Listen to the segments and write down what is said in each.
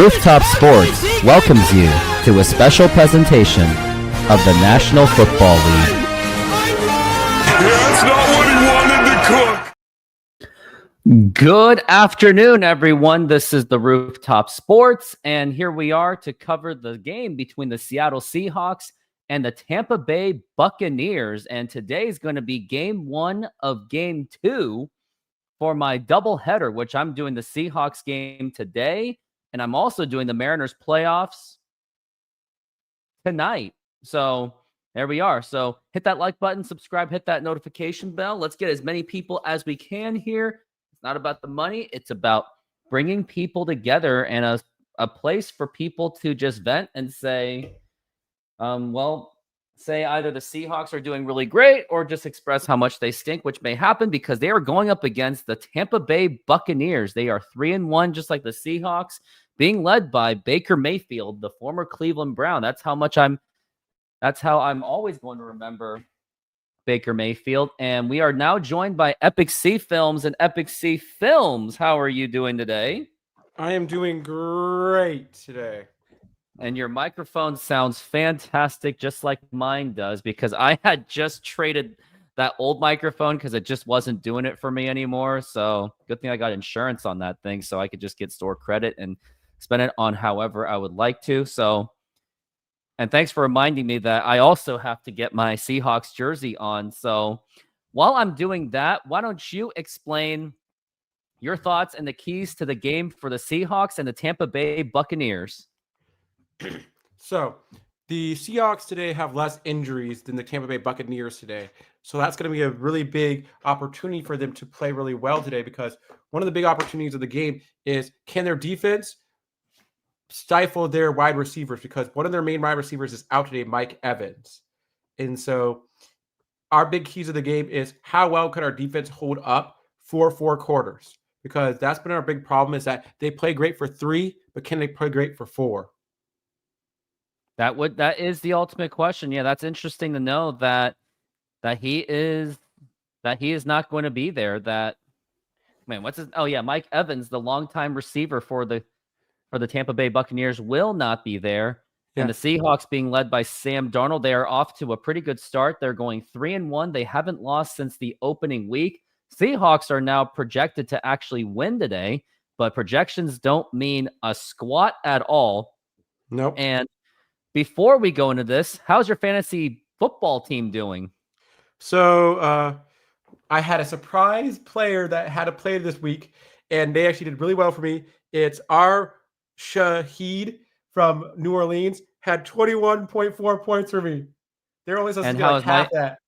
Rooftop Sports welcomes you to a special presentation of the National Football League. That's not what he wanted to cook. Good afternoon, everyone. This is the Rooftop Sports, and here we are to cover the game between the Seattle Seahawks and the Tampa Bay Buccaneers. And today is going to be game one of game two for my doubleheader, which I'm doing the Seahawks game today, and I'm also doing the Mariners playoffs tonight. So there we are. So hit that like button, subscribe, hit that notification bell. Let's get as many people as we can here. It's not about the money. It's about bringing people together and a place for people to just vent and say, say either the Seahawks are doing really great or just express how much they stink, which may happen because they are going up against the Tampa Bay Buccaneers. They are 3-1, just like the Seahawks, being led by Baker Mayfield, the former Cleveland Brown. That's how I'm always going to remember Baker Mayfield. And we are now joined by Epic C Films and Epic C Films. How are you doing today? I am doing great today. And your microphone sounds fantastic, just like mine does, because I had just traded that old microphone because it just wasn't doing it for me anymore. So good thing I got insurance on that thing so I could just get store credit and spend it on however I would like to. So, and thanks for reminding me that I also have to get my Seahawks jersey on. So while I'm doing that, why don't you explain your thoughts and the keys to the game for the Seahawks and the Tampa Bay Buccaneers? So, the Seahawks today have less injuries than the Tampa Bay Buccaneers today. So that's going to be a really big opportunity for them to play really well today, because one of the big opportunities of the game is, can their defense stifle their wide receivers? Because one of their main wide receivers is out today, Mike Evans. And so our big keys of the game is, how well can our defense hold up for 4 quarters? Because that's been our big problem, is that they play great for 3, but can they play great for 4? That is the ultimate question. Yeah, that's interesting to know that he is not going to be there. Mike Evans, the longtime receiver for the Tampa Bay Buccaneers, will not be there. Yeah. And the Seahawks, being led by Sam Darnold, they are off to a pretty good start. They're going 3-1. They haven't lost since the opening week. Seahawks are now projected to actually win today, but projections don't mean a squat at all. Nope. And before we go into this, how's your fantasy football team doing? So I had a surprise player that had a play this week, and they actually did really well for me. It's our Shaheed from New Orleans, had 21.4 points for me. They're only supposed to get like half that.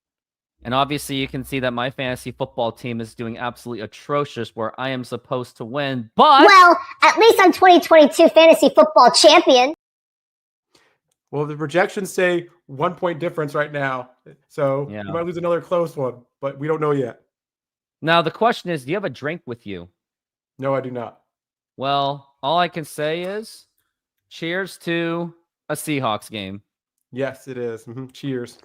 And obviously you can see that my fantasy football team is doing absolutely atrocious, where I am supposed to win. But well, at least I'm 2022 fantasy football champion. Well, the projections say 1 point difference right now. So you might lose another close one, but we don't know yet. Now, the question is, do you have a drink with you? No, I do not. Well, all I can say is cheers to a Seahawks game. Yes, it is. Cheers.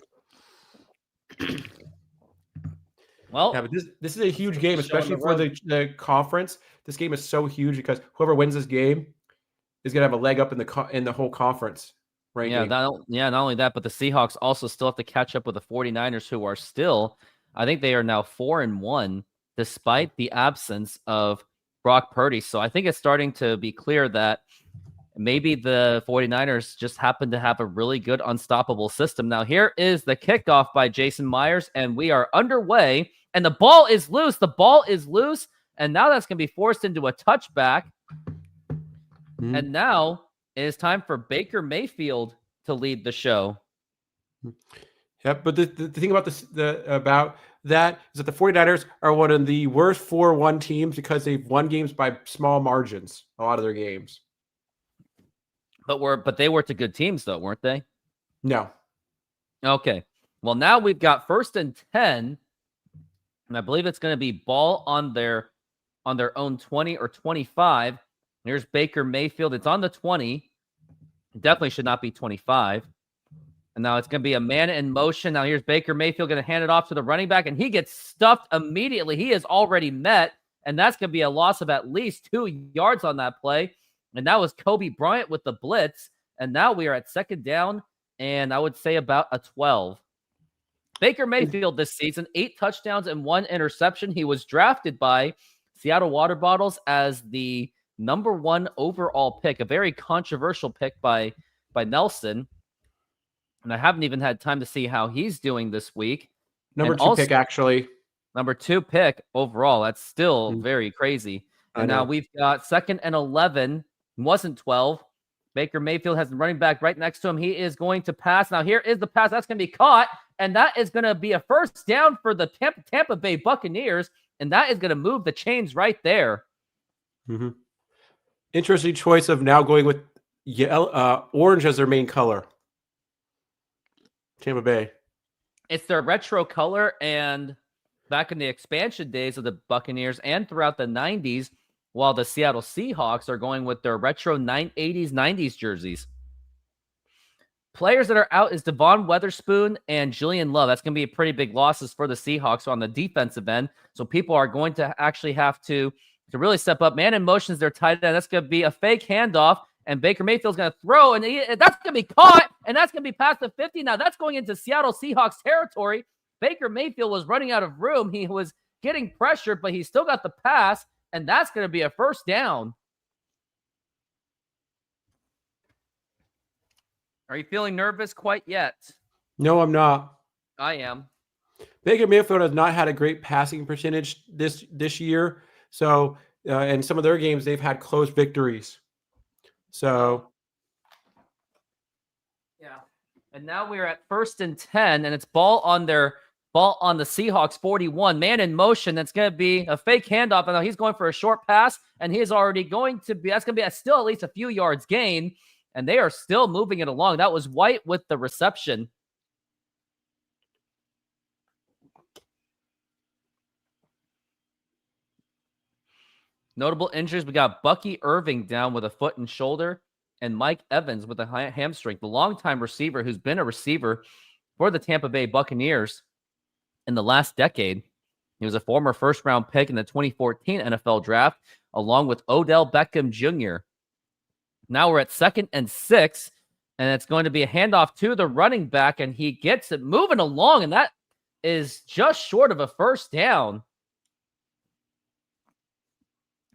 Well, yeah, but this is a huge game, especially for the conference. This game is so huge because whoever wins this game is going to have a leg up in the whole conference. Ranking. Not only that, but the Seahawks also still have to catch up with the 49ers, who are still, I think they are now 4-1, despite the absence of Brock Purdy. So I think it's starting to be clear that maybe the 49ers just happen to have a really good unstoppable system. Now, here is the kickoff by Jason Myers, and we are underway, and the ball is loose. The ball is loose, and now that's going to be forced into a touchback. And now it is time for Baker Mayfield to lead the show. Yep, but the thing about about that is that the 49ers are one of the worst 4-1 teams because they've won games by small margins, a lot of their games. But they weren't good teams, though, weren't they? No. Okay. Well, now we've got 1st and 10, and I believe it's going to be ball on their own 20 or 25. Here's Baker Mayfield. It's on the 20. It definitely should not be 25. And now it's going to be a man in motion. Now here's Baker Mayfield going to hand it off to the running back, and he gets stuffed immediately. He is already met, and that's going to be a loss of at least 2 yards on that play. And that was Kobe Bryant with the blitz. And now we are at second down, and I would say about a 12. Baker Mayfield this season, 8 touchdowns and 1 interception. He was drafted by Seattle Water Bottles as the number 1 overall pick, a very controversial pick by Nelson. And I haven't even had time to see how he's doing this week. Number And 2 pick, actually. Number 2 pick overall. That's still very crazy. And now we've got 2nd and 11. Wasn't 12. Baker Mayfield has the running back right next to him. He is going to pass. Now here is the pass. That's going to be caught. And that is going to be a first down for the Tampa Bay Buccaneers. And that is going to move the chains right there. Mm-hmm. Interesting choice of now going with orange as their main color. Tampa Bay. It's their retro color, and back in the expansion days of the Buccaneers and throughout the 90s, while the Seattle Seahawks are going with their retro 80s, 90s jerseys. Players that are out is Devon Witherspoon and Julian Love. That's going to be pretty big losses for the Seahawks on the defensive end. So people are going to actually have to really step up. Man in motion is their tight end. That's going to be a fake handoff. And Baker Mayfield's going to throw, and that's going to be caught, and that's going to be past the 50. Now, that's going into Seattle Seahawks territory. Baker Mayfield was running out of room. He was getting pressured, but he still got the pass, and that's going to be a first down. Are you feeling nervous quite yet? No, I'm not. I am. Baker Mayfield has not had a great passing percentage this year. So, in some of their games, they've had close victories. So, yeah. And now we're at 1st and 10, and it's ball on the Seahawks 41. Man in motion. That's going to be a fake handoff. And he's going for a short pass, and he is already going to be. That's going to be still at least a few yards gain, and they are still moving it along. That was White with the reception. Notable injuries, we got Bucky Irving down with a foot and shoulder, and Mike Evans with a hamstring, the longtime receiver who's been a receiver for the Tampa Bay Buccaneers in the last decade. He was a former first-round pick in the 2014 NFL Draft, along with Odell Beckham Jr. Now we're at 2nd and 6, and it's going to be a handoff to the running back, and he gets it moving along, and that is just short of a first down.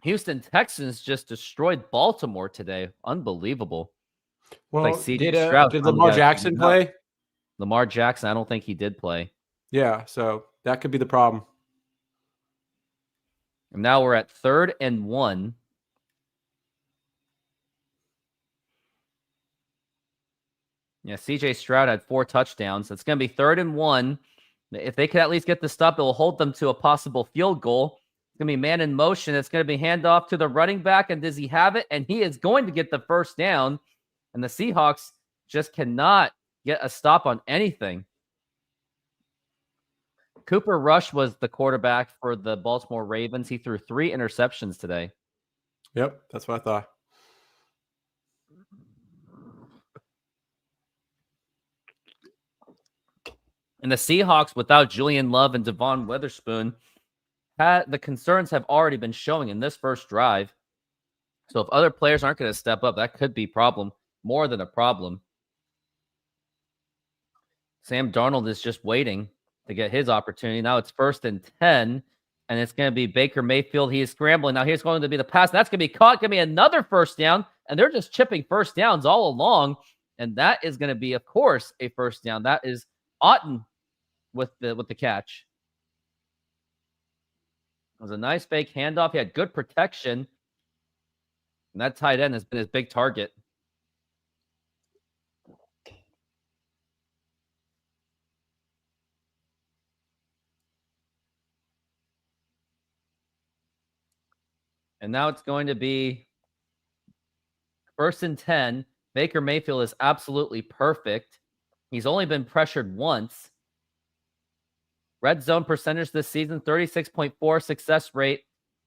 Houston Texans just destroyed Baltimore today. Unbelievable. Well, like did Lamar Jackson play? Lamar Jackson, I don't think he did play. Yeah, so that could be the problem. And now we're at 3rd and 1. Yeah, CJ Stroud had 4 touchdowns. It's going to be 3rd and 1. If they could at least get the stop, it will hold them to a possible field goal. It's going to be man in motion. It's going to be handoff to the running back, and does he have it? And he is going to get the first down, and the Seahawks just cannot get a stop on anything. Cooper Rush was the quarterback for the Baltimore Ravens. He threw 3 interceptions today. Yep, that's what I thought. And the Seahawks, without Julian Love and Devon Witherspoon, the concerns have already been showing in this first drive. So if other players aren't going to step up, that could be more than a problem. Sam Darnold is just waiting to get his opportunity. Now it's 1st and 10, and it's going to be Baker Mayfield. He is scrambling. Now here's going to be the pass. That's going to be caught. Going to be another first down, and they're just chipping first downs all along, and that is going to be, of course, a first down. That is Otten with the catch. It was a nice fake handoff. He had good protection. And that tight end has been his big target. And now it's going to be 1st and 10. Baker Mayfield is absolutely perfect. He's only been pressured once. Red zone percentage this season, 36.4 success rate.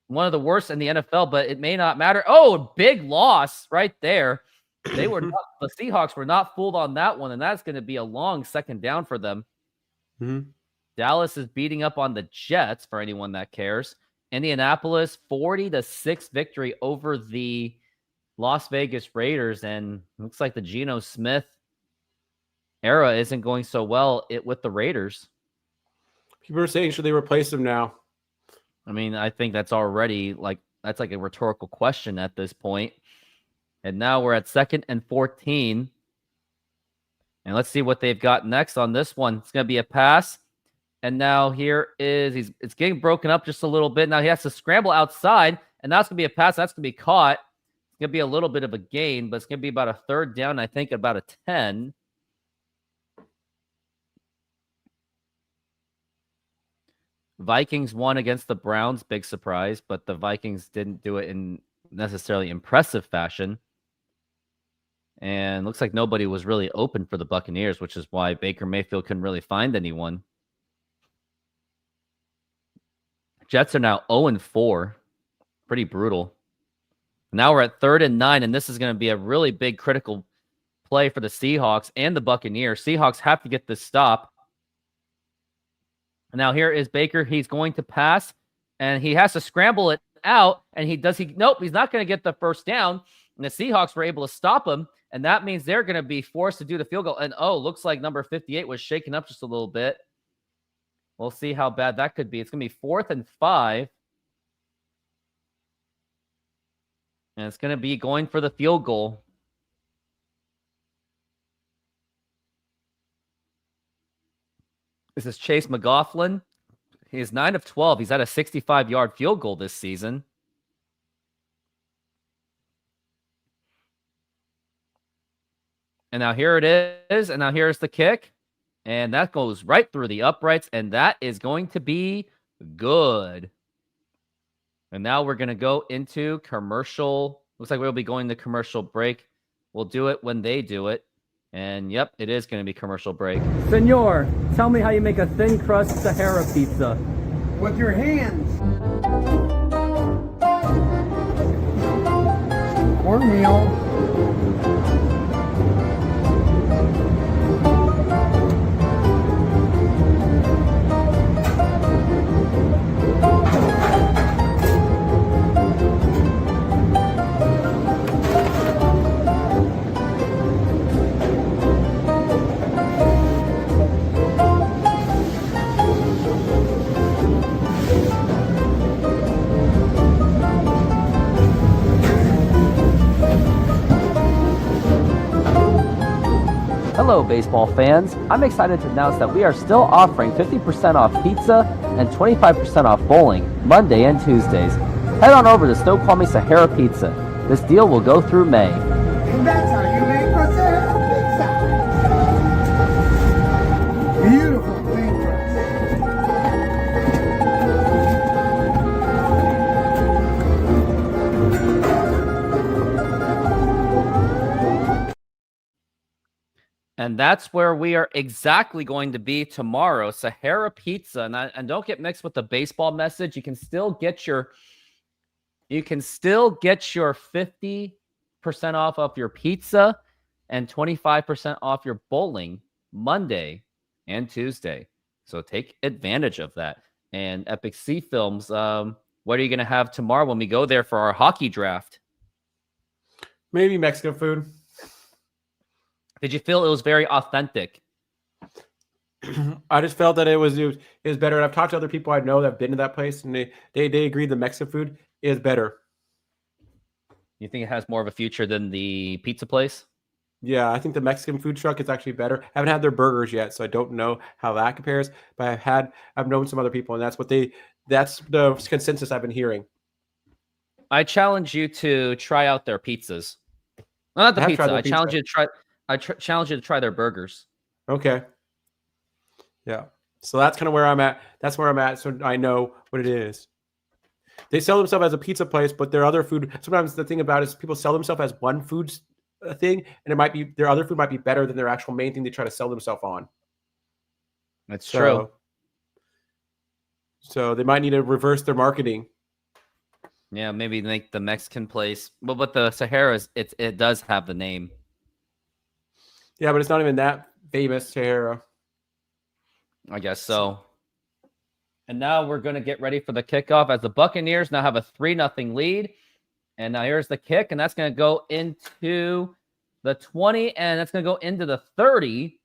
One of the worst in the NFL, but it may not matter. Oh, big loss right there. The Seahawks were not fooled on that one, and that's going to be a long second down for them. Mm-hmm. Dallas is beating up on the Jets for anyone that cares. Indianapolis, 40-6 victory over the Las Vegas Raiders, and looks like the Geno Smith era isn't going so well with the Raiders. People are saying, should they replace him now? I mean, I think that's already that's like a rhetorical question at this point. And now we're at 2nd and 14. And let's see what they've got next on this one. It's going to be a pass. And now it's getting broken up just a little bit. Now he has to scramble outside, and that's going to be a pass. That's going to be caught. It's going to be a little bit of a gain, but it's going to be about a 3rd down, I think about a 10. Vikings won against the Browns, big surprise, but the Vikings didn't do it in necessarily impressive fashion. And looks like nobody was really open for the Buccaneers, which is why Baker Mayfield couldn't really find anyone. Jets are now 0-4. Pretty brutal. Now we're at 3rd and 9, and this is going to be a really big critical play for the Seahawks and the Buccaneers. Seahawks have to get this stop. Now here is Baker. He's going to pass, and he has to scramble it out, and nope, he's not going to get the 1st down, and the Seahawks were able to stop him, and that means they're going to be forced to do the field goal. And looks like number 58 was shaken up just a little bit. We'll see how bad that could be. It's going to be 4th and 5. And it's going to be going for the field goal. This is Chase McLaughlin. He is 9 of 12. He's at a 65-yard field goal this season. And now here it is. And now here's the kick. And that goes right through the uprights. And that is going to be good. And now we're going to go into commercial. Looks like we'll be going to commercial break. We'll do it when they do it. And yep, it is going to be commercial break. Senor, tell me how you make a thin crust Sahara pizza. With your hands. Cornmeal. Hello, baseball fans. I'm excited to announce that we are still offering 50% off pizza and 25% off bowling Monday and Tuesdays. Head on over to Snoqualmie Sahara Pizza. This deal will go through May. And that's how you make a Sahara pizza. Beautiful thin crust. And that's where we are exactly going to be tomorrow. Sahara Pizza. And don't get mixed with the baseball message. You can still get your 50% off of your pizza and 25% off your bowling Monday and Tuesday. So take advantage of that. And Epic Sea Films, what are you going to have tomorrow when we go there for our hockey draft? Maybe Mexican food. Did you feel it was very authentic? I just felt that it was better. And I've talked to other people I know that have been to that place, and they agree the Mexican food is better. You think it has more of a future than the pizza place? Yeah, I think the Mexican food truck is actually better. I haven't had their burgers yet, so I don't know how that compares. But I've known some other people, and that's the consensus I've been hearing. I challenge you to try out their pizzas. No, not the pizza. I challenge you to try. Challenge you to try their burgers. Okay. Yeah. So that's kind of where I'm at. That's where I'm at. So I know what it is. They sell themselves as a pizza place, but their other food. Sometimes the thing about it is people sell themselves as one food thing, and it might be their other food might be better than their actual main thing they try to sell themselves on. That's true. So they might need to reverse their marketing. Yeah, maybe make the Mexican place. But the Sahara's, it does have the name. Yeah, but it's not even that famous, Sahara. I guess so. And now we're going to get ready for the kickoff as the Buccaneers now have a 3-0 lead. And now here's the kick, and that's going to go into the 20, and that's going to go into the 30.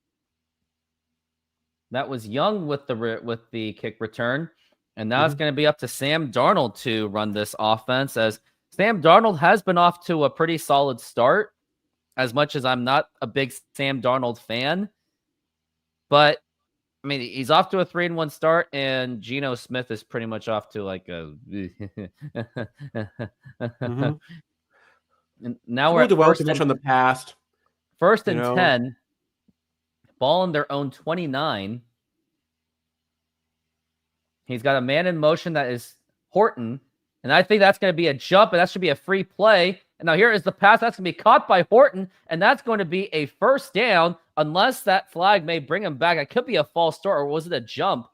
That was Young with the kick return. And now it's going to be up to Sam Darnold to run this offense, as Sam Darnold has been off to a pretty solid start, as much as I'm not a big Sam Darnold fan. But, I mean, he's off to a 3-1 start, and Geno Smith is pretty much off to like a... And now we're at first on the past. First and 10. Ball on their own 29. He's got a man in motion that is Horton. And I think that's going to be a jump, and that should be a free play. And now here is the pass. That's going to be caught by Horton, and that's going to be a first down, unless that flag may bring him back. It could be a false start, or was it a jump?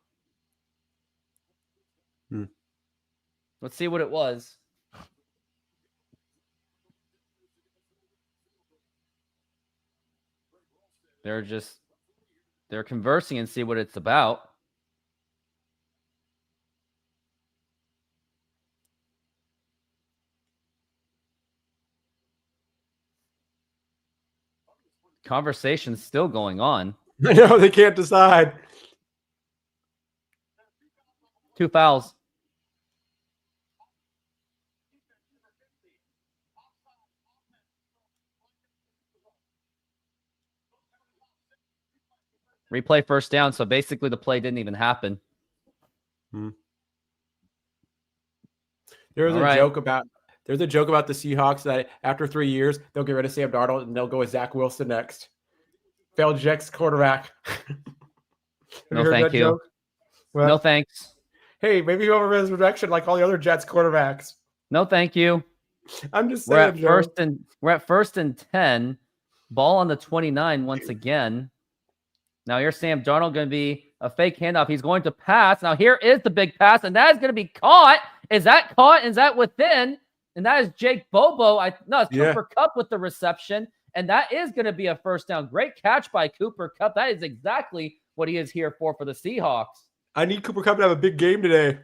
Let's see what it was. They're conversing and see what it's about. Conversation's still going on. I know, they can't decide. 2 fouls. Replay first down, so basically the play didn't even happen. There's a joke about the Seahawks that after 3 years they'll get rid of Sam Darnold and they'll go with Zach Wilson next. Failed Jets quarterback. No, thank you. Well, no thanks. Hey, maybe he'll have a resurrection like all the other Jets quarterbacks. No, thank you. I'm just saying. We're at first and 10. Ball on the 29 once again. Now here's Sam Darnold, going to be a fake handoff. He's going to pass. Now here is the big pass, and that is going to be caught. Is that caught? Is that within? And that is Jake Bobo. It's Cooper Kupp with the reception, and that is going to be a first down. Great catch by Cooper Kupp. That is exactly what he is here for the Seahawks. I need Cooper Kupp to have a big game today.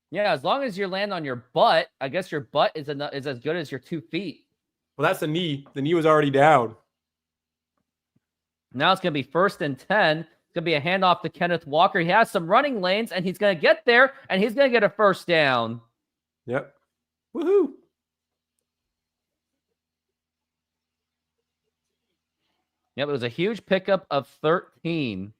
Yeah, as long as you land on your butt, I guess your butt is as good as your 2 feet. Well, that's the knee. The knee was already down. Now it's going to be first and 10. It's going to be a handoff to Kenneth Walker. He has some running lanes, and he's going to get there, and he's going to get a first down. Yep. Woohoo. Yep, it was a huge pickup of 13.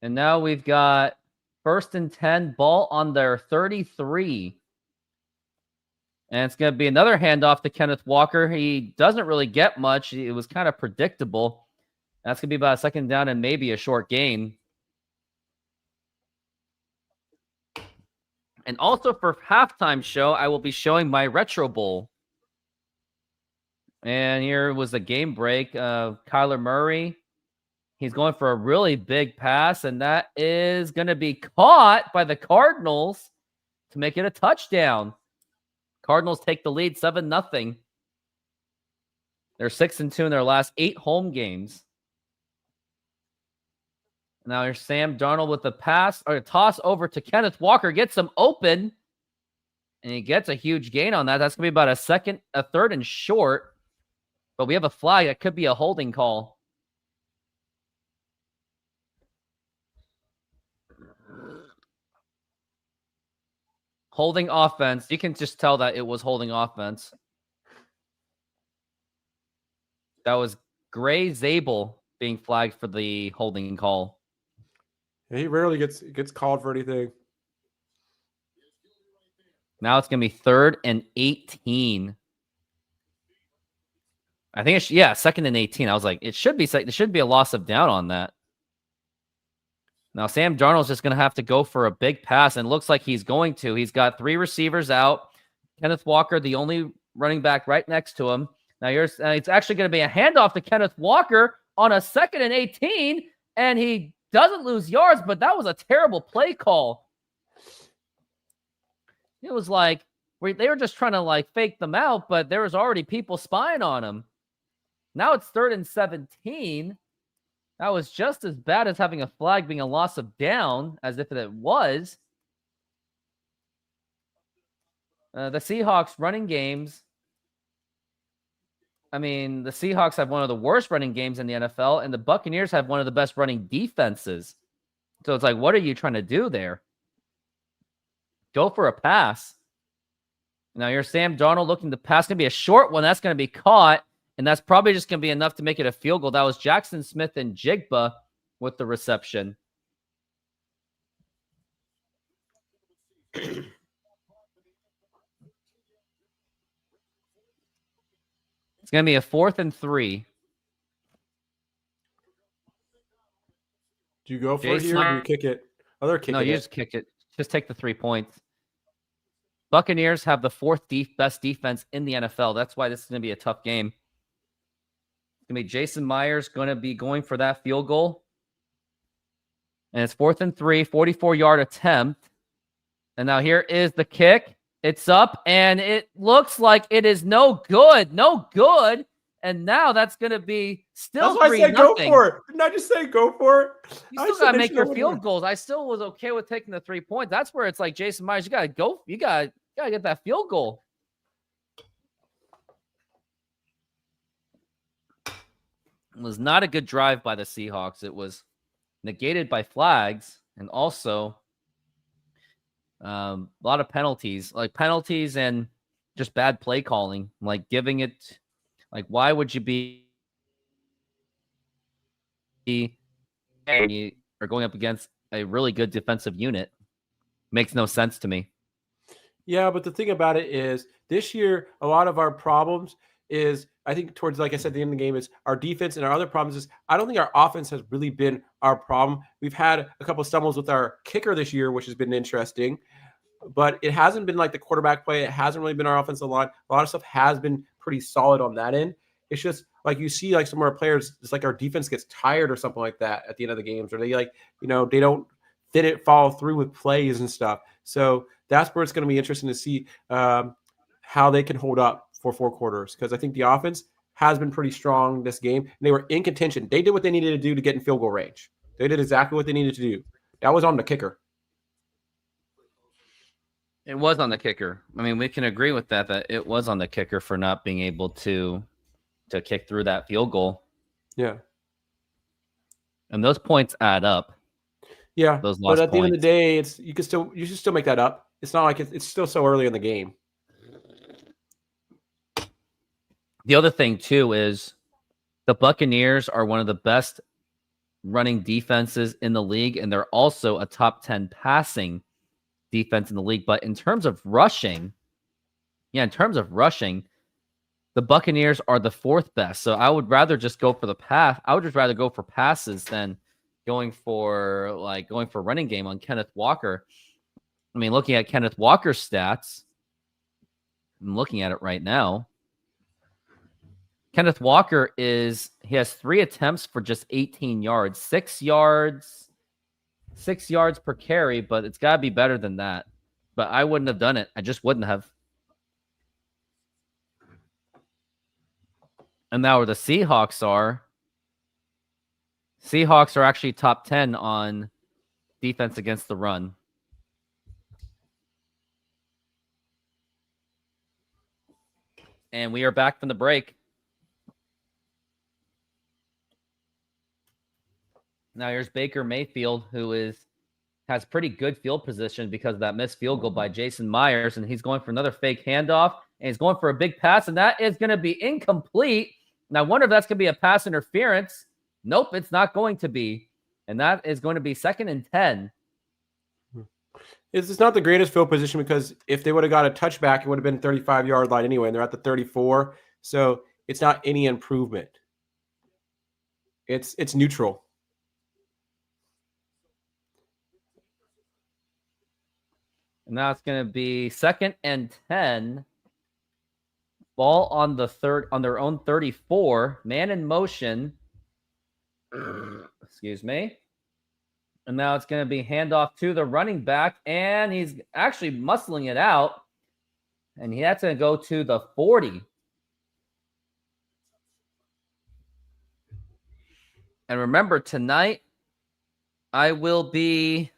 And now we've got first and 10, ball on their 33. And it's going to be another handoff to Kenneth Walker. He doesn't really get much. It was kind of predictable. That's going to be about a second down and maybe a short gain. And also for halftime show, I will be showing my Retro Bowl. And here was the game break of Kyler Murray. He's going for a really big pass, and that is going to be caught by the Cardinals to make it a touchdown. Cardinals take the lead 7-0. They're 6-2 in their last 8 home games. Now here's Sam Darnold with the pass or a toss over to Kenneth Walker. Gets him open, and he gets a huge gain on that. That's going to be about a third and short. But we have a flag. That could be a holding call. Holding offense. You can just tell that it was holding offense. That was Gray Zabel being flagged for the holding call. Yeah, he rarely gets called for anything. Now it's going to be 3rd and 18. I think it's, 2nd and 18. I was like, there should be a loss of down on that. Now Sam Darnold's just going to have to go for a big pass, and it looks like he's going to. He's got 3 receivers out. Kenneth Walker, the only running back right next to him. Now it's actually going to be a handoff to Kenneth Walker on a 2nd and 18, and he doesn't lose yards, but that was a terrible play call. It was like they were just trying to like fake them out, but there was already people spying on him. Now it's 3rd and 17. That was just as bad as having a flag being a loss of down, as if it was. The Seahawks running games. I mean, the Seahawks have one of the worst running games in the NFL, and the Buccaneers have one of the best running defenses. So it's like, what are you trying to do there? Go for a pass. Now here's Sam Darnold looking to pass. Going to be a short one. That's going to be caught, and that's probably just going to be enough to make it a field goal. That was Jackson Smith and Jigba with the reception. It's going to be a 4th and 3. Do you go for it here or do you kick it? Oh, they're kicking No, you it. just kick it. Just take the 3 points. Buccaneers have the 4th best defense in the NFL. That's why this is going to be a tough game. It's going to be Jason Myers going to be going for that field goal. And it's 4th and 3, 44-yard attempt. And now here is the kick. It's up, and it looks like it is no good. No good. And now that's going to be still 3-0. That's why I said go for it. Didn't I just say go for it? You still got to make your field goals. I still was okay with taking the 3 points. That's where it's like, Jason Myers, you got to go. You got to get that field goal. It was not a good drive by the Seahawks. It was negated by flags and also a lot of penalties, and just bad play calling, like giving it, like, why would you be and you are going up against a really good defensive unit? Makes no sense to me. Yeah, but the thing about it is this year, a lot of our problems is, I think towards, like I said, the end of the game is our defense, and our other problems is I don't think our offense has really been our problem. We've had a couple of stumbles with our kicker this year, which has been interesting, but it hasn't been like the quarterback play. It hasn't really been our offensive line. A lot of stuff has been pretty solid on that end. It's just like you see like some of our players, it's like our defense gets tired or something like that at the end of the games, or they didn't follow through with plays and stuff. So that's where it's going to be interesting to see how they can hold up for 4 quarters, because I think the offense has been pretty strong this game, and they were in contention. They did what they needed to do to get in field goal range. They did exactly what they needed to do. That was on the kicker. It was on the kicker. I mean, we can agree with that it was on the kicker for not being able to kick through that field goal. Yeah. And those points add up. Yeah. Those but at the end of the points. day, you should still make that up. It's not like it's still so early in the game. The other thing, too, is the Buccaneers are one of the best running defenses in the league, and they're also a top 10 passing defense in the league. But in terms of rushing, the Buccaneers are the 4th best. So I would rather just go for the pass. I would just rather go for passes than going for running game on Kenneth Walker. I mean, looking at Kenneth Walker's stats, I'm looking at it right now. Kenneth Walker has 3 attempts for just 18 yards, 6 yards per carry, but it's got to be better than that. But I wouldn't have done it. I just wouldn't have. And now where the Seahawks are actually top 10 on defense against the run. And we are back from the break. Now here's Baker Mayfield, who has pretty good field position because of that missed field goal by Jason Myers, and he's going for another fake handoff, and he's going for a big pass, and that is going to be incomplete. And I wonder if that's going to be a pass interference. Nope, it's not going to be. And that is going to be 2nd and 10. It's not the greatest field position, because if they would have got a touchback, it would have been 35-yard line anyway, and they're at the 34. So it's not any improvement. It's neutral. And now it's going to be 2nd and 10. Ball on their own 34. Man in motion. Excuse me. And now it's going to be handoff to the running back, and he's actually muscling it out. And that's going to go to the 40. And remember, tonight I will be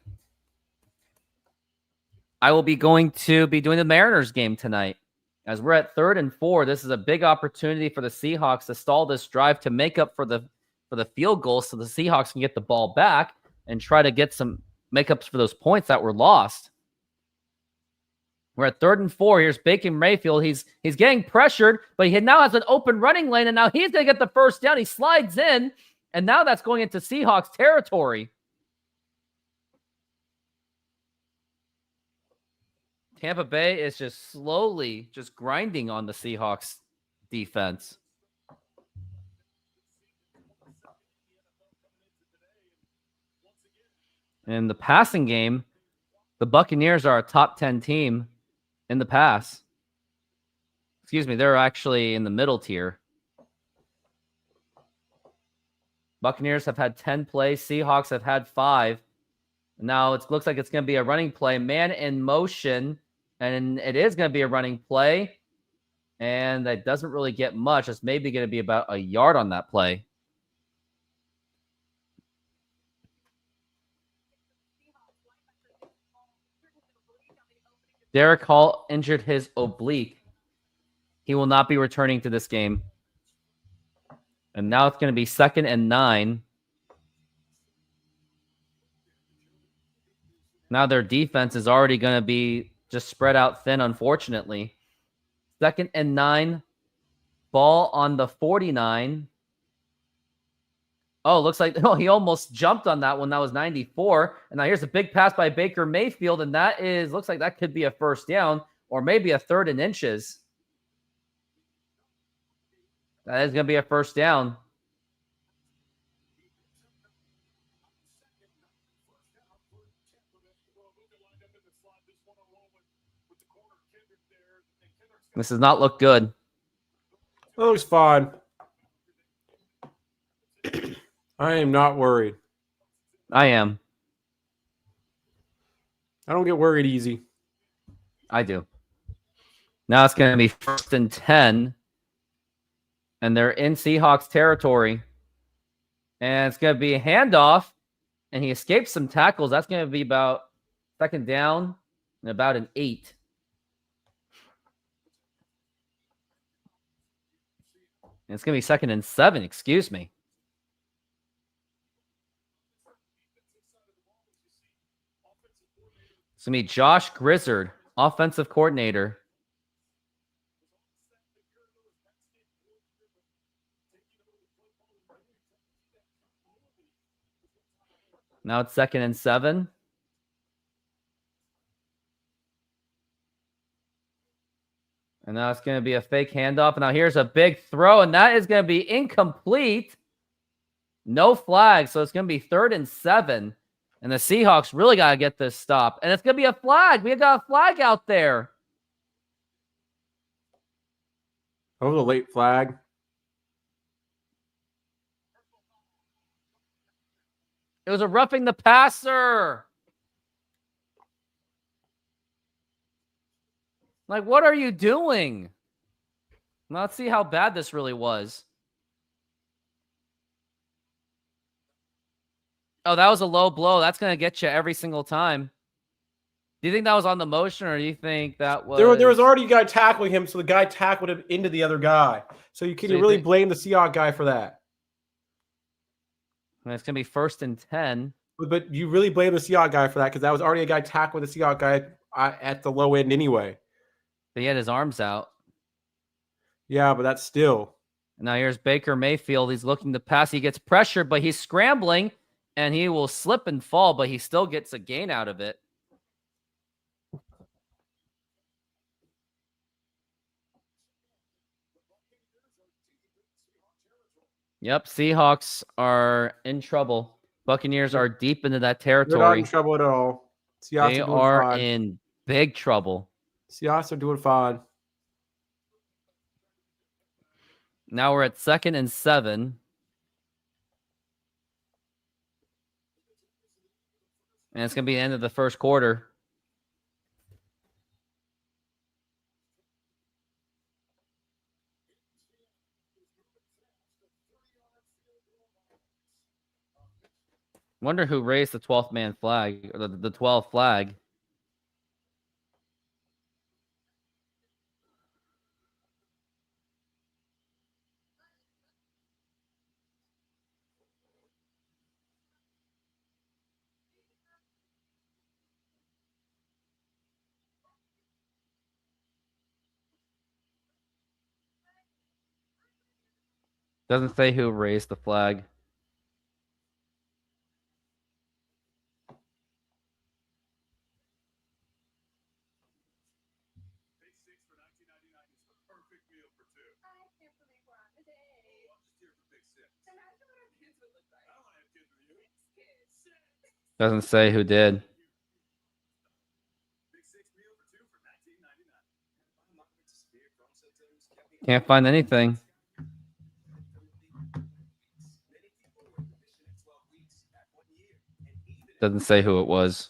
going to be doing the Mariners game tonight. As we're at 3rd and 4, this is a big opportunity for the Seahawks to stall this drive to make up for the field goal, so the Seahawks can get the ball back and try to get some makeups for those points that were lost. We're at 3rd and 4. Here's Baker Mayfield. He's getting pressured, but he now has an open running lane, and now he's going to get the first down. He slides in, and now that's going into Seahawks territory. Tampa Bay is just slowly just grinding on the Seahawks defense. In the passing game, the Buccaneers are a top 10 team in the pass. Excuse me, they're actually in the middle tier. Buccaneers have had 10 plays. Seahawks have had 5. Now it looks like it's going to be a running play. Man in motion. And it is going to be a running play. And that doesn't really get much. It's maybe going to be about a yard on that play. Derek Hall injured his oblique. He will not be returning to this game. And now it's going to be 2nd and 9. Now their defense is already going to be just spread out thin, unfortunately. 2nd and 9. Ball on the 49. Oh, looks like he almost jumped on that one. That was 94. And now here's a big pass by Baker Mayfield, and that looks like that could be a first down or maybe a 3rd and inches. That is going to be a first down. This does not look good. That looks fine. I am not worried. I am. I don't get worried easy. I do. Now it's going to be 1st and 10. And they're in Seahawks territory. And it's going to be a handoff. And he escapes some tackles. That's going to be about 2nd down and about an 8. And it's going to be 2nd and 7, excuse me. It's going to be Josh Grizzard, offensive coordinator. Now it's 2nd and 7. And now it's going to be a fake handoff. And now here's a big throw, and that is going to be incomplete. No flag, so it's going to be 3rd and 7. And the Seahawks really got to get this stopped. And it's going to be a flag. We got a flag out there. Oh, the late flag. It was a roughing the passer. Like, what are you doing? Now, let's see how bad this really was. Oh, that was a low blow. That's going to get you every single time. Do you think that was on the motion, or do you think that was... There was already a guy tackling him, so the guy tackled him into the other guy. So you can really blame the Seahawks guy for that? And it's going to be 1st and 10. But you really blame the Seahawks guy for that because that was already a guy tackling the Seahawks guy at the low end anyway. But he had his arms out. Yeah, but that's still... Now here's Baker Mayfield. He's looking to pass. He gets pressured, but he's scrambling. And he will slip and fall, but he still gets a gain out of it. Yep, Seahawks are in trouble. Buccaneers are deep into that territory. They're not in trouble at all. Seahawks They are are fine. in big trouble. Seahawks are doing fine. Now we're at 2nd and 7. And it's going to be the end of the first quarter. Wonder who raised the 12th man flag, or the 12th flag. Doesn't say who raised the flag. Doesn't say who did. Can't find anything. Doesn't say who it was.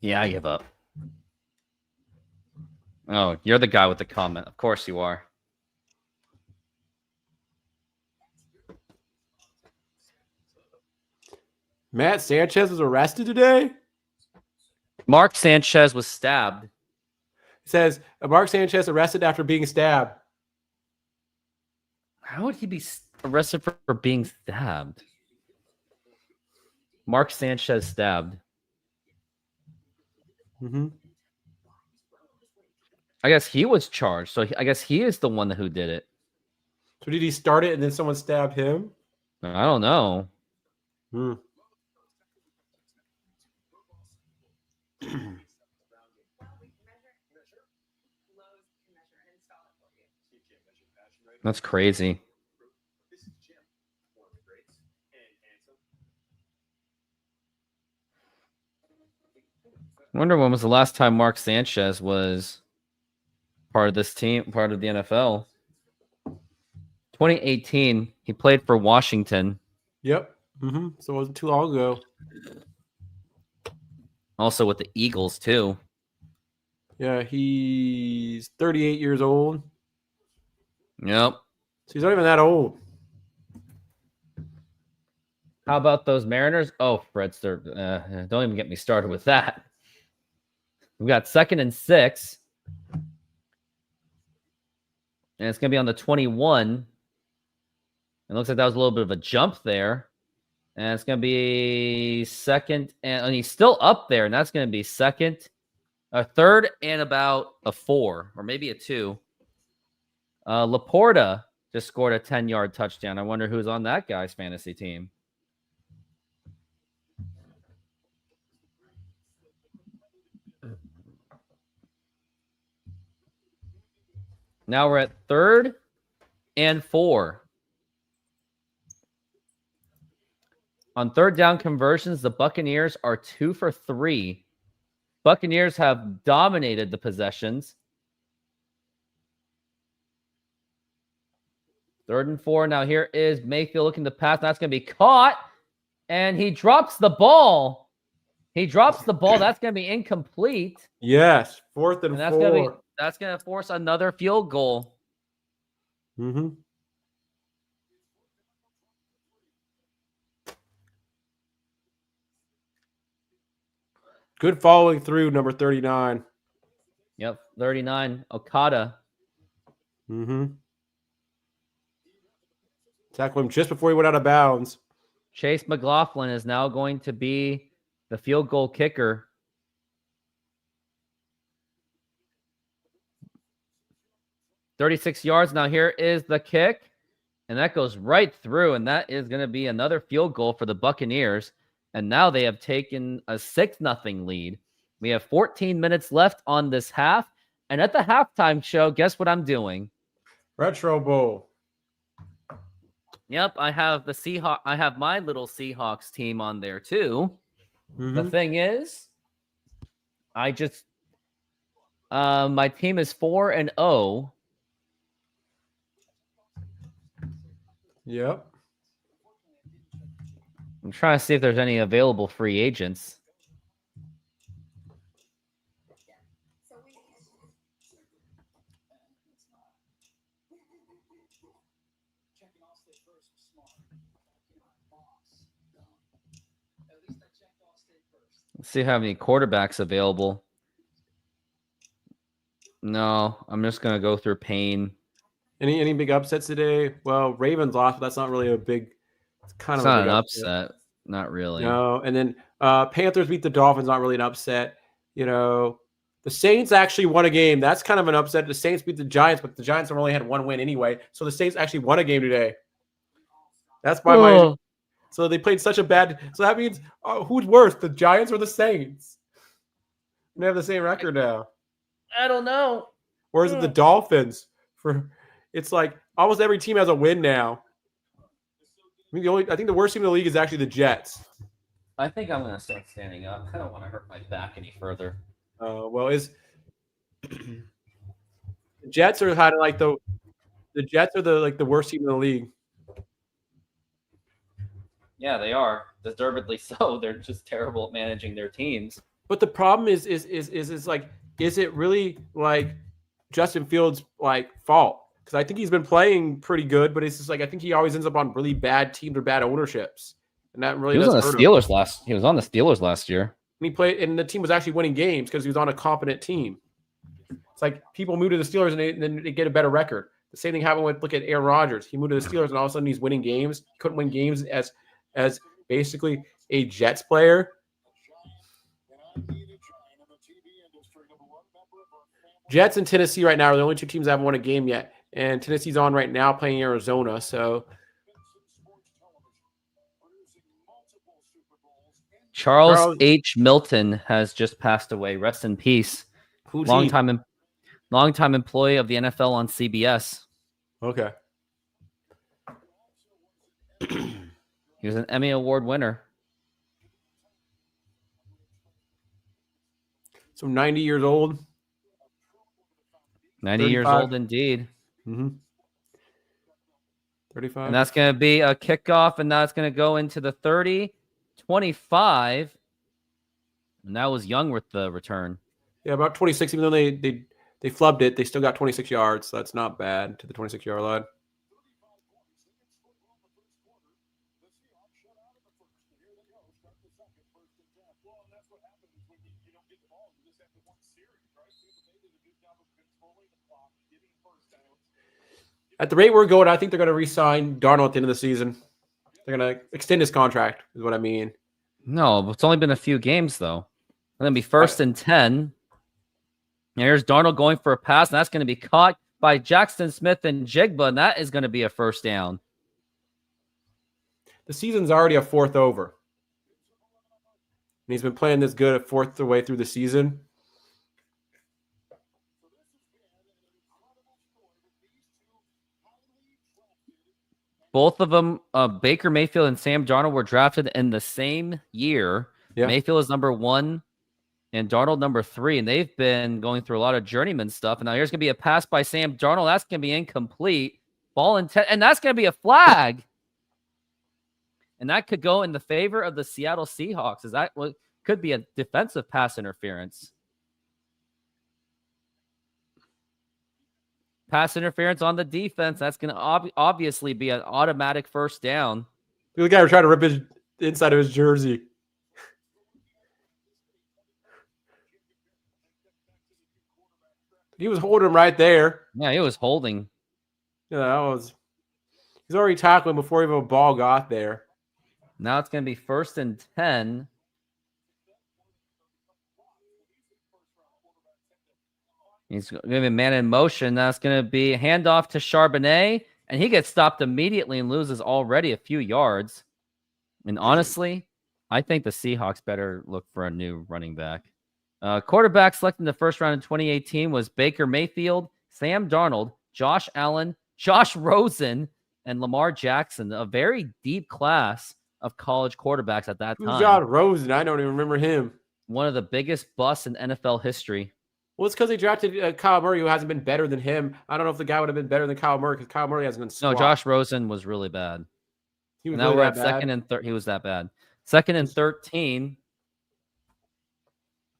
Yeah, I give up. Oh, you're the guy with the comment. Of course you are. Matt Sanchez was arrested today? Mark Sanchez was stabbed. It says Mark Sanchez arrested after being stabbed. How would he be arrested for being stabbed? Mark Sanchez stabbed. Mm-hmm. I guess he was charged, so I guess he is the one who did it. So did he start it and then someone stabbed him? I don't know. Hmm. That's crazy. I wonder when was the last time Mark Sanchez was part of this team, part of the NFL. 2018, he played for Washington. Yep. Mm-hmm. So it wasn't too long ago. Also with the Eagles, too. Yeah, he's 38 years old. Yep. So he's not even that old. How about those Mariners? Oh, Fredster, don't even get me started with that. We've got 2nd and 6. And it's going to be on the 21. It looks like that was a little bit of a jump there. And it's going to be 2nd. And he's still up there. And that's going to be 2nd, a 3rd, and about a 4, or maybe a 2. Laporta just scored a 10-yard touchdown. I wonder who's on that guy's fantasy team. Now we're at 3rd and 4. On 3rd down conversions, the Buccaneers are 2 for 3. Buccaneers have dominated the possessions. 3rd and 4. Now here is Mayfield looking to pass. That's going to be caught. And he drops the ball. That's going to be incomplete. Yes. 4th and 4. That's going to force another field goal. Mm-hmm. Good following through, number 39. Yep, 39, Okada. Mm-hmm. Tackle him just before he went out of bounds. Chase McLaughlin is now going to be the field goal kicker. .36 yards. Now here is the kick. And that goes right through. And that is going to be another field goal for the Buccaneers. And now they have taken a 6-0 lead. We have 14 minutes left on this half. And at the halftime show, guess what I'm doing? Retro Bowl. Yep, I have the Seahawks. I have my little Seahawks team on there too. Mm-hmm. The thing is, I just my team is 4-0. Yep. I'm trying to see if there's any available free agents. Let's see if I have any quarterbacks available. No, I'm just gonna go through pain. Any big upsets today? Well, Ravens lost, but that's not really a big. It's kind It's of a not big an upset. upset. Not really. No, and then Panthers beat the Dolphins. Not really an upset. The Saints actually won a game. That's kind of an upset. The Saints beat the Giants, but the Giants have only had one win anyway. So the Saints actually won a game today. That's by my. So they played such a bad. So that means who's worse, the Giants or the Saints? They have the same record now. I don't know. Or is it the Dolphins? It's like almost every team has a win now. I think the worst team in the league is actually the Jets. I think I'm gonna start standing up. I don't want to hurt my back any further. The Jets are kind of like the Jets are the worst team in the league. Yeah, they are deservedly so. They're just terrible at managing their teams. But the problem is it really like Justin Fields' fault? Because I think he's been playing pretty good, but it's just I think he always ends up on really bad teams or bad ownerships, and that really He was on the doesn't hurt him. He was on the Steelers last year. And he played, and the team was actually winning games because he was on a competent team. It's like people move to the Steelers and then they get a better record. The same thing happened with look at Aaron Rodgers. He moved to the Steelers and all of a sudden he's winning games. He couldn't win games as basically a Jets player. Jets and Tennessee right now are the only two teams that haven't won a game yet. And Tennessee's on right now playing Arizona. So Charles H. Milton has just passed away. Rest in peace. Long-time employee of the NFL on CBS. Okay. He was an Emmy Award winner. So 90 years old. 90 years 35. old indeed. Mm-hmm. 35. And that's going to be a kickoff, and that's going to go into the 30-25. And that was Young with the return. Yeah, about 26. Even though they flubbed it, they still got 26 yards. So that's not bad to the 26-yard line. At the rate we're going, I think they're going to re-sign Darnold at the end of the season. They're going to extend his contract, is what I mean. No, it's only been a few games, though. It's going to be 1st and 10. And here's Darnold going for a pass, and that's going to be caught by Jackson Smith and Jigba, and that is going to be a first down. The season's already a fourth over. And he's been playing this good a fourth the way through the season. Both of them, Baker Mayfield and Sam Darnold, were drafted in the same year. Yeah. Mayfield is number 1 and Darnold number 3, and they've been going through a lot of journeyman stuff. And now here's going to be a pass by Sam Darnold. That's going to be incomplete. Ball intent, and that's going to be a flag. And that could go in the favor of the Seattle Seahawks. Is that what could be a defensive pass interference? Pass interference on the defense. That's going to obviously be an automatic first down. The guy was trying to rip his inside of his jersey. He was holding him right there. Yeah, he was holding. Yeah, he's already tackling before even a ball got there. Now it's going to be 1st and 10. He's going to be man in motion. That's going to be a handoff to Charbonnet, and he gets stopped immediately and loses already a few yards. And honestly, I think the Seahawks better look for a new running back. Quarterback selected in the first round in 2018 was Baker Mayfield, Sam Darnold, Josh Allen, Josh Rosen, and Lamar Jackson. A very deep class of college quarterbacks at that time. Who's Josh Rosen? I don't even remember him. One of the biggest busts in NFL history. Well, it's because they drafted Kyle Murray, who hasn't been better than him. I don't know if the guy would have been better than Kyle Murray because Kyle Murray hasn't been squat. No, Josh Rosen was really bad. He was now really we're at bad. second and third. He was that bad. 2nd and 13.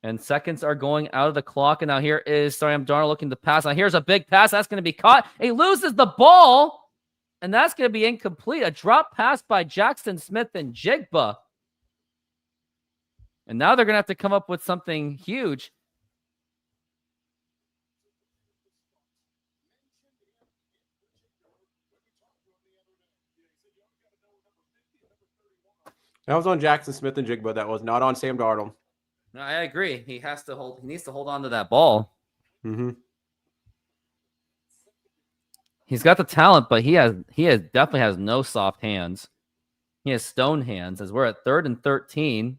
And seconds are going out of the clock. And now here is Sam Darnold looking to pass. Now here's a big pass. That's going to be caught. He loses the ball. And that's going to be incomplete. A drop pass by Jackson Smith and Jigba. And now they're going to have to come up with something huge. That was on Jackson Smith and Jigba. That was not on Sam Darnold. No, I agree. He needs to hold on to that ball. Mm-hmm. He's got the talent, but he definitely has no soft hands. He has stone hands as we're at 3rd and 13.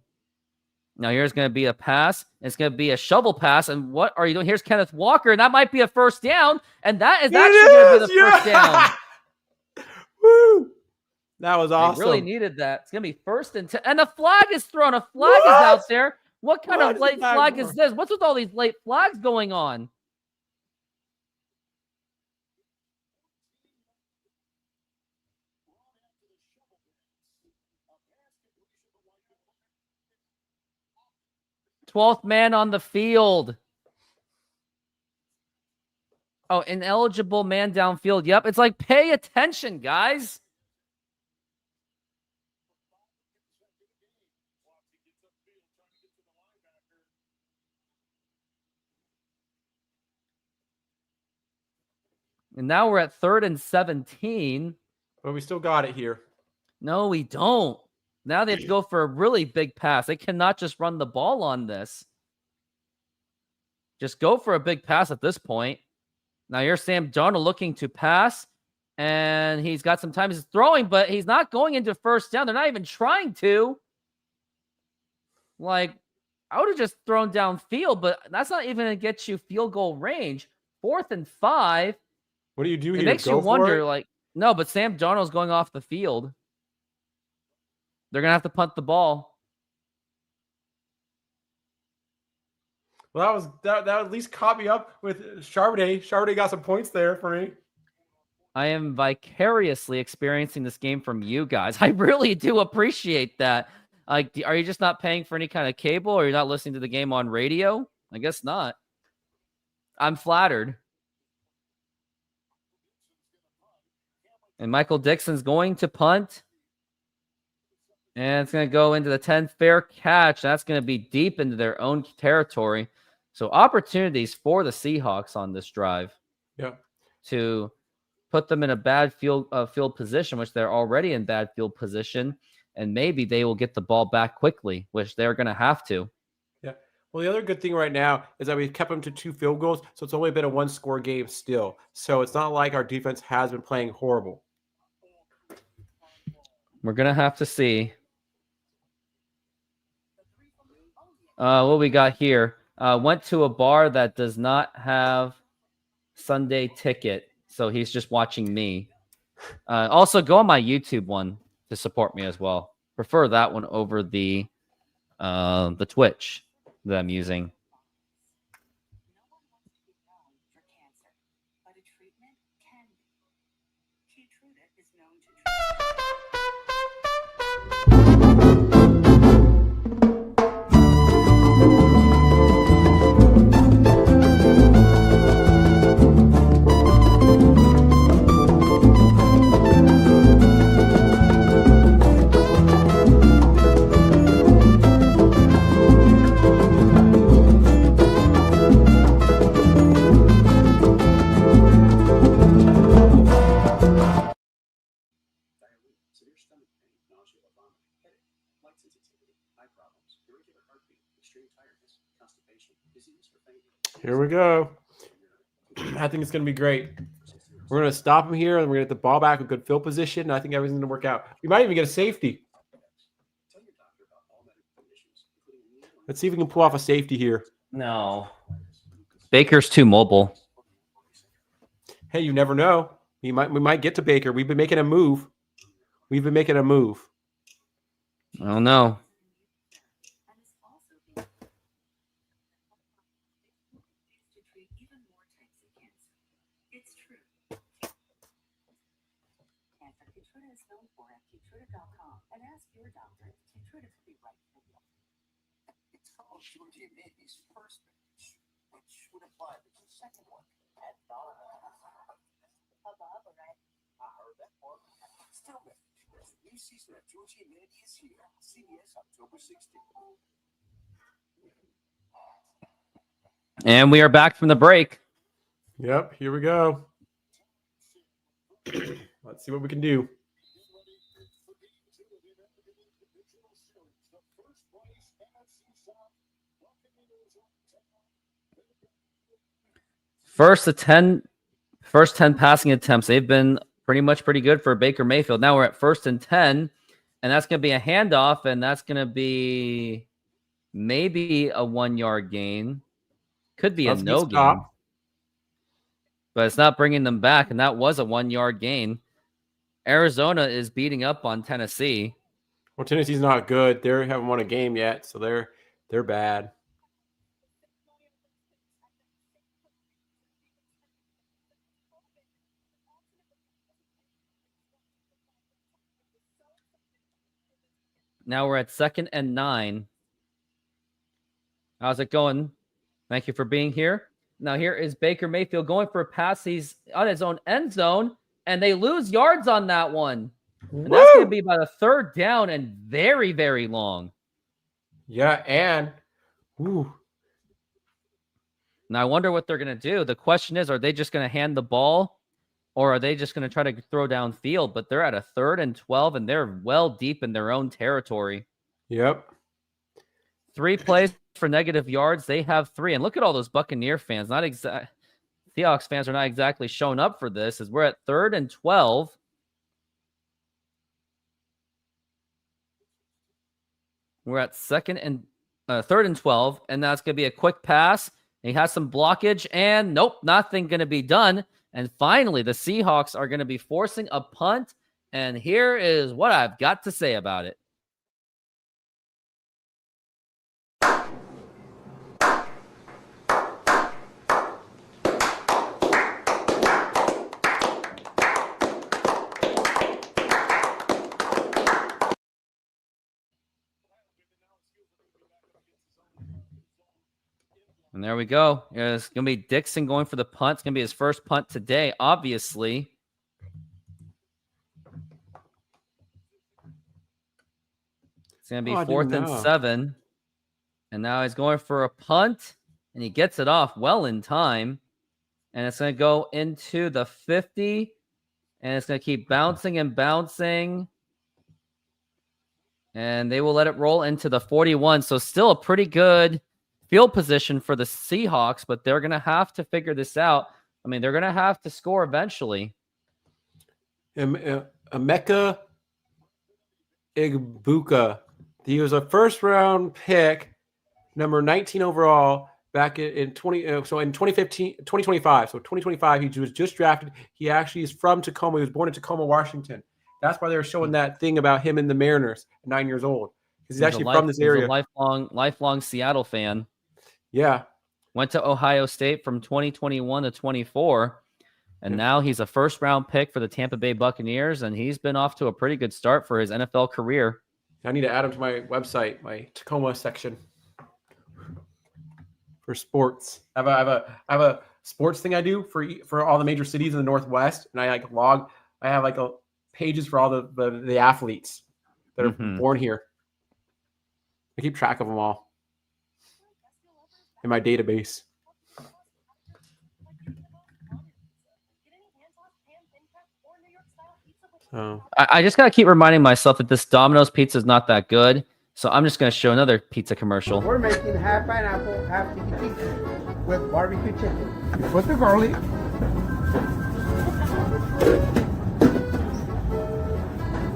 Now here's going to be a pass. It's going to be a shovel pass. And what are you doing? Here's Kenneth Walker, and that might be a first down. And that is actually going to be the first down. Woo! That was awesome. They really needed that. It's going to be 1st and 10. And the flag is thrown. A flag is out there. What kind of late flag is this? What's with all these late flags going on? Twelfth man on the field. Oh, ineligible man downfield. Yep. It's like, pay attention, guys. And now we're at 3rd and 17. But we still got it here. No, we don't. Now they have to go for a really big pass. They cannot just run the ball on this. Just go for a big pass at this point. Now here's Sam Darnold looking to pass. And he's got some time. He's throwing, but he's not going into first down. They're not even trying to. Like, I would have just thrown downfield, but that's not even going to get you field goal range. 4th and 5. What do you do here? It makes you wonder, like, no, but Sam Darnold's going off the field. They're going to have to punt the ball. Well, that at least caught me up with Charbonnet. Charbonnet got some points there for me. I am vicariously experiencing this game from you guys. I really do appreciate that. Like, are you just not paying for any kind of cable, or you're not listening to the game on radio? I guess not. I'm flattered. And Michael Dixon's going to punt. And it's going to go into the 10th, fair catch. That's going to be deep into their own territory. So opportunities for the Seahawks on this drive. Yeah. To put them in a bad field position, which they're already in bad field position. And maybe they will get the ball back quickly, which they're going to have to. Yeah. Well, the other good thing right now is that we've kept them to 2 field goals. So it's only been a 1-score game still. So it's not like our defense has been playing horrible. We're going to have to see. What we got here. Went to a bar that does not have Sunday ticket. So he's just watching me. Also, go on my YouTube one to support me as well. Prefer that one over the Twitch that I'm using. Here we go. I think it's going to be great. We're going to stop him here, and we're going to get the ball back with good field position. And I think everything's going to work out. We might even get a safety. Let's see if we can pull off a safety here. No. Baker's too mobile. Hey, you never know. We might get to Baker. We've been making a move. I don't know. And we are back from the break. Yep, here we go. Let's see what we can do. First 10 passing attempts. They've been pretty good for Baker Mayfield. Now we're at 1st and 10, and that's going to be a handoff, and that's going to be maybe a 1-yard gain. Could be a no gain. But it's not bringing them back, and that was a 1-yard gain. Arizona is beating up on Tennessee. Well, Tennessee's not good. They haven't won a game yet, so they're bad. Now we're at 2nd and 9. How's it going? Thank you for being here. Now here is Baker Mayfield going for a pass. He's on his own end zone, and they lose yards on that one. And that's going to be about a 3rd down and very, very long. Yeah, and now I wonder what they're going to do. The question is, are they just going to hand the ball, or are they just going to try to throw downfield? But they're at a 3rd and 12, and they're well deep in their own territory. Yep. 3 plays for negative yards. They have 3. And look at all those Buccaneer fans. Seahawks fans are not exactly showing up for this, as we're at 3rd and 12. We're at 3rd and 12, and that's going to be a quick pass. He has some blockage, and nope, nothing going to be done. And finally, the Seahawks are going to be forcing a punt, and here is what I've got to say about it. And there we go. It's going to be Dixon going for the punt. It's going to be his first punt today, obviously. It's going to be 4th and 7. And now he's going for a punt, and he gets it off well in time. And it's going to go into the 50, and it's going to keep bouncing and bouncing. And they will let it roll into the 41. So still a pretty good field position for the Seahawks, but they're going to have to figure this out. I mean, they're going to have to score eventually. Emeka Egbuka. He was a 1st-round pick, number 19 overall, back in 2025. So 2025, he was just drafted. He actually is from Tacoma. He was born in Tacoma, Washington. That's why they were showing that thing about him in the Mariners at 9 years old, because he's actually from this area. He's a lifelong Seattle fan. Yeah. Went to Ohio State from 2021 to 24, and now he's a 1st-round pick for the Tampa Bay Buccaneers, and he's been off to a pretty good start for his NFL career. I need to add him to my website, my Tacoma section for sports. I have a sports thing I do for all the major cities in the Northwest, and I have pages for all the athletes that are born here. I keep track of them all in my database. So I just got to keep reminding myself that this Domino's pizza is not that good. So I'm just going to show another pizza commercial. We're making half pineapple, half tiki with barbecue chicken. You put the garlic.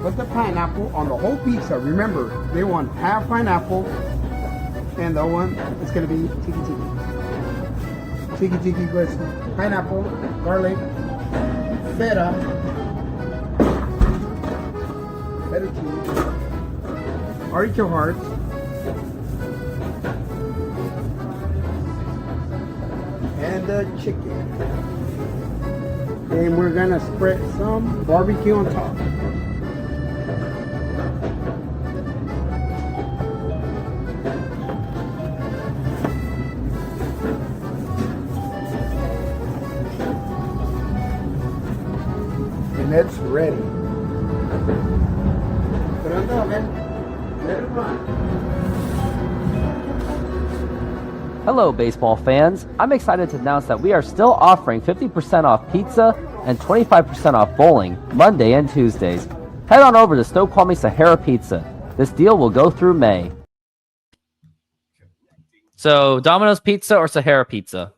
Put the pineapple on the whole pizza. Remember, they want half pineapple, and the one is going to be tiki. Tiki with pineapple, garlic, feta cheese, artichoke hearts, and the chicken. And we're going to spread some barbecue on top. And it's ready. Put it on, man. Let it run. Hello, baseball fans. I'm excited to announce that we are still offering 50% off pizza and 25% off bowling Monday and Tuesdays. Head on over to Snoqualmie Sahara Pizza. This deal will go through May. So Domino's Pizza or Sahara Pizza?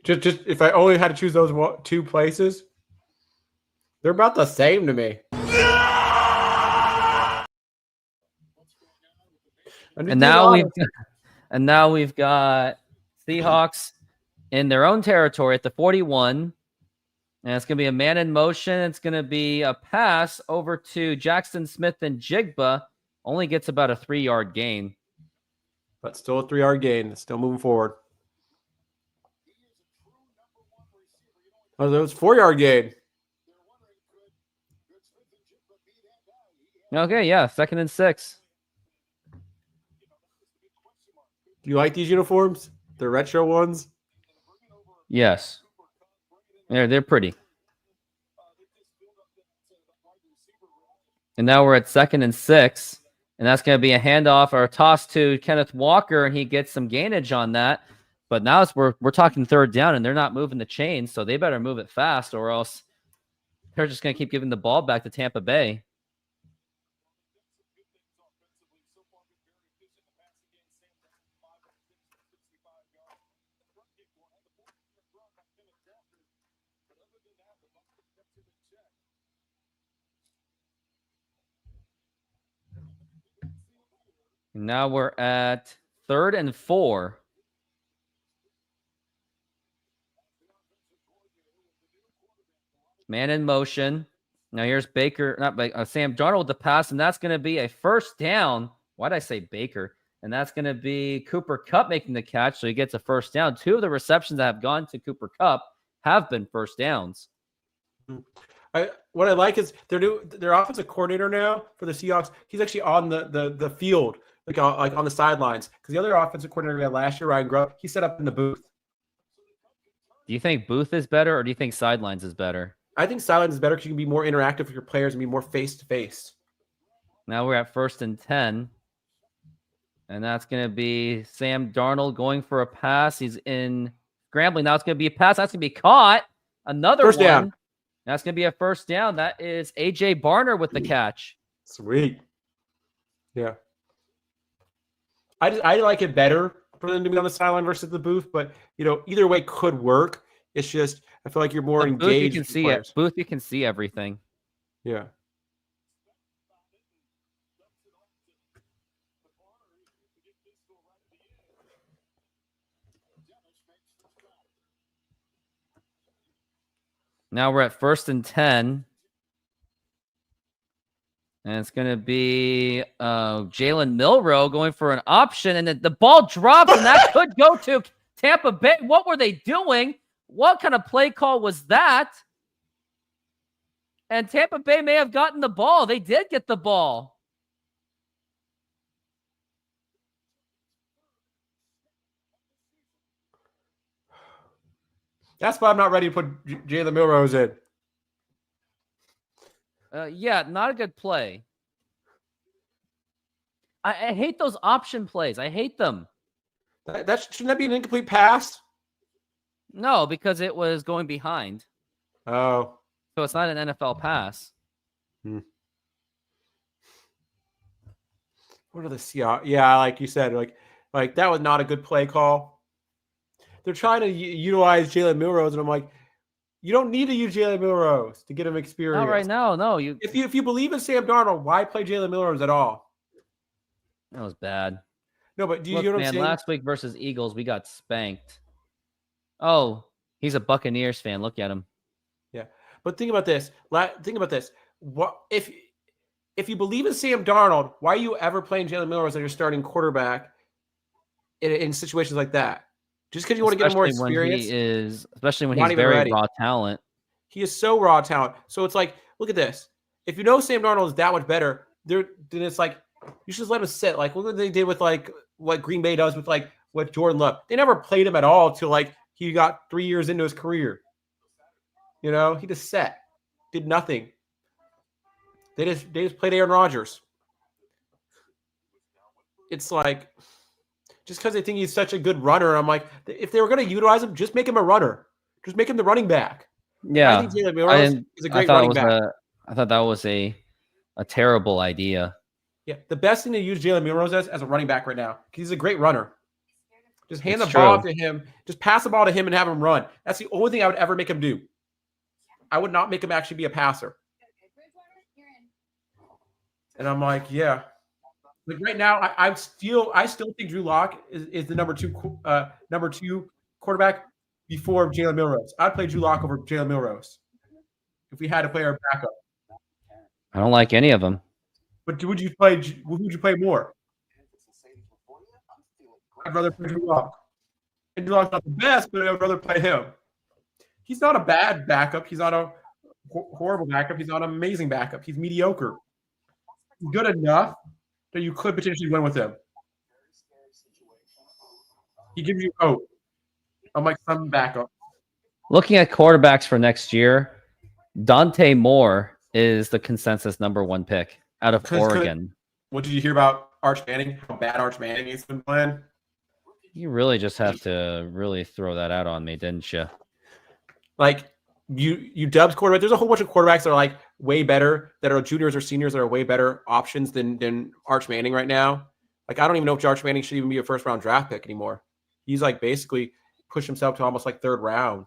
Just if I only had to choose those two places, they're about the same to me. And now we've got Seahawks in their own territory at the 41. And it's going to be a man in motion. It's going to be a pass over to Jackson Smith and Jigba. Only gets about a 3-yard gain. But still a 3-yard gain. Still moving forward. Oh, that was 4-yard gain. Okay, yeah, 2nd and 6. Do you like these uniforms? The retro ones? Yes. They're pretty. And now we're at 2nd and 6. And that's going to be a handoff or a toss to Kenneth Walker, and he gets some gainage on that. But now we're talking 3rd down, and they're not moving the chains, so they better move it fast, or else they're just going to keep giving the ball back to Tampa Bay. Now we're at 3rd and 4. Man in motion. Now here's Sam Darnold with the pass, and that's going to be a 1st down. Why did I say Baker? And that's going to be Cooper Kupp making the catch, so he gets a 1st down. 2 of the receptions that have gone to Cooper Kupp have been 1st downs. What I like is their offensive coordinator now for the Seahawks. He's actually on the field, like on the sidelines, because the other offensive coordinator we had last year, Ryan Grubb, he set up in the booth. Do you think booth is better, or do you think sidelines is better? I think sidelines is better because you can be more interactive with your players and be more face to face. Now we're at 1st and 10. And that's going to be Sam Darnold going for a pass. He's in scrambling. Now it's going to be a pass. That's going to be caught. Another 1st one. down. That's going to be a 1st down. That is A.J. Barner with the catch. Sweet. Yeah. I like it better for them to be on the sideline versus the booth, but either way could work. It's just I feel like you're more engaged. Booth, you can see it. Booth, you can see everything. Yeah. Now we're at 1st and 10. And it's going to be Jalen Milroe going for an option. And the ball drops, and that could go to Tampa Bay. What were they doing? What kind of play call was that? And Tampa Bay may have gotten the ball. They did get the ball. That's why I'm not ready to put Jalen Milrose in. Yeah, not a good play. I hate those option plays. I hate them. Shouldn't that be an incomplete pass? No, because it was going behind. Oh. So it's not an NFL pass. What are the Seahawks? Yeah, like you said, like that was not a good play call. They're trying to utilize Jalen Milrose, and I'm like, you don't need to use Jalen Milrose to get him experience. Not right now, no. If you believe in Sam Darnold, why play Jalen Milrose at all? That was bad. No, but do you Look, know what I'm man, saying? last week versus Eagles, we got spanked. Oh, he's a Buccaneers fan. Look at him. Yeah, but think about this. What if you believe in Sam Darnold, why are you ever playing Jalen Milrose as your starting quarterback in situations like that? Just because you want to get him more experience? Especially when he's very raw talent. He is so raw talent. So it's like, look at this. If you know Sam Darnold is that much better, then it's like, you should just let him sit. Like, look what they did with like what Green Bay does with Jordan Love. They never played him at all till like he got 3 years into his career. You know, he just sat, did nothing. They just played Aaron Rodgers. It's like just because they think he's such a good runner, I'm like, if they were going to utilize him, just make him a runner. Just make him the running back. Yeah, I think Jalen Milroe is a great running back. I thought that was a terrible idea. Yeah, the best thing to use Jalen Milroe as a running back right now. He's a great runner. Just hand It's the ball true. to him. Just pass the ball to him and have him run. That's the only thing I would ever make him do. I would not make him actually be a passer. And I'm like, yeah. Like right now, I still think Drew Lock is the number two quarterback before Jalen Milroe. I'd play Drew Lock over Jalen Milroe if we had to play our backup. I don't like any of them. But who would you play more? I'd rather play Drew Lock. And Drew Lock's not the best, but I'd rather play him. He's not a bad backup. He's not a horrible backup. He's not an amazing backup. He's mediocre. He's good enough that you could potentially win with him. He gives you hope. Unlike some backup. Looking at quarterbacks for next year, Dante Moore is the consensus #1 pick out of Oregon. What did you hear about Arch Manning? How bad Arch Manning has been playing? You really just have to really throw that out on me, didn't you? Like you Dubs quarterback. There's a whole bunch of quarterbacks that are like way better, that are juniors or seniors that are way better options than Arch Manning right now. Like I don't even know if Arch Manning should even be a first round draft pick anymore. He's like basically pushed himself to almost like third round.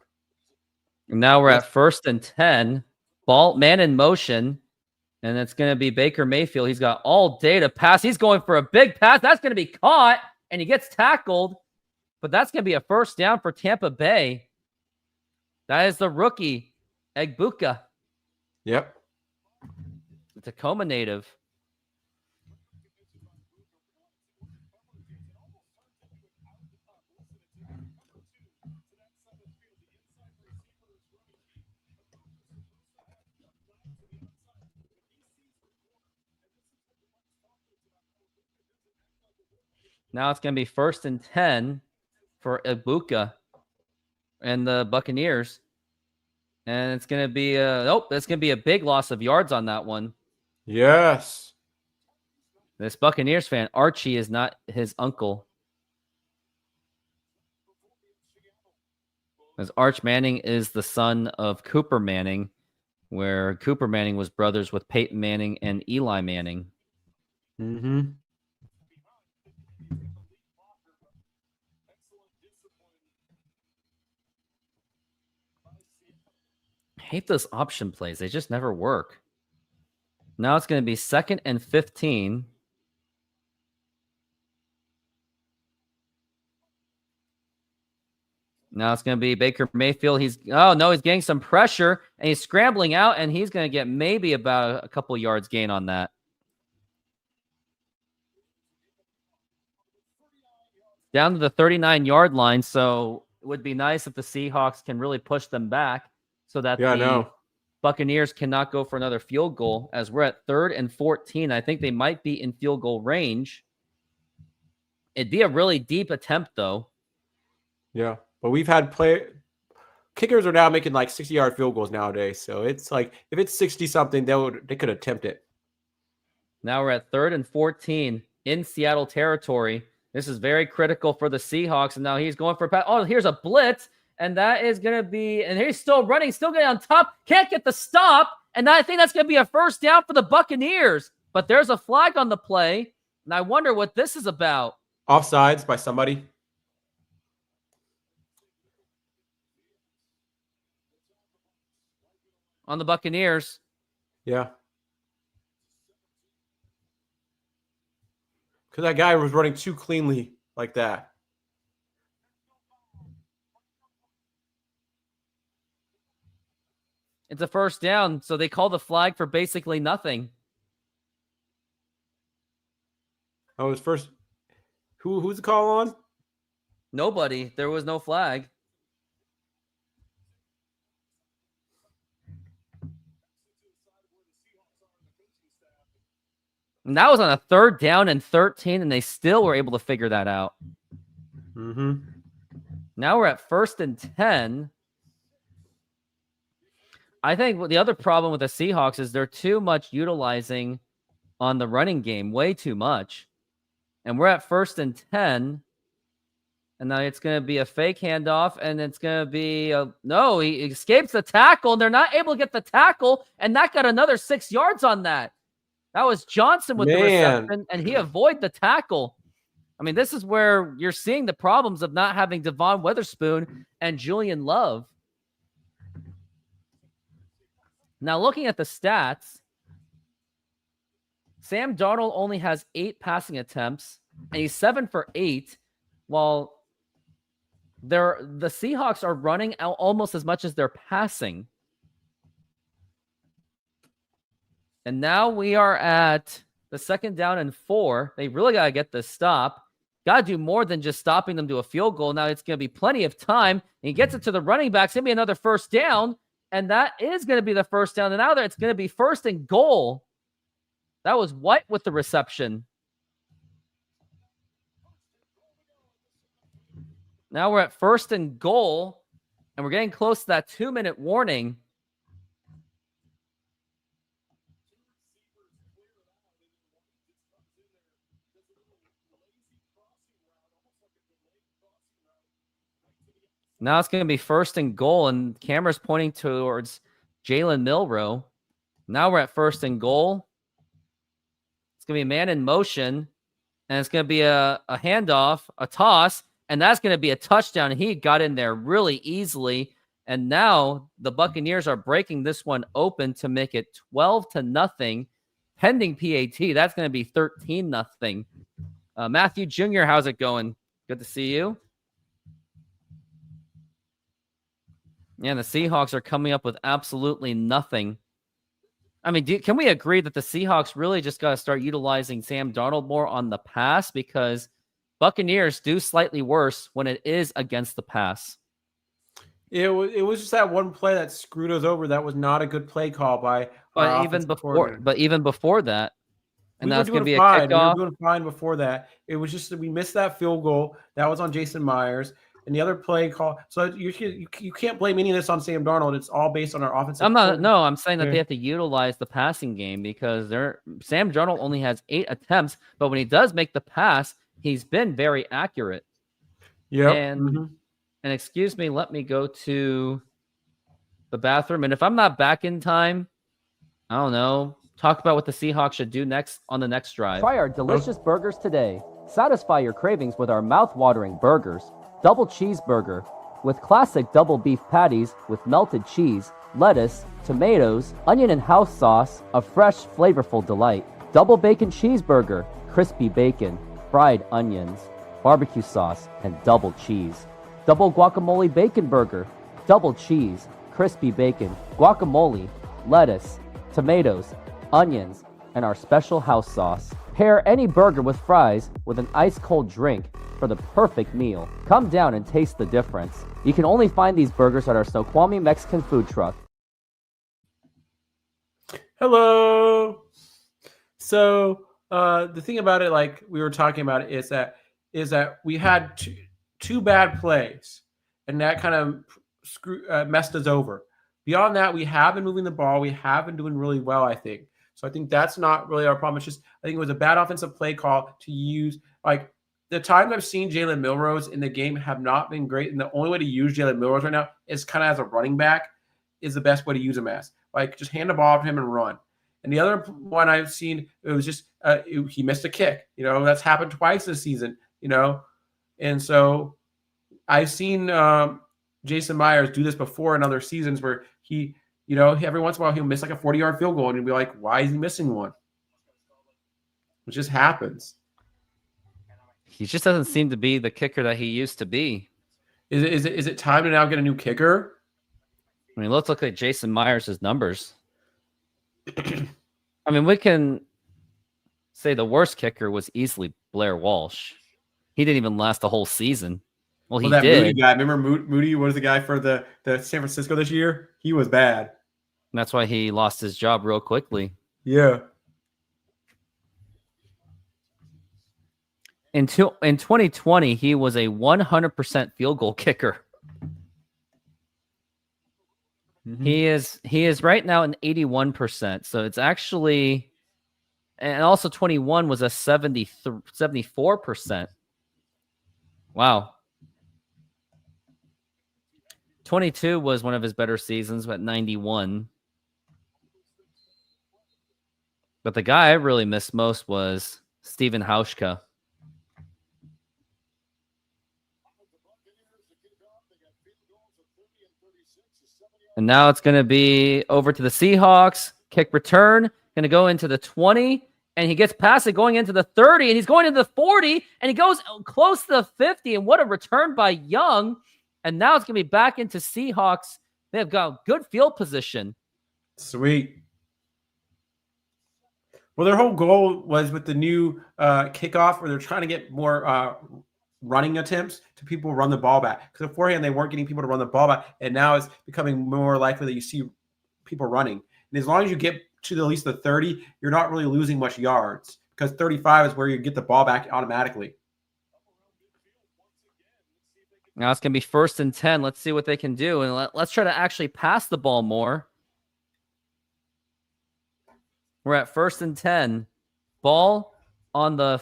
Now we're at 1st and 10. Ball man in motion. And it's going to be Baker Mayfield. He's got all day to pass. He's going for a big pass. That's going to be caught. And he gets tackled. But that's going to be a first down for Tampa Bay. That is the rookie, Egbuka. Yep. The Tacoma native. Now it's going to be 1st and 10 for Egbuka and the Buccaneers. And it's going to be that's going to be a big loss of yards on that one. Yes. This Buccaneers fan, Archie, is not his uncle. As Arch Manning is the son of Cooper Manning, where Cooper Manning was brothers with Peyton Manning and Eli Manning. Mm-hmm. I hate those option plays. They just never work. Now it's going to be 2nd and 15. Now it's going to be Baker Mayfield. He's getting some pressure, and he's scrambling out, and he's going to get maybe about a couple yards gain on that. Down to the 39-yard line, so it would be nice if the Seahawks can really push them back so that the Buccaneers cannot go for another field goal, as we're at 3rd and 14. I think they might be in field goal range. It'd be a really deep attempt, though. Yeah, but we've had kickers are now making like 60-yard field goals nowadays. So it's like if it's 60-something, they could attempt it. Now we're at 3rd and 14 in Seattle territory. This is very critical for the Seahawks. And now he's going for a pass. Oh, here's a blitz. And that is going to be, and he's still running, still getting on top. Can't get the stop. And I think that's going to be a first down for the Buccaneers. But there's a flag on the play. And I wonder what this is about. Offsides by somebody. On the Buccaneers. Yeah. Because that guy was running too cleanly like that. It's a first down, so they call the flag for basically nothing. Oh, it was first. Who's the call on? Nobody. There was no flag. And that was on a 3rd down and 13, and they still were able to figure that out. Mm-hmm. Now we're at 1st and 10. I think the other problem with the Seahawks is they're too much utilizing on the running game, way too much. And we're at 1st and 10. And now it's going to be a fake handoff, and it's going to be no, he escapes the tackle, and they're not able to get the tackle, and that got another 6 yards on that. That was Johnson with the reception, and he avoided the tackle. I mean, this is where you're seeing the problems of not having Devon Witherspoon and Julian Love. Now, looking at the stats, Sam Darnold only has 8 passing attempts, and he's 7 for 8, while the Seahawks are running out almost as much as they're passing. And now we are at the 2nd down and 4. They really got to get this stop. Got to do more than just stopping them to a field goal. Now it's going to be plenty of time. And he gets it to the running backs. It's going to be another 1st down. And that is going to be the 1st down. And now it's going to be 1st and goal. That was White with the reception. Now we're at 1st and goal, and we're getting close to that 2-minute warning. Now it's going to be 1st and goal, and camera's pointing towards Jalen Milroe. Now we're at 1st and goal. It's going to be a man in motion, and it's going to be a handoff, a toss, and that's going to be a touchdown. He got in there really easily. And now the Buccaneers are breaking this one open to make it 12-0, pending PAT. That's going to be 13-0. Matthew Jr., how's it going? Good to see you. Yeah, the Seahawks are coming up with absolutely nothing. I mean, can we agree that the Seahawks really just got to start utilizing Sam Darnold more on the pass? Because Buccaneers do slightly worse when it is against the pass. It was just that one play that screwed us over. That was not a good play call by. But even before that, and that's going to be a kickoff. We were doing fine before that. It was just that we missed that field goal. That was on Jason Myers. And the other play call. So you can't blame any of this on Sam Darnold. It's all based on our offensive. I'm saying that they have to utilize the passing game because Sam Darnold only has 8 attempts, but when he does make the pass, he's been very accurate. Yeah. And excuse me, let me go to the bathroom. And if I'm not back in time, I don't know, talk about what the Seahawks should do next on the next drive. Try our delicious burgers today. Satisfy your cravings with our mouth-watering burgers. Double cheeseburger with classic double beef patties with melted cheese, lettuce, tomatoes, onion and house sauce, a fresh, flavorful delight. Double bacon cheeseburger, crispy bacon, fried onions, barbecue sauce, and double cheese. Double guacamole bacon burger, double cheese, crispy bacon, guacamole, lettuce, tomatoes, onions, and our special house sauce. Pair any burger with fries with an ice-cold drink for the perfect meal. Come down and taste the difference. You can only find these burgers at our Snoqualmie Mexican food truck. Hello. So the thing about it, like we were talking about, is that we had two bad plays, and that kind of messed us over. Beyond that, we have been moving the ball. We have been doing really well, I think. So I think that's not really our problem. It's just I think it was a bad offensive play call to use. Like the times I've seen Jalen Milrose in the game have not been great, and the only way to use Jalen Milrose right now is kind of as a running back is the best way to use him as. Like just hand the ball to him and run. And the other one I've seen, it was just he missed a kick. You know, that's happened twice this season. You know, and so I've seen Jason Myers do this before in other seasons where he. You know, every once in a while he'll miss like a 40-yard field goal, and you'll be like, "Why is he missing one?" It just happens. He just doesn't seem to be the kicker that he used to be. Is it time to now get a new kicker? I mean, let's look at Jason Myers' numbers. I mean, we can say the worst kicker was easily Blair Walsh. He didn't even last the whole season. Well, he that did. Moody guy. Remember Moody was the guy for the San Francisco this year? He was bad. And that's why he lost his job real quickly. Yeah. In 2020, he was a 100% field goal kicker. Mhm. He is right now an 81%. So it's actually, and also 21 was a 74%. Wow. 22 was one of his better seasons at 91. But the guy I really missed most was Steven Hauschka. And now it's going to be over to the Seahawks. Kick return. Going to go into the 20. And he gets past it going into the 30. And he's going into the 40. And he goes close to the 50. And what a return by Young. And now it's going to be back into Seahawks. They have got good field position. Sweet. Well, their whole goal was with the new kickoff where they're trying to get more running attempts to people run the ball back. Because beforehand, they weren't getting people to run the ball back. And now it's becoming more likely that you see people running. And as long as you get to at least the 30, you're not really losing much yards because 35 is where you get the ball back automatically. Now it's going to be 1st and 10. Let's see what they can do. And let's try to actually pass the ball more. We're at 1st and 10. Ball on the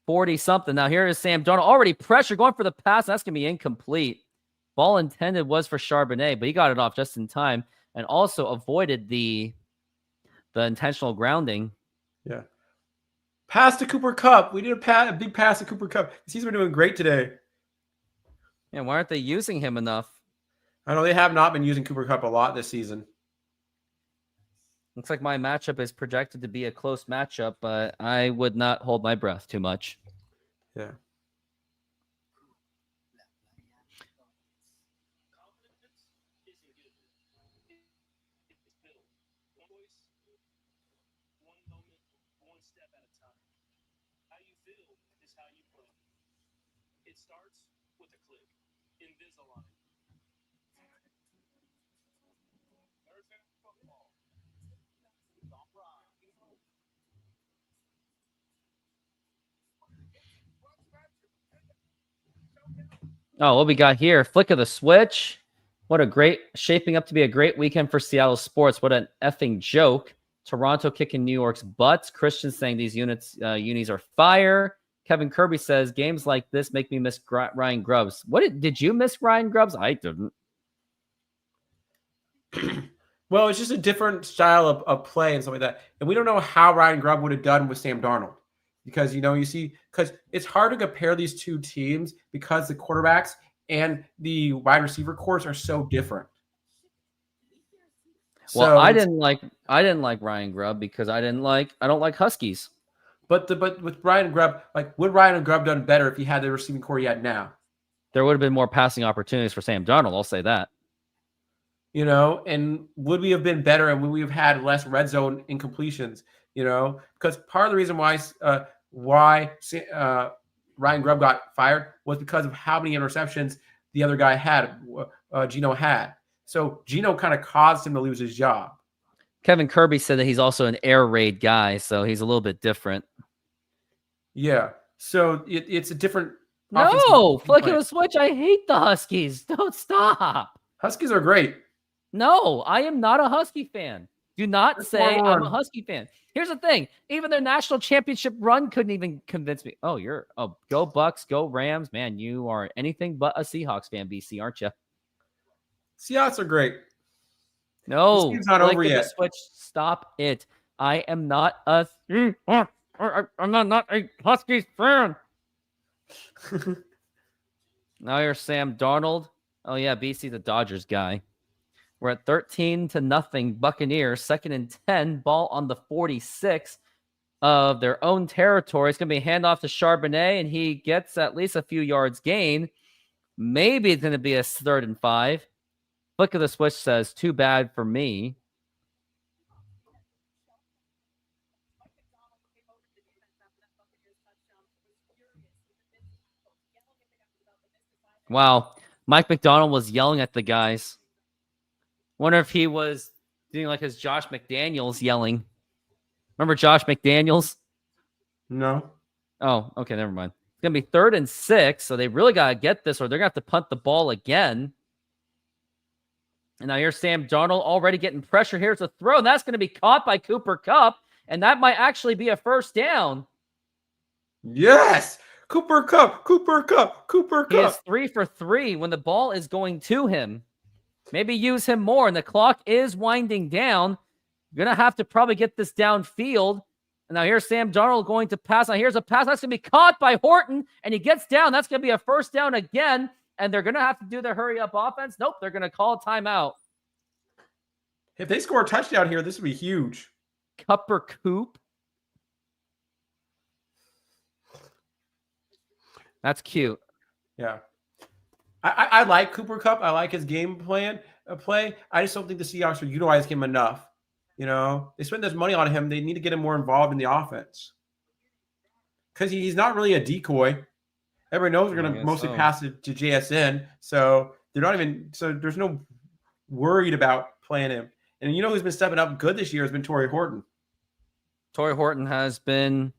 40-something. Now here is Sam Darnold. Already pressure going for the pass. That's going to be incomplete. Ball intended was for Charbonnet, but he got it off just in time and also avoided the intentional grounding. Yeah. Pass to Cooper Kupp. We did a big pass to Cooper Kupp. He's been doing great today. Yeah, why aren't they using him enough? I know they have not been using Cooper Kupp a lot this season. Looks like my matchup is projected to be a close matchup, but I would not hold my breath too much. Yeah. Oh, what we got here? Flick of the switch. What a great, shaping up to be a great weekend for Seattle sports. What an effing joke. Toronto kicking New York's butts. Christian saying these unis are fire. Kevin Kirby says games like this make me miss Ryan Grubbs. Did you miss Ryan Grubbs? I didn't. Well, it's just a different style of play and stuff like that. And we don't know how Ryan Grubb would have done with Sam Darnold. Because, because it's hard to compare these two teams because the quarterbacks and the wide receiver cores are so different. Well, so I didn't like Ryan Grubb because I don't like Huskies. But with Ryan Grubb, would Ryan Grubb done better if he had the receiving core he had now? There would have been more passing opportunities for Sam Darnold. I'll say that. And would we have been better and would we have had less red zone incompletions? Because part of the reason why Ryan Grubb got fired was because of how many interceptions the other guy had, Gino had. So Gino kind of caused him to lose his job. Kevin Kirby said that he's also an air raid guy, so he's a little bit different. Yeah. So it's a different. No, flicking a switch. I hate the Huskies. Don't stop. Huskies are great. No, I am not a Husky fan. Do not say I'm a Husky fan. Here's the thing. Even their national championship run couldn't even convince me. Go Bucks, go Rams. Man, you are anything but a Seahawks fan, BC, aren't you? Seahawks are great. No. This game's not over yet. Switch. Stop it. I am not a I'm not a Huskies fan. Now you're Sam Darnold. Oh, yeah, BC, the Dodgers guy. We're at 13-0 Buccaneers, 2nd and 10, ball on the 46 of their own territory. It's going to be a handoff to Charbonnet, and he gets at least a few yards gain. Maybe it's going to be a 3rd and 5. Flick of the switch says, too bad for me. Wow. Mike McDonald was yelling at the guys. Wonder if he was doing like his Josh McDaniels yelling. Remember Josh McDaniels? No. Oh, okay, never mind. It's going to be 3rd and 6, so they really got to get this or they're going to have to punt the ball again. And now here's Sam Darnold already getting pressure. Here's a throw, and that's going to be caught by Cooper Kupp, and that might actually be a first down. Yes! Cooper Kupp, Cooper Kupp, Cooper He is Kupp. 3 for 3 when the ball is going to him. Maybe use him more, and the clock is winding down. You're going to have to probably get this downfield. And now here's Sam Darnold going to pass. Now here's a pass that's going to be caught by Horton, and he gets down. That's going to be a first down again, and they're going to have to do their hurry-up offense. Nope, they're going to call a timeout. If they score a touchdown here, this would be huge. Cupper Coop. That's cute. Yeah. I like Cooper Kupp. I like his game plan play. I just don't think the Seahawks are utilizing him enough. You know, they spend this money on him. They need to get him more involved in the offense. Because he's not really a decoy. Everyone knows they're going to mostly pass it to JSN. So they're not even, so there's no worried about playing him. And you know who's been stepping up good this year has been Torrey Horton. Torrey Horton has been,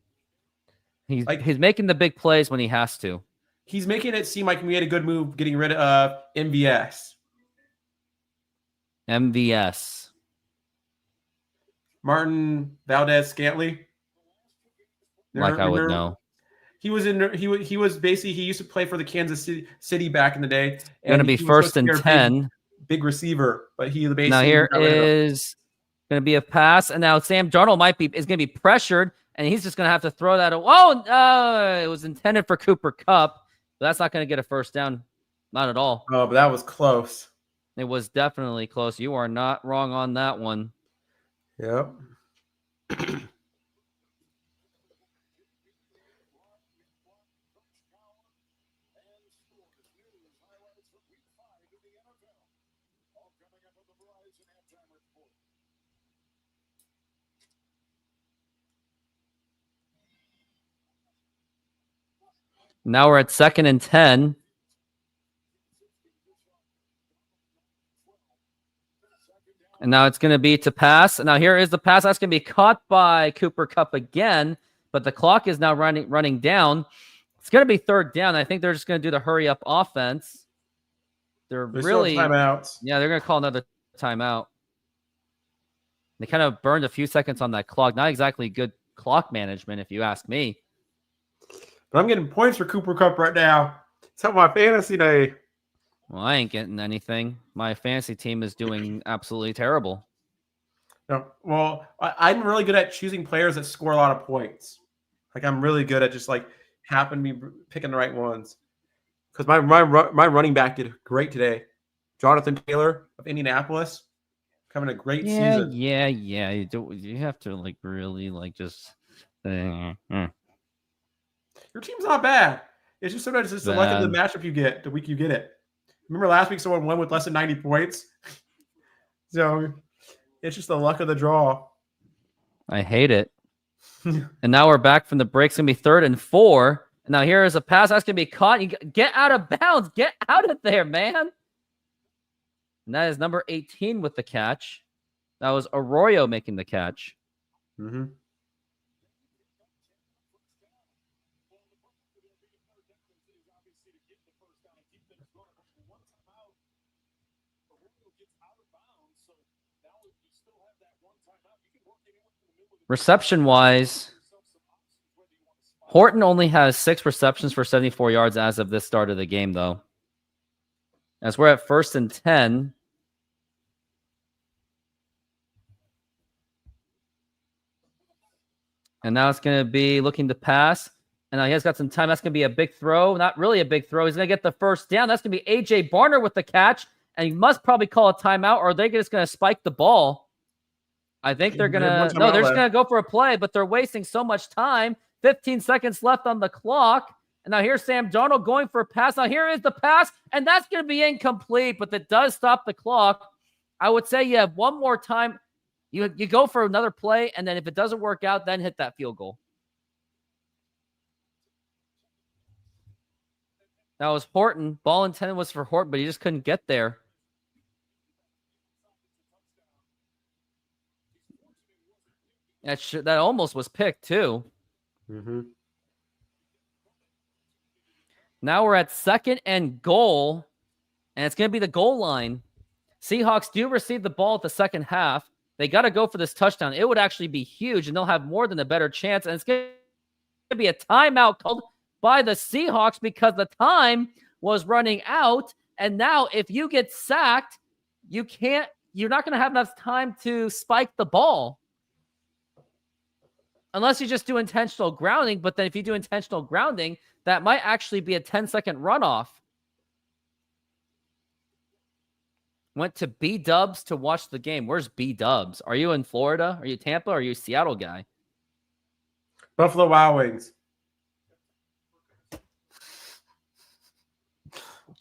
he's making the big plays when he has to. He's making it seem like we had a good move getting rid of MVS. MVS. Martin Valdez-Scantling. Like I would know. He was basically, he used to play for the Kansas City back in the day. Going to be first and 10. Big receiver, but he basically. Now here is going to be a pass, and now Sam Darnold is going to be pressured, and he's just going to have to throw that. Oh, it was intended for Cooper Kupp, but that's not going to get a first down. Not at all. Oh, but that was close. It was definitely close. You are not wrong on that one. Yep. Now we're at 2nd and 10. And now it's going to be to pass. And now here is the pass. That's going to be caught by Cooper Kupp again. But the clock is now running down. It's going to be 3rd down. I think they're just going to do the hurry-up offense. They're really... timeouts. Yeah, they're going to call another timeout. They kind of burned a few seconds on that clock. Not exactly good clock management, if you ask me. But I'm getting points for Cooper Kupp right now. It's how my fantasy day. Well, I ain't getting anything. My fantasy team is doing absolutely terrible. No, well, I'm really good at choosing players that score a lot of points. Like I'm really good at just like happen to be picking the right ones. Because my running back did great today. Jonathan Taylor of Indianapolis, having a great season. Yeah. You have to like really like just. Your team's not bad. It's just sometimes it's the luck of the matchup you get the week you get it. Remember last week someone won with less than 90 points? So it's just the luck of the draw. I hate it. And now we're back from the break. It's going to be 3rd and 4. And now here is a pass that's going to be caught. You get out of bounds. Get out of there, man. And that is number 18 with the catch. That was Arroyo making the catch. Mm-hmm. Reception-wise, Horton only has 6 receptions for 74 yards as of this start of the game, though. As we're at 1st and 10. And now it's going to be looking to pass. And now he has got some time. That's going to be a big throw. Not really a big throw. He's going to get the first down. That's going to be A.J. Barner with the catch. And he must probably call a timeout, or they're just going to spike the ball. I think they're going to... No, they're just going to go for a play, but they're wasting so much time. 15 seconds left on the clock. And now here's Sam Darnold going for a pass. Now here is the pass, and that's going to be incomplete, but that does stop the clock. I would say you have one more time. You go for another play, and then if it doesn't work out, then hit that field goal. That was Horton. Ball intended was for Horton, but he just couldn't get there. That almost was picked, too. Mm-hmm. Now we're at 2nd and goal, and it's going to be the goal line. Seahawks do receive the ball at the second half. They got to go for this touchdown. It would actually be huge, and they'll have more than a better chance. And it's going to be a timeout called by the Seahawks because the time was running out. And now if you get sacked, you're not going to have enough time to spike the ball. Unless you just do intentional grounding. But then if you do intentional grounding, that might actually be a 10-second runoff. Went to B-Dubs to watch the game. Where's B-Dubs? Are you in Florida? Are you Tampa? Are you a Seattle guy? Buffalo Wild Wings.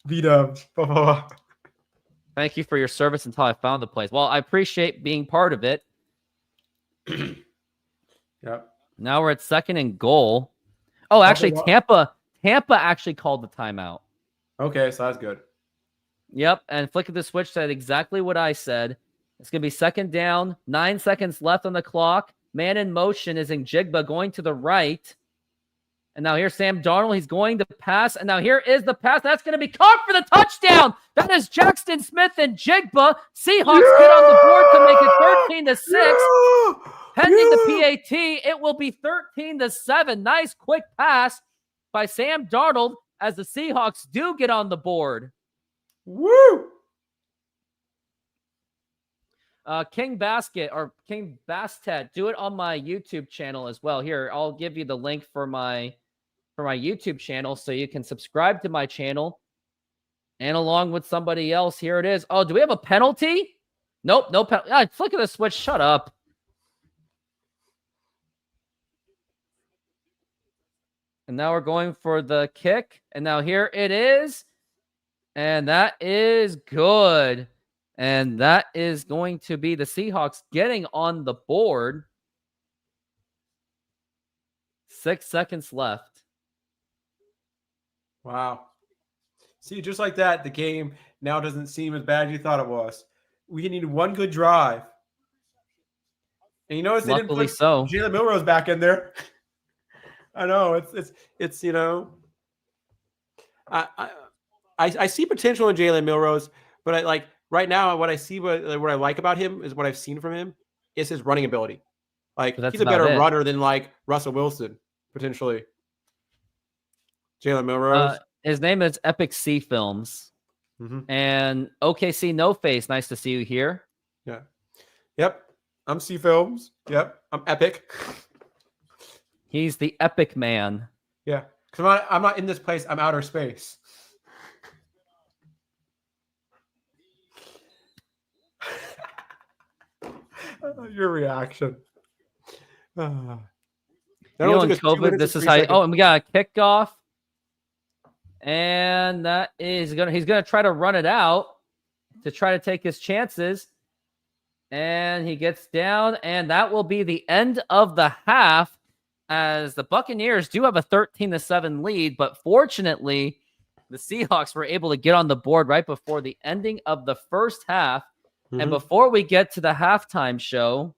B-Dubs. Thank you for your service until I found the place. Well, I appreciate being part of it. Yep. Now we're at 2nd and goal. Oh, actually, Tampa actually called the timeout. Okay, so that's good. Yep, and Flick of the Switch said exactly what I said. It's going to be 2nd down, 9 seconds left on the clock. Man in motion is in Jigba going to the right. And now here's Sam Darnold. He's going to pass. And now here is the pass. That's going to be caught for the touchdown. That is Jackson Smith and Jigba. Seahawks get on the board to make it 13-6. Pending the PAT, it will be 13-7. Nice quick pass by Sam Darnold as the Seahawks do get on the board. Woo! King Basket or King Bastet, do it on my YouTube channel as well. Here, I'll give you the link for my YouTube channel so you can subscribe to my channel. And along with somebody else, here it is. Oh, do we have a penalty? Nope, no penalty. Flick of the switch. Shut up. And now we're going for the kick. And now here it is. And that is good. And that is going to be the Seahawks getting on the board. 6 seconds left. Wow. See, just like that, the game now doesn't seem as bad as you thought it was. We need one good drive. And you notice they didn't put Jalen Milrose back in there. I know it's you know, I see potential in Jalen Milrose, but right now what I see what I like about him is what I've seen from him is his running ability. Like he's a better runner than like Russell Wilson potentially. Jalen Milrose. His name is Epic C Films. Mm-hmm. And OKC No Face, nice to see you here. Yeah. Yep. I'm C Films. Yep. I'm Epic. He's the Epic Man. Yeah. Because I'm not in this place. I'm outer space. Your reaction. COVID, this is how. And we got a kickoff. And that is he's gonna try to run it out to try to take his chances. And he gets down, and that will be the end of the half as the Buccaneers do have a 13-7 lead, but fortunately the Seahawks were able to get on the board right before the ending of the first half. Mm-hmm. And before we get to the halftime show,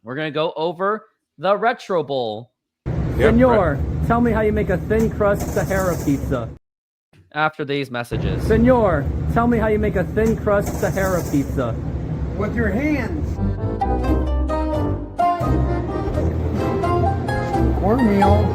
we're going to go over the Retro Bowl. Yep, Senor, tell me how you make a thin crust Sahara pizza. After these messages. Senor, tell me how you make a thin crust Sahara pizza. With your hands. Cornmeal.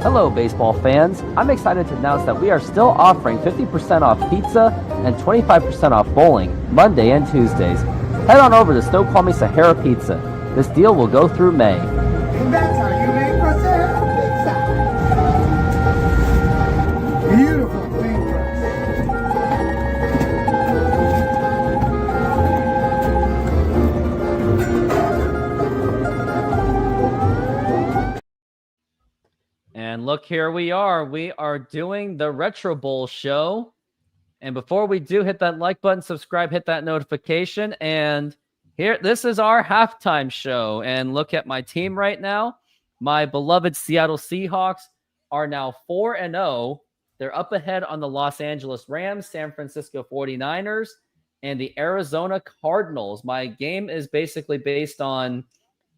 Hello, baseball fans. I'm excited to announce that we are still offering 50% off pizza and 25% off bowling Monday and Tuesdays. Head on over to Snoqualmie Sahara Pizza. This deal will go through May. And that's how you make a Sahara pizza. Beautiful finger. And look, here we are. We are doing the Retro Bowl show. And before we do, hit that like button, subscribe, hit that notification. And this is our halftime show. And look at my team right now. My beloved Seattle Seahawks are now 4-0. They're up ahead on the Los Angeles Rams, San Francisco 49ers, and the Arizona Cardinals. My game is basically based on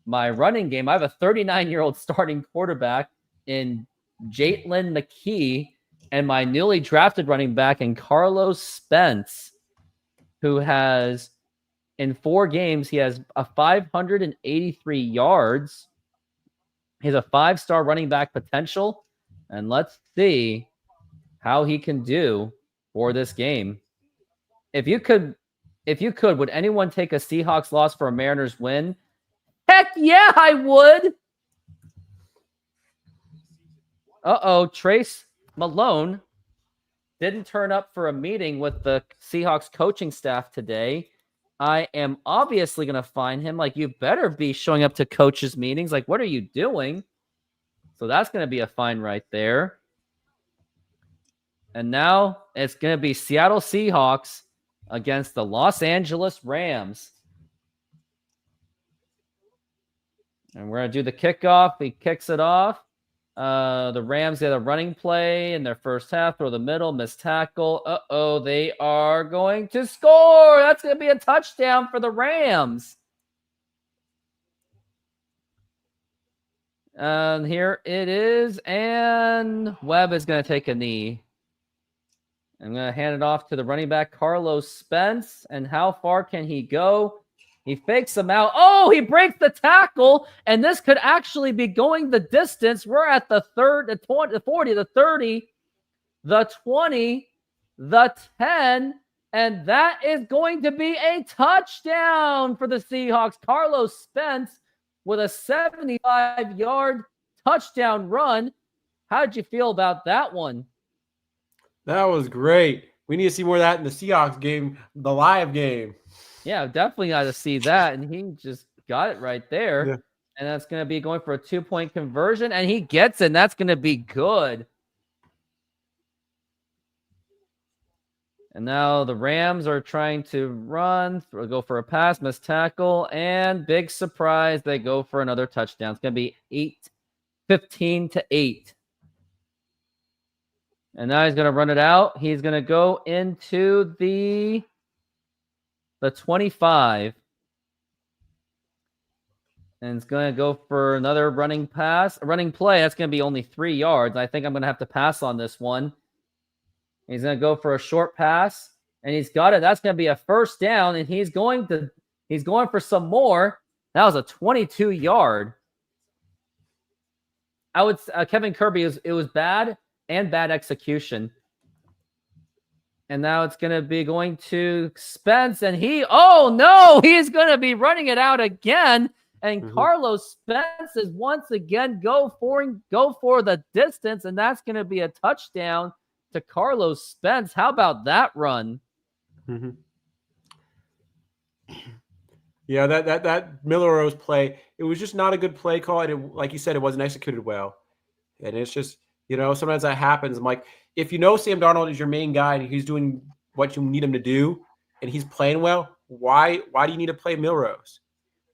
my running game. I have a 39-year-old starting quarterback in Jalen McKee, and my newly drafted running back in Carlos Spence, who has, in 4 games, he has a 583 yards. He has a 5-star running back potential. And let's see how he can do for this game. If you could, would anyone take a Seahawks loss for a Mariners win? Heck yeah, I would. Trace Malone didn't turn up for a meeting with the Seahawks coaching staff today. I am obviously going to fine him. Like, you better be showing up to coaches' meetings. Like, what are you doing? So that's going to be a fine right there. And now it's going to be Seattle Seahawks against the Los Angeles Rams. And we're going to do the kickoff. He kicks it off. The Rams get a running play in their first half, throw the middle, missed tackle. They are going to score. That's going to be a touchdown for the Rams. And here it is. And Webb is going to take a knee. I'm going to hand it off to the running back, Carlos Spence. And how far can he go? He fakes him out. Oh, he breaks the tackle. And this could actually be going the distance. We're at the 30, the 20, the 40, the 30, the 20, the 10. And that is going to be a touchdown for the Seahawks. Carlos Spence with a 75-yard touchdown run. How did you feel about that one? That was great. We need to see more of that in the Seahawks game, the live game. Yeah, definitely got to see that. And he just got it right there. Yeah. And that's going to be going for a 2-point conversion. And he gets it. And that's going to be good. And now the Rams are trying to run, go for a pass, miss tackle, and big surprise, they go for another touchdown. It's going to be 15-8. And now he's going to run it out. He's going to go into the 25. And it's going to go for another running play. That's going to be only 3 yards. I think I'm going to have to pass on this one. He's going to go for a short pass, and he's got it. That's going to be a first down, and he's going for some more. That was a 22-yard. Kevin Kirby, it was bad and bad execution. And now it's going to be going to Spence, and he's going to be running it out again. And Carlos Spence is once again go for the distance, and that's going to be a touchdown to Carlos Spence. How about that run? Mm-hmm. Yeah, that Miller Rose play, it was just not a good play call. And like you said, it wasn't executed well. And it's just, sometimes that happens. I'm like, if Sam Darnold is your main guy and he's doing what you need him to do and he's playing well, why do you need to play Milrose?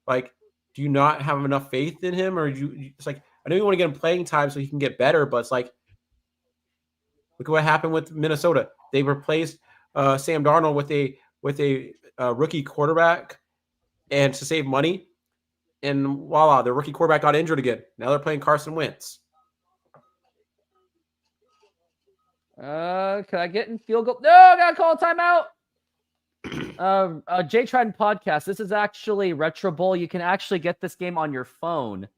Like, do you not have enough faith in him? Or it's like, I know you want to get him playing time so he can get better, but it's like, look at what happened with Minnesota. They replaced Sam Darnold with a rookie quarterback and to save money. And voila, the rookie quarterback got injured again. Now they're playing Carson Wentz. Can I get in field goal? No, I got to call a timeout. Jay Trident Podcast. This is actually Retro Bowl. You can actually get this game on your phone.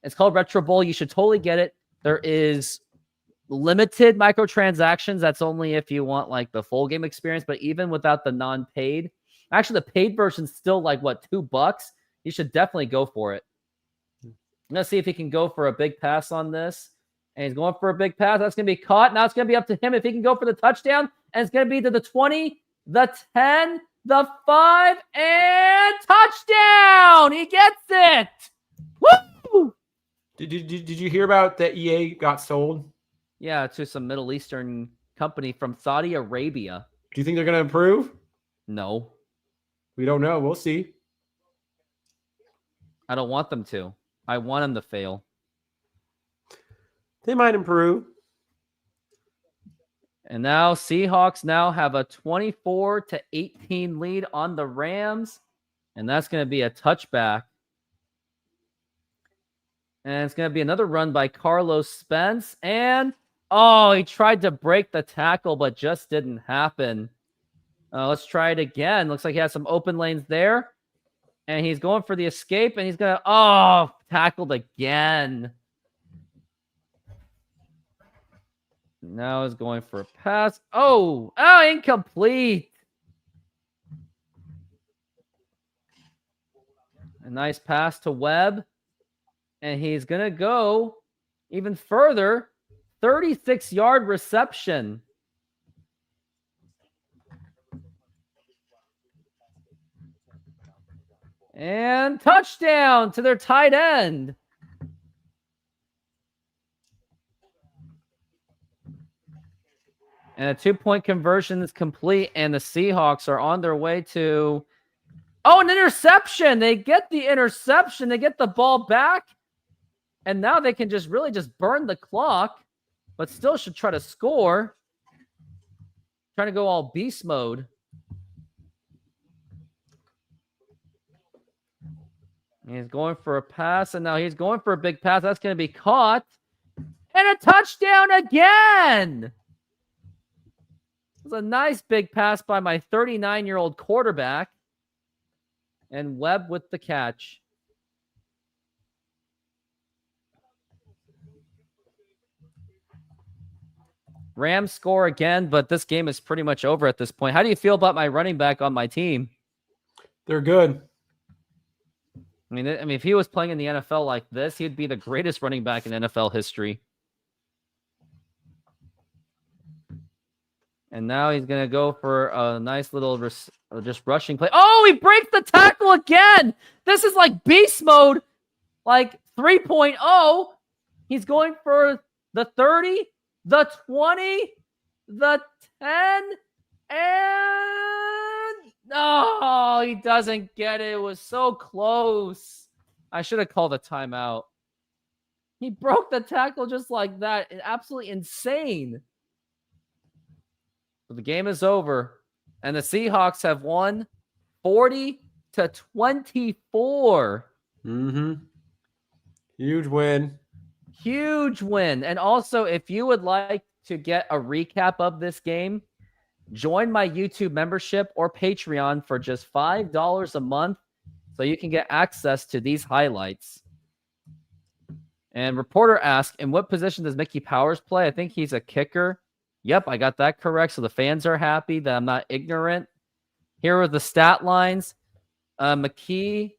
It's called Retro Bowl. You should totally get it. There is limited microtransactions. That's only if you want like the full game experience, but even without the non-paid, actually the paid version's still like $2. You should definitely go for it. I'm gonna see if he can go for a big pass on this. And he's going for a big pass. That's gonna be caught. Now it's gonna be up to him if he can go for the touchdown. And it's gonna be to the 20, the 10, the 5, and touchdown! He gets it! Woo! Did you hear about that EA got sold? Yeah, to some Middle Eastern company from Saudi Arabia. Do you think they're going to improve? No, We don't know. We'll see. I don't want them to. I want them to fail. They might improve. And now Seahawks now have a 24-18 lead on the Rams. And that's going to be a touchback. And it's going to be another run by Carlos Spence. And, oh, he tried to break the tackle, but just didn't happen. Let's try it again. Looks like he has some open lanes there. And he's going for the escape, and he's going to, tackled again. Now he's going for a pass. Oh, incomplete. A nice pass to Webb. And he's going to go even further. 36-yard reception. And touchdown to their tight end. And a 2-point conversion is complete. And the Seahawks are on their way to... an interception. They get the interception. They get the ball back. And now they can just burn the clock, but still should try to score. Trying to go all beast mode. He's going for a pass, and now he's going for a big pass. That's going to be caught. And a touchdown again. It was a nice big pass by my 39-year-old quarterback. And Webb with the catch. Rams score again, but this game is pretty much over at this point. How do you feel about my running back on my team? They're good. I mean, if he was playing in the NFL like this, he'd be the greatest running back in NFL history. And now he's going to go for a nice little just rushing play. Oh, he breaks the tackle again. This is like beast mode, like 3.0. He's going for the 30, the 20, the 10, and no, he doesn't get it. It was so close. I should have called a timeout. He broke the tackle just like that. Absolutely insane. So the game is over, and the Seahawks have won 40-24. Mm-hmm. Huge win. Huge win. And also, if you would like to get a recap of this game, join my YouTube membership or Patreon for just $5 a month so you can get access to these highlights. And reporter asked, in what position does Mickey Powers play? I think he's a kicker. Yep, I got that correct. So the fans are happy that I'm not ignorant. Here are the stat lines. McKee,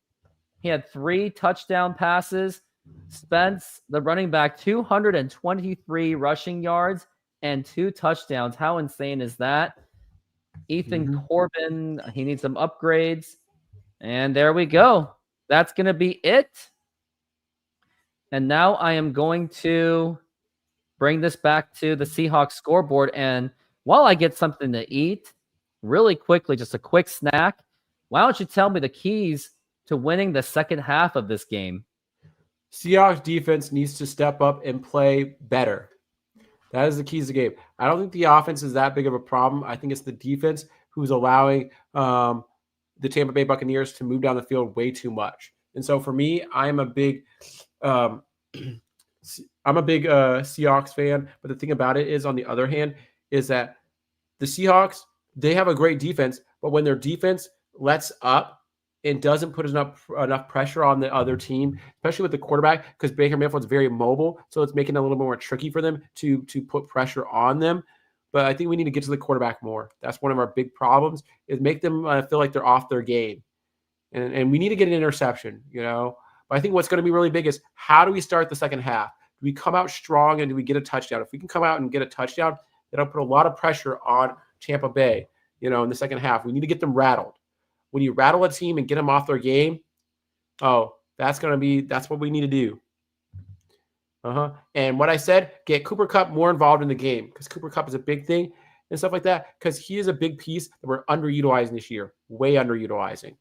he had 3 touchdown passes. Spence, the running back, 223 rushing yards and 2 touchdowns. How insane is that? Ethan Corbin, he needs some upgrades. And there we go. That's going to be it. And now I am going to bring this back to the Seahawks scoreboard. And while I get something to eat, really quickly, just a quick snack, why don't you tell me the keys to winning the second half of this game? Seahawks defense needs to step up and play better. That is the keys to the game. I don't think the offense is that big of a problem. I think it's the defense who's allowing the Tampa Bay Buccaneers to move down the field way too much. And so for me, I'm a big Seahawks fan. But the thing about it is, on the other hand, is that the Seahawks, they have a great defense, but when their defense lets up and doesn't put enough pressure on the other team, especially with the quarterback, because Baker Mayfield's very mobile, so it's making it a little more tricky for them to put pressure on them. But I think we need to get to the quarterback more. That's one of our big problems, is make them feel like they're off their game. And we need to get an interception, you know. But I think what's going to be really big is, how do we start the second half? Do we come out strong and do we get a touchdown? If we can come out and get a touchdown, that'll put a lot of pressure on Tampa Bay, you know, in the second half. We need to get them rattled. When you rattle a team and get them off their game, that's what we need to do. And what I said, get Cooper Kupp more involved in the game, because Cooper Kupp is a big thing. and stuff like that, because he is a big piece that we're underutilizing this year, way underutilizing.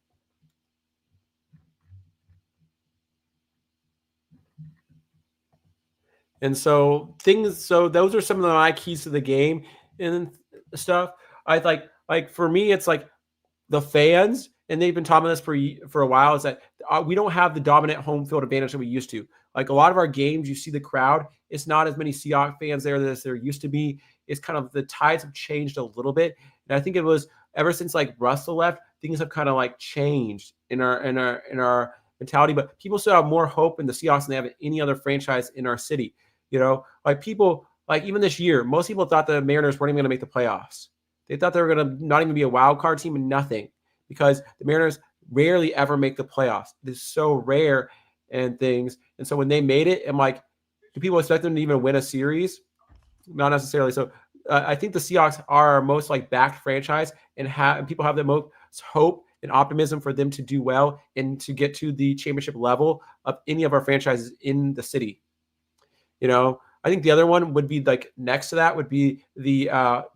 And so those are some of my keys to the game and stuff. I like for me, it's like the fans, and they've been talking about this for a while, is that we don't have the dominant home field advantage that we used to. Like a lot of our games, you see the crowd. It's not as many Seahawks fans there as there used to be. It's kind of the tides have changed a little bit, and I think it was ever since like Russell left, things have kind of like changed in our mentality. But people still have more hope in the Seahawks than they have in any other franchise in our city. You know, like people, like even this year, most people thought the Mariners weren't even going to make the playoffs. They thought they were going to not even be a wild card team and nothing, because the Mariners rarely ever make the playoffs. It's so rare and things. And so when they made it, I'm like, do people expect them to even win a series? Not necessarily. So I think the Seahawks are our most like backed franchise, and people have the most hope and optimism for them to do well and to get to the championship level of any of our franchises in the city. You know, I think the other one would be like next to that would be the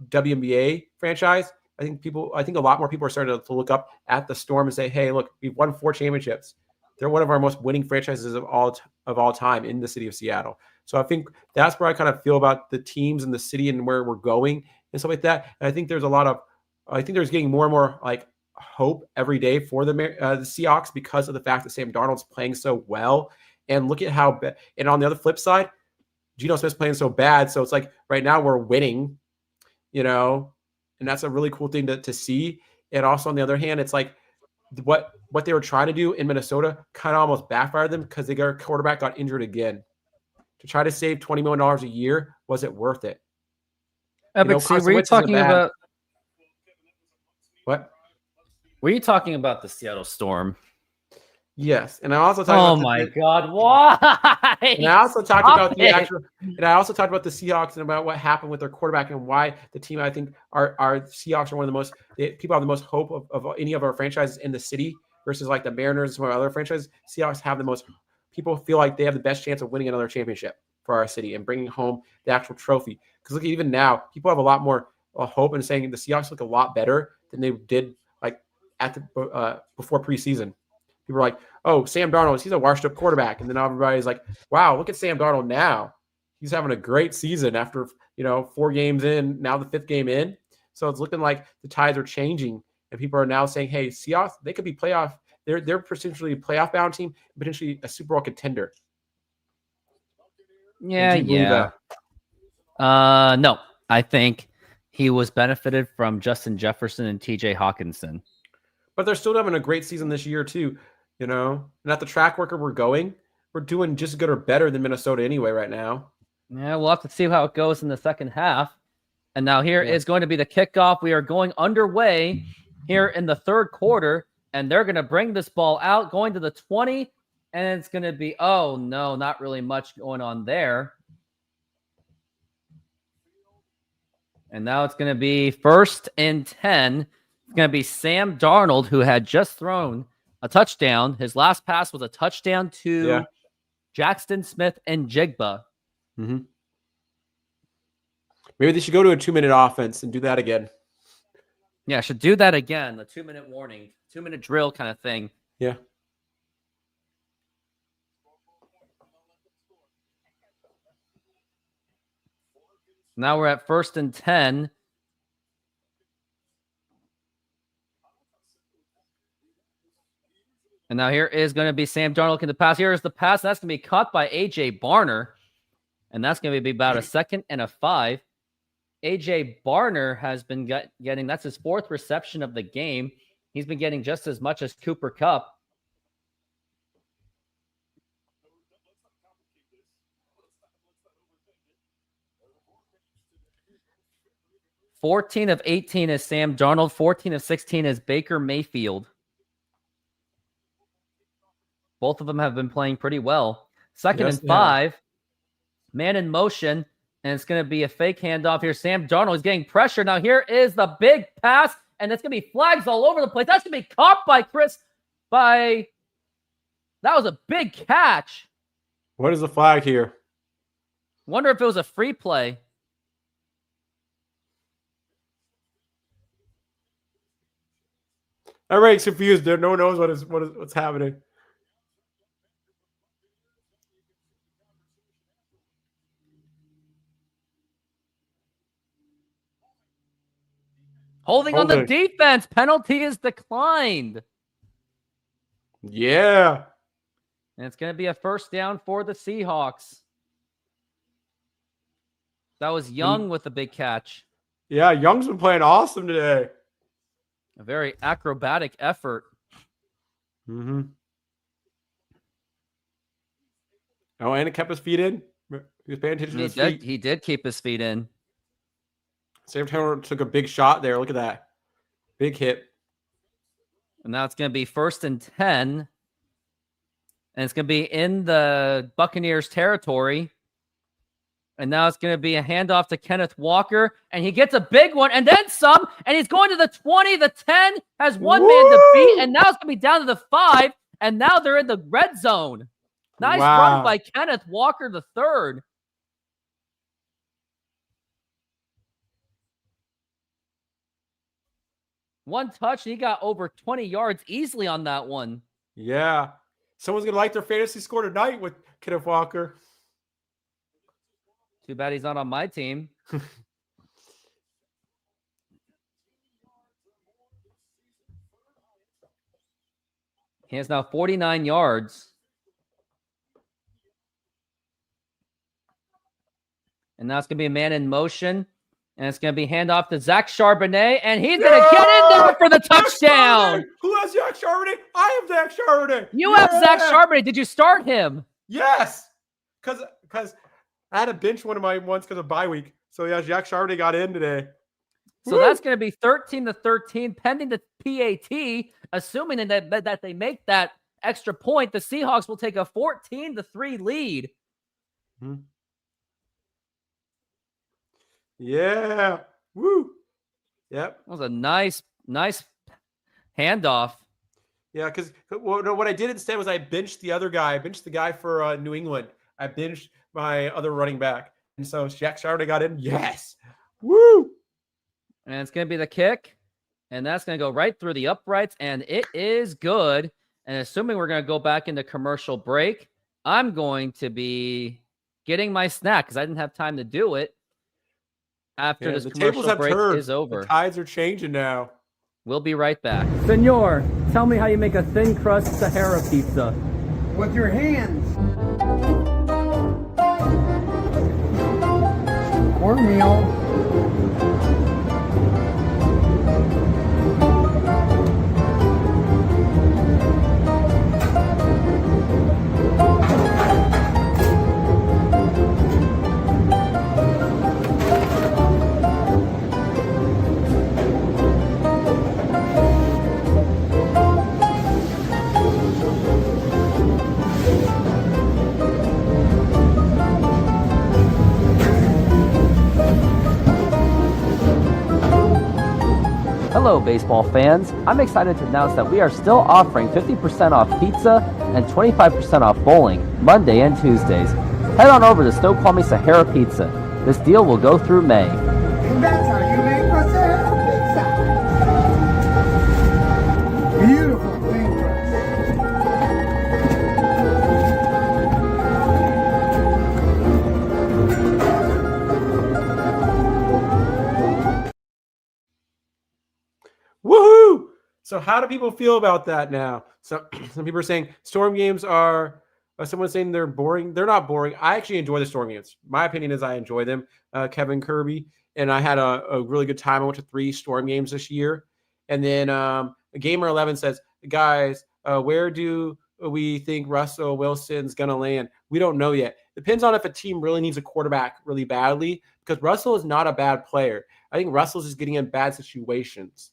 WNBA franchise. I think a lot more people are starting to look up at the Storm and say, hey, look, we've won 4 championships. They're one of our most winning franchises of all time in the city of Seattle. So I think that's where I kind of feel about the teams in the city and where we're going and stuff like that. And I think there's getting more and more like hope every day for the Seahawks because of the fact that Sam Darnold's playing so well. And look at and on the other flip side, Geno Smith's playing so bad. So it's like right now we're winning, you know, and that's a really cool thing to see. And also on the other hand, it's like what they were trying to do in Minnesota kind of almost backfired them because their quarterback got injured again. To try to save $20 million a year, was it worth it? Epic, were you talking about what? Were you talking about the Seattle Storm? Yes, and I also talked God, why? And I also talked about the Seahawks and about what happened with their quarterback and why the team, I think, our Seahawks are one of the most people have the most hope of any of our franchises in the city versus like the Mariners and some other franchises. Seahawks have the most people feel like they have the best chance of winning another championship for our city and bringing home the actual trophy. Because look, even now, people have a lot more hope in saying the Seahawks look a lot better than they did like at the before preseason. People are like, oh, Sam Darnold, he's a washed-up quarterback. And then everybody's like, wow, look at Sam Darnold now. He's having a great season after, 4 games in, now the 5th game in. So it's looking like the tides are changing. And people are now saying, hey, Seahawks, they could be playoff. They're potentially a playoff-bound team, potentially a Super Bowl contender. Yeah. No, I think he was benefited from Justin Jefferson and TJ Hawkinson. But they're still having a great season this year, too. And at the track record we're doing just as good or better than Minnesota anyway right now. Yeah, we'll have to see how it goes in the second half. And now here is going to be the kickoff. We are going underway here in the third quarter, and they're going to bring this ball out, going to the 20, and it's going to be, oh, no, not really much going on there. And now it's going to be 1st and 10. It's going to be Sam Darnold, who had just thrown a touchdown. His last pass was a touchdown to Jackson Smith and Jigba. Mm-hmm. Maybe they should go to a 2-minute offense and do that again. Yeah, should do that again. The 2-minute warning, 2-minute drill kind of thing. Yeah. Now we're at 1st and 10. And now here is going to be Sam Darnold looking to pass. Here is the pass. That's going to be caught by A.J. Barner. And that's going to be about a 2nd and a 5. A.J. Barner has been getting, that's his 4th reception of the game. He's been getting just as much as Cooper Kupp. $14 of 18 is Sam Darnold. 14 of 16 is Baker Mayfield. Both of them have been playing pretty well. 2nd and 5. Man in motion. And it's going to be a fake handoff here. Sam Darnold is getting pressure. Now here is the big pass. And it's going to be flags all over the place. That's going to be caught by that was a big catch. What is the flag here? Wonder if it was a free play. Everybody's confused. There, no one knows what's happening. Holding on the defense. Penalty is declined. Yeah. And it's going to be a first down for the Seahawks. That was Young with the big catch. Yeah, Young's been playing awesome today. A very acrobatic effort. Mm-hmm. Oh, and it kept his feet in. He was paying attention to his feet. He did keep his feet in. Sam Turner took a big shot there. Look at that. Big hit. And now it's going to be 1st and 10. And it's going to be in the Buccaneers territory. And now it's going to be a handoff to Kenneth Walker. And he gets a big one and then some. And he's going to the 20. The 10 has one man to beat. And now it's going to be down to the 5. And now they're in the red zone. Nice run by Kenneth Walker III. One touch, and he got over 20 yards easily on that one. Yeah. Someone's going to like their fantasy score tonight with Kenneth Walker. Too bad he's not on my team. He has now 49 yards. And now it's going to be a man in motion. And it's going to be handoff to Zach Charbonnet. And he's going to get in there for the touchdown. Who has Zach Charbonnet? I have Zach Charbonnet. You have Zach Charbonnet. Did you start him? Yes. Because I had to bench one of my ones because of bye week. So, yeah, Zach Charbonnet got in today. So that's going to be 13-13 pending the PAT. Assuming that they make that extra point, the Seahawks will take a 14-3 lead. Mm-hmm. Yeah. Woo. Yep. That was a nice handoff. Yeah, because what I did instead was I benched the other guy. I benched the guy for New England. I benched my other running back. And so Zach Charbonnet got in. Yes. Woo. And it's going to be the kick. And that's going to go right through the uprights. And it is good. And assuming we're going to go back into commercial break, I'm going to be getting my snack because I didn't have time to do it. After this commercial break is over. The tides are changing now. We'll be right back. Senor, tell me how you make a thin crust Sahara pizza. With your hands. Cornmeal. Hello, baseball fans. I'm excited to announce that we are still offering 50% off pizza and 25% off bowling Monday and Tuesdays. Head on over to Snoqualmie Sahara Pizza. This deal will go through May. And that's how you make a Sahara pizza. Beautiful thing. Woohoo! So how do people feel about that now? So some people are saying storm games are, someone's saying they're boring. They're not boring. I actually enjoy the storm games. My opinion is I enjoy them, Kevin Kirby. And I had a really good time. I went to 3 storm games this year. And then Gamer 11 says, guys, where do we think Russell Wilson's going to land? We don't know yet. Depends on if a team really needs a quarterback really badly, because Russell is not a bad player. I think Russell's just getting in bad situations.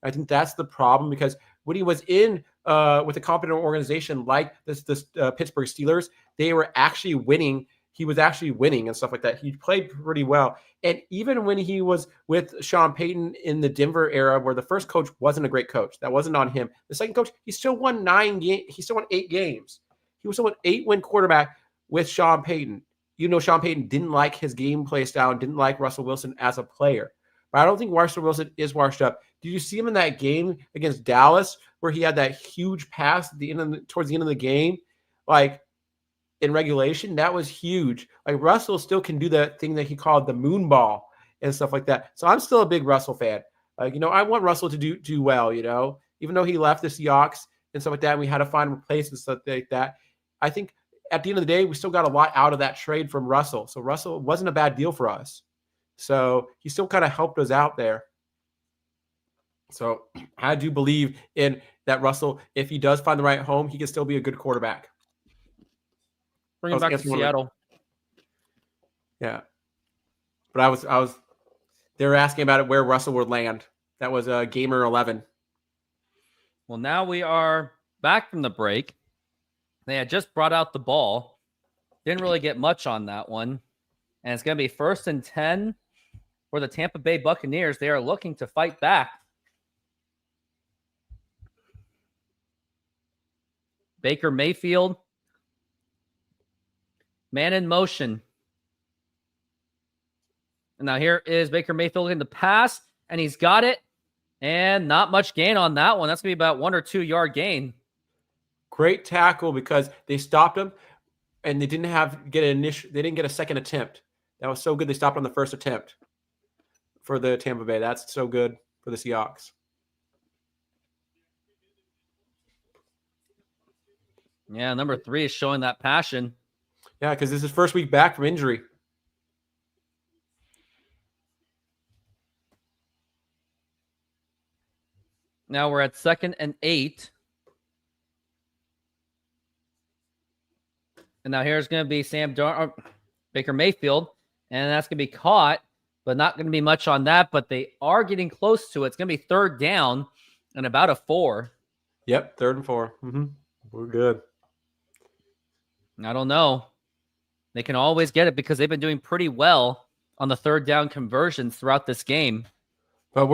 I think that's the problem, because when he was in with a competent organization like this Pittsburgh Steelers, they were actually winning. He was actually winning and stuff like that. He played pretty well. And even when he was with Sean Payton in the Denver era, where the first coach wasn't a great coach, that wasn't on him. The second coach, he still won 9 games. He still won 8 games. He was still an 8-win quarterback with Sean Payton. You know, Sean Payton didn't like his gameplay style and didn't like Russell Wilson as a player. But I don't think Russell Wilson is washed up. Did you see him in that game against Dallas where he had that huge pass at the end of towards the end of the game, like in regulation? That was huge. Like Russell still can do that thing that he called the moon ball and stuff like that. So I'm still a big Russell fan. I want Russell to do well. Even though he left the Seahawks and stuff like that, and we had to find replacements and stuff like that. I think at the end of the day, we still got a lot out of that trade from Russell. So Russell wasn't a bad deal for us. So he still kind of helped us out there. So I do believe in that Russell, if he does find the right home, he can still be a good quarterback. Bring him back to Seattle. Yeah. But I was they were asking about it where Russell would land. That was Gamer 11. Well, now we are back from the break. They had just brought out the ball. Didn't really get much on that one. And it's going to be 1st and 10 for the Tampa Bay Buccaneers. They are looking to fight back. Baker Mayfield. Man in motion. And now here is Baker Mayfield in the pass, and he's got it. And not much gain on that one. That's going to be about 1 or 2 yard gain. Great tackle because they stopped him, and they didn't get a second attempt. That was so good. They stopped on the first attempt for the Tampa Bay. That's so good for the Seahawks. Yeah, number 3 is showing that passion. Yeah, because this is first week back from injury. Now we're at 2nd and 8. And now here's going to be Baker Mayfield. And that's going to be caught, but not going to be much on that. But they are getting close to it. It's going to be 3rd down and about a 4. Yep, 3rd and 4. We're good. I don't know. They can always get it because they've been doing pretty well on the 3rd down conversions throughout this game. But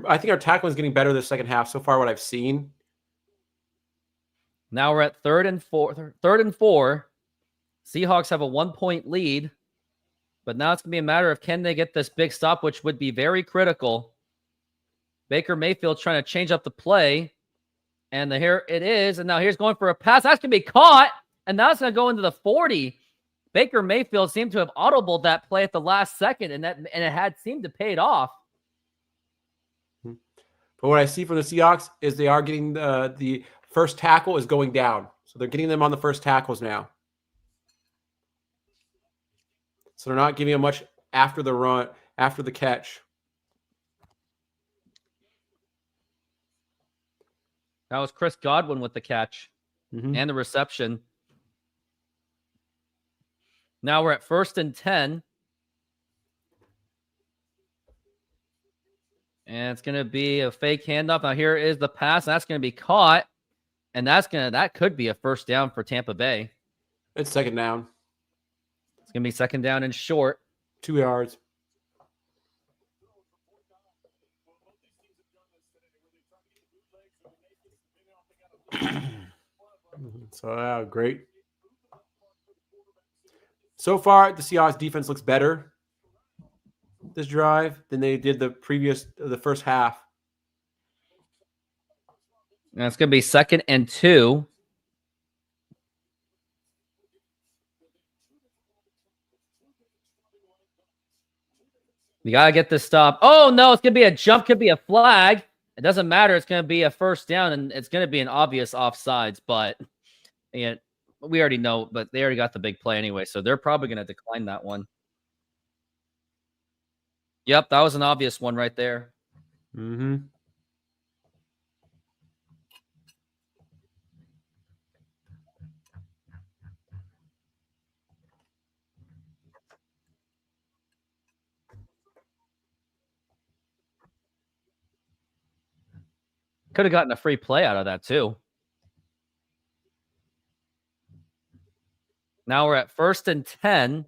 I think our tackling is getting better the second half so far. What I've seen. Now we're at 3rd and 4. 3rd and 4. Seahawks have a 1-point lead, but now it's gonna be a matter of can they get this big stop, which would be very critical. Baker Mayfield trying to change up the play, and here it is. And now here's going for a pass. That's gonna be caught, and now it's gonna go into the 40. Baker Mayfield seemed to have audibled that play at the last second, and it had seemed to pay it off. But what I see from the Seahawks is they are getting the first tackle is going down. So they're getting them on the first tackles now. So they're not giving them much after the run, after the catch. That was Chris Godwin with the catch and the reception. Now we're at 1st and 10. And it's going to be a fake handoff. Now here is the pass. That's going to be caught. And that could be a 1st down for Tampa Bay. It's 2nd down. It's going to be 2nd down and short. 2 yards. So great. So far, the Seahawks defense looks better this drive than they did the first half. Now it's going to be 2nd and 2. You got to get this stop. Oh, no, it's going to be a jump, could be a flag. It doesn't matter. It's going to be a 1st down, and it's going to be an obvious offsides, but we already know, but they already got the big play anyway, so they're probably going to decline that one. Yep, that was an obvious one right there. Could have gotten a free play out of that too. Now we're at 1st and 10.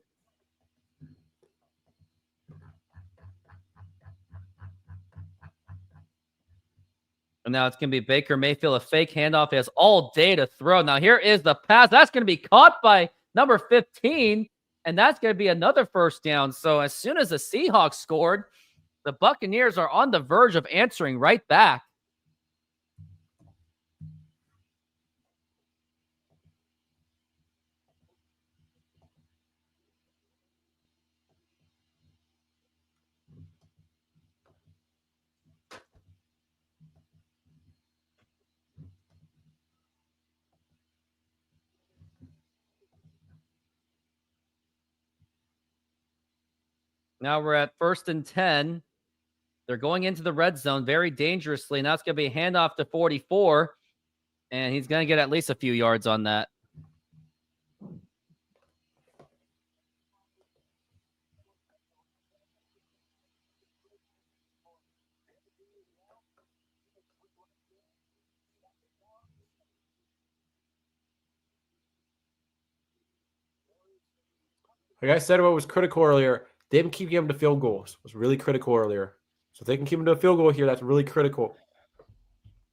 And now it's going to be Baker Mayfield, a fake handoff. He has all day to throw. Now here is the pass. That's going to be caught by number 15. And that's going to be another 1st down. So as soon as the Seahawks scored, The Buccaneers are on the verge of answering right back. Now we're at 1st and 10. They're going into the red zone very dangerously. Now it's going to be a handoff to 44, and he's going to get at least a few yards on that. Like I said, what was critical earlier, them keep getting to field goals was really critical earlier. So if they can keep them to a field goal here, that's really critical.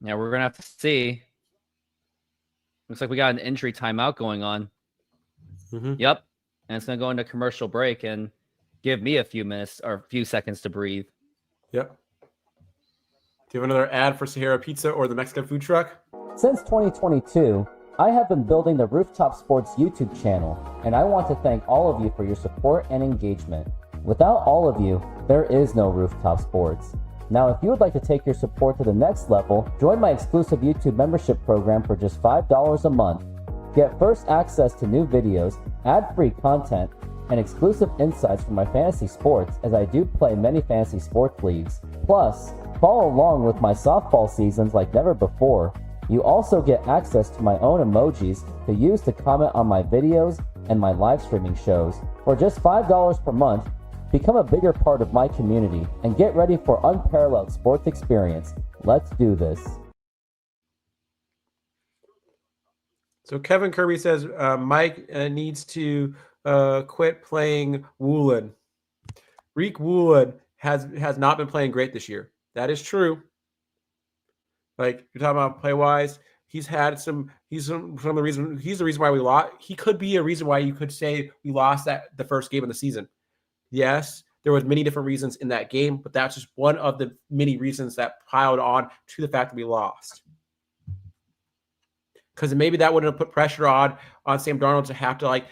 Yeah, we're going to have to see. Looks like we got an injury timeout going on. Yep. And it's going to go into commercial break and give me a few minutes or a few seconds to breathe. Yep. Do you have another ad for Sahara Pizza or the Mexican food truck? Since 2022, I have been building the Rooftop Sports YouTube channel, and I want to thank all of you for your support and engagement. Without all of you, there is no Rooftop Sports. Now, if you would like to take your support to the next level, join my exclusive YouTube membership program for just $5 a month. Get first access to new videos, ad-free content, and exclusive insights from my fantasy sports, as I do play many fantasy sports leagues. Plus, follow along with my softball seasons like never before. You also get access to my own emojis to use to comment on my videos and my live streaming shows. For just $5 per month, become a bigger part of my community and get ready for unparalleled sports experience. Let's do this. So Kevin Kirby says Mike needs to quit playing Woolen. Reek Woolen has not been playing great this year. That is true. Like you're talking about play wise, he's had some. He's some of the reason. He's the reason why we lost. He could be a reason why you could say we lost the first game of the season. Yes, there was many different reasons in that game, but that's just one of the many reasons that piled on to the fact that we lost. Because maybe that wouldn't have put pressure on Sam Darnold to have to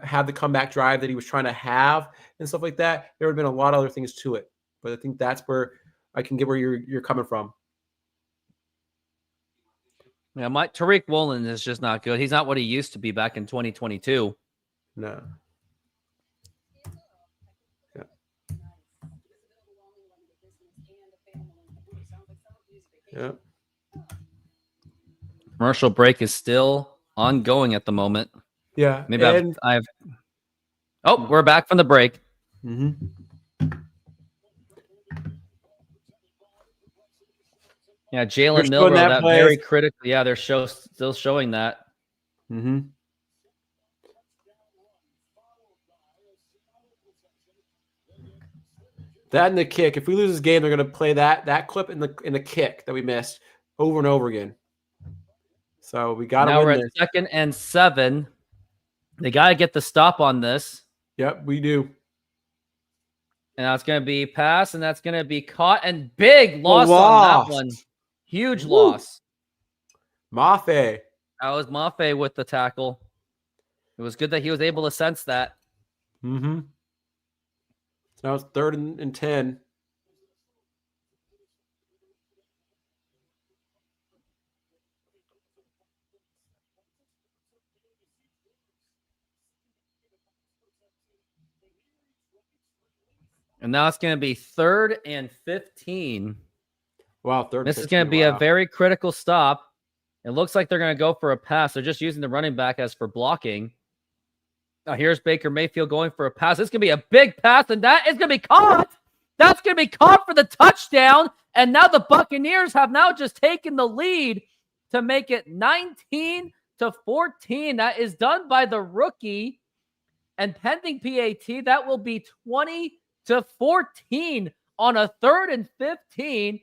have the comeback drive that he was trying to have and stuff like that. There would have been a lot of other things to it, but I think that's where I can get where you're coming from. Yeah, Tariq Woolen is just not good. He's not what he used to be back in 2022. No. Yeah. Yeah. Commercial break is still ongoing at the moment. Yeah. Maybe I've. Oh, we're back from the break. Mm-hmm. Yeah, Jalen Milroe, that very critical. Yeah, they're still showing that. Mm-hmm. That and the kick. If we lose this game, they're going to play that clip in the kick that we missed over and over again. So we got to win. Now we're at 2nd and 7. They got to get the stop on this. Yep, we do. And that's going to be pass, and that's going to be caught, and big loss on that one. Huge loss. Mafe. That was Mafe with the tackle. It was good that he was able to sense that. Mm-hmm. So now it's 3rd and 10. And now it's going to be 3rd and 15. Wow, 3rd. This is going to be a very critical stop. It looks like they're going to go for a pass. They're just using the running back as for blocking. Now here's Baker Mayfield going for a pass. It's going to be a big pass, and that is going to be caught. That's going to be caught for the touchdown. And now the Buccaneers have now just taken the lead to make it 19-14. That is done by the rookie. And pending PAT, that will be 20-14 on a 3rd and 15.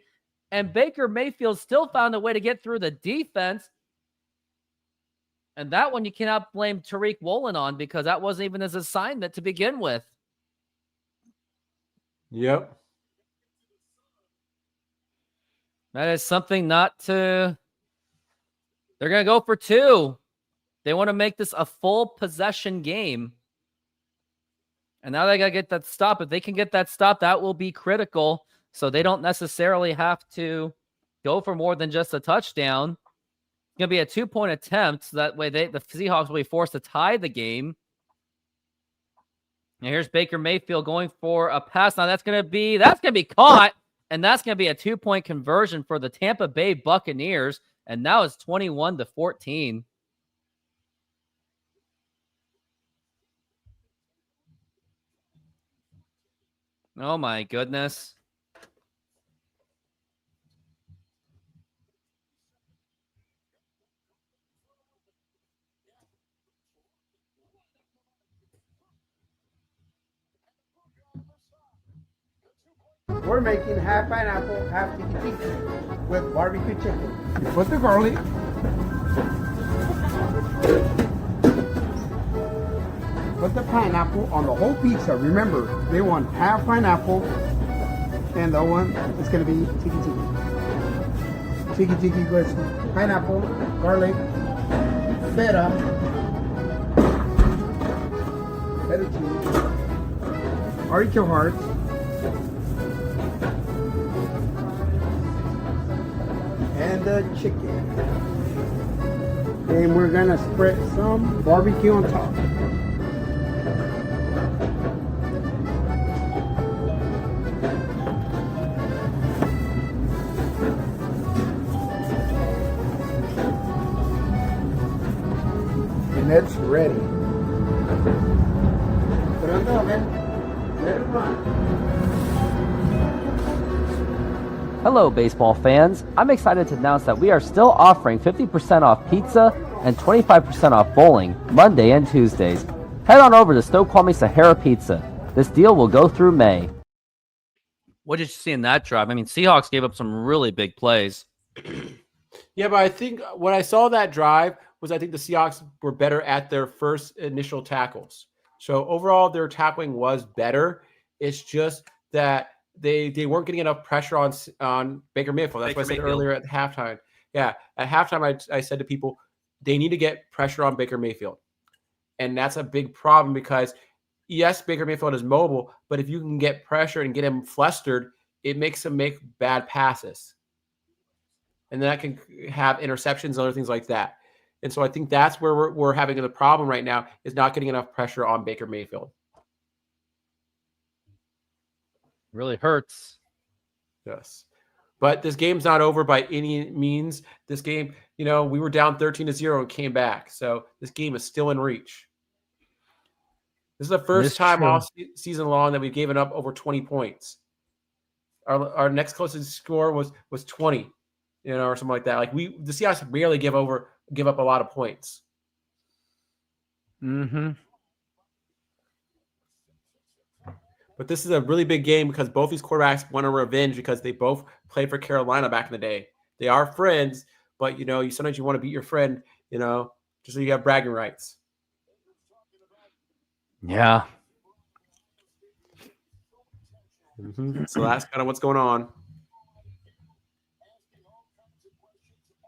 And Baker Mayfield still found a way to get through the defense. And that one you cannot blame Tariq Woolen on, because that wasn't even his assignment to begin with. Yep. That is something not to. They're going to go for 2. They want to make this a full possession game. And now they got to get that stop. If they can get that stop, that will be critical. So they don't necessarily have to go for more than just a touchdown. It's going to be a 2-point attempt. So that way the Seahawks will be forced to tie the game. And here's Baker Mayfield going for a pass. Now that's going to be caught. And that's going to be a 2-point conversion for the Tampa Bay Buccaneers. And now it's 21-14. Oh my goodness. We're making half pineapple, half tiki with barbecue chicken. You put the garlic. Put the pineapple on the whole pizza. Remember, they want half pineapple, and the one is going to be tiki. Tiki goes pineapple, garlic, feta cheese, artichoke hearts, and the chicken. And we're gonna spread some barbecue on top. And it's ready. Put it on the oven. Let it run. Hello, baseball fans. I'm excited to announce that we are still offering 50% off pizza and 25% off bowling Monday and Tuesdays. Head on over to Snoqualmie Sahara Pizza. This deal will go through May. What did you see in that drive? I mean, Seahawks gave up some really big plays. Yeah, but I think what I saw that drive was I think the Seahawks were better at their first initial tackles. So overall, their tackling was better. It's just that they weren't getting enough pressure on Baker Mayfield. That's what I said earlier at halftime. Yeah, at halftime, I said to people, they need to get pressure on Baker Mayfield. And that's a big problem because, yes, Baker Mayfield is mobile, but if you can get pressure and get him flustered, it makes him make bad passes. And that can have interceptions and other things like that. And so I think that's where we're having the problem right now is not getting enough pressure on Baker Mayfield. Really hurts. Yes. But this game's not over by any means. This game, we were down 13-0 and came back. So this game is still in reach. This is the first time all season long that we've given up over 20 points. Our next closest score was 20, or something like that. Like the Seahawks rarely give up a lot of points. Mm-hmm. But this is a really big game because both these quarterbacks want a revenge because they both played for Carolina back in the day. They are friends, but sometimes you want to beat your friend, just so you have bragging rights. Yeah. Mm-hmm. So that's kind of what's going on.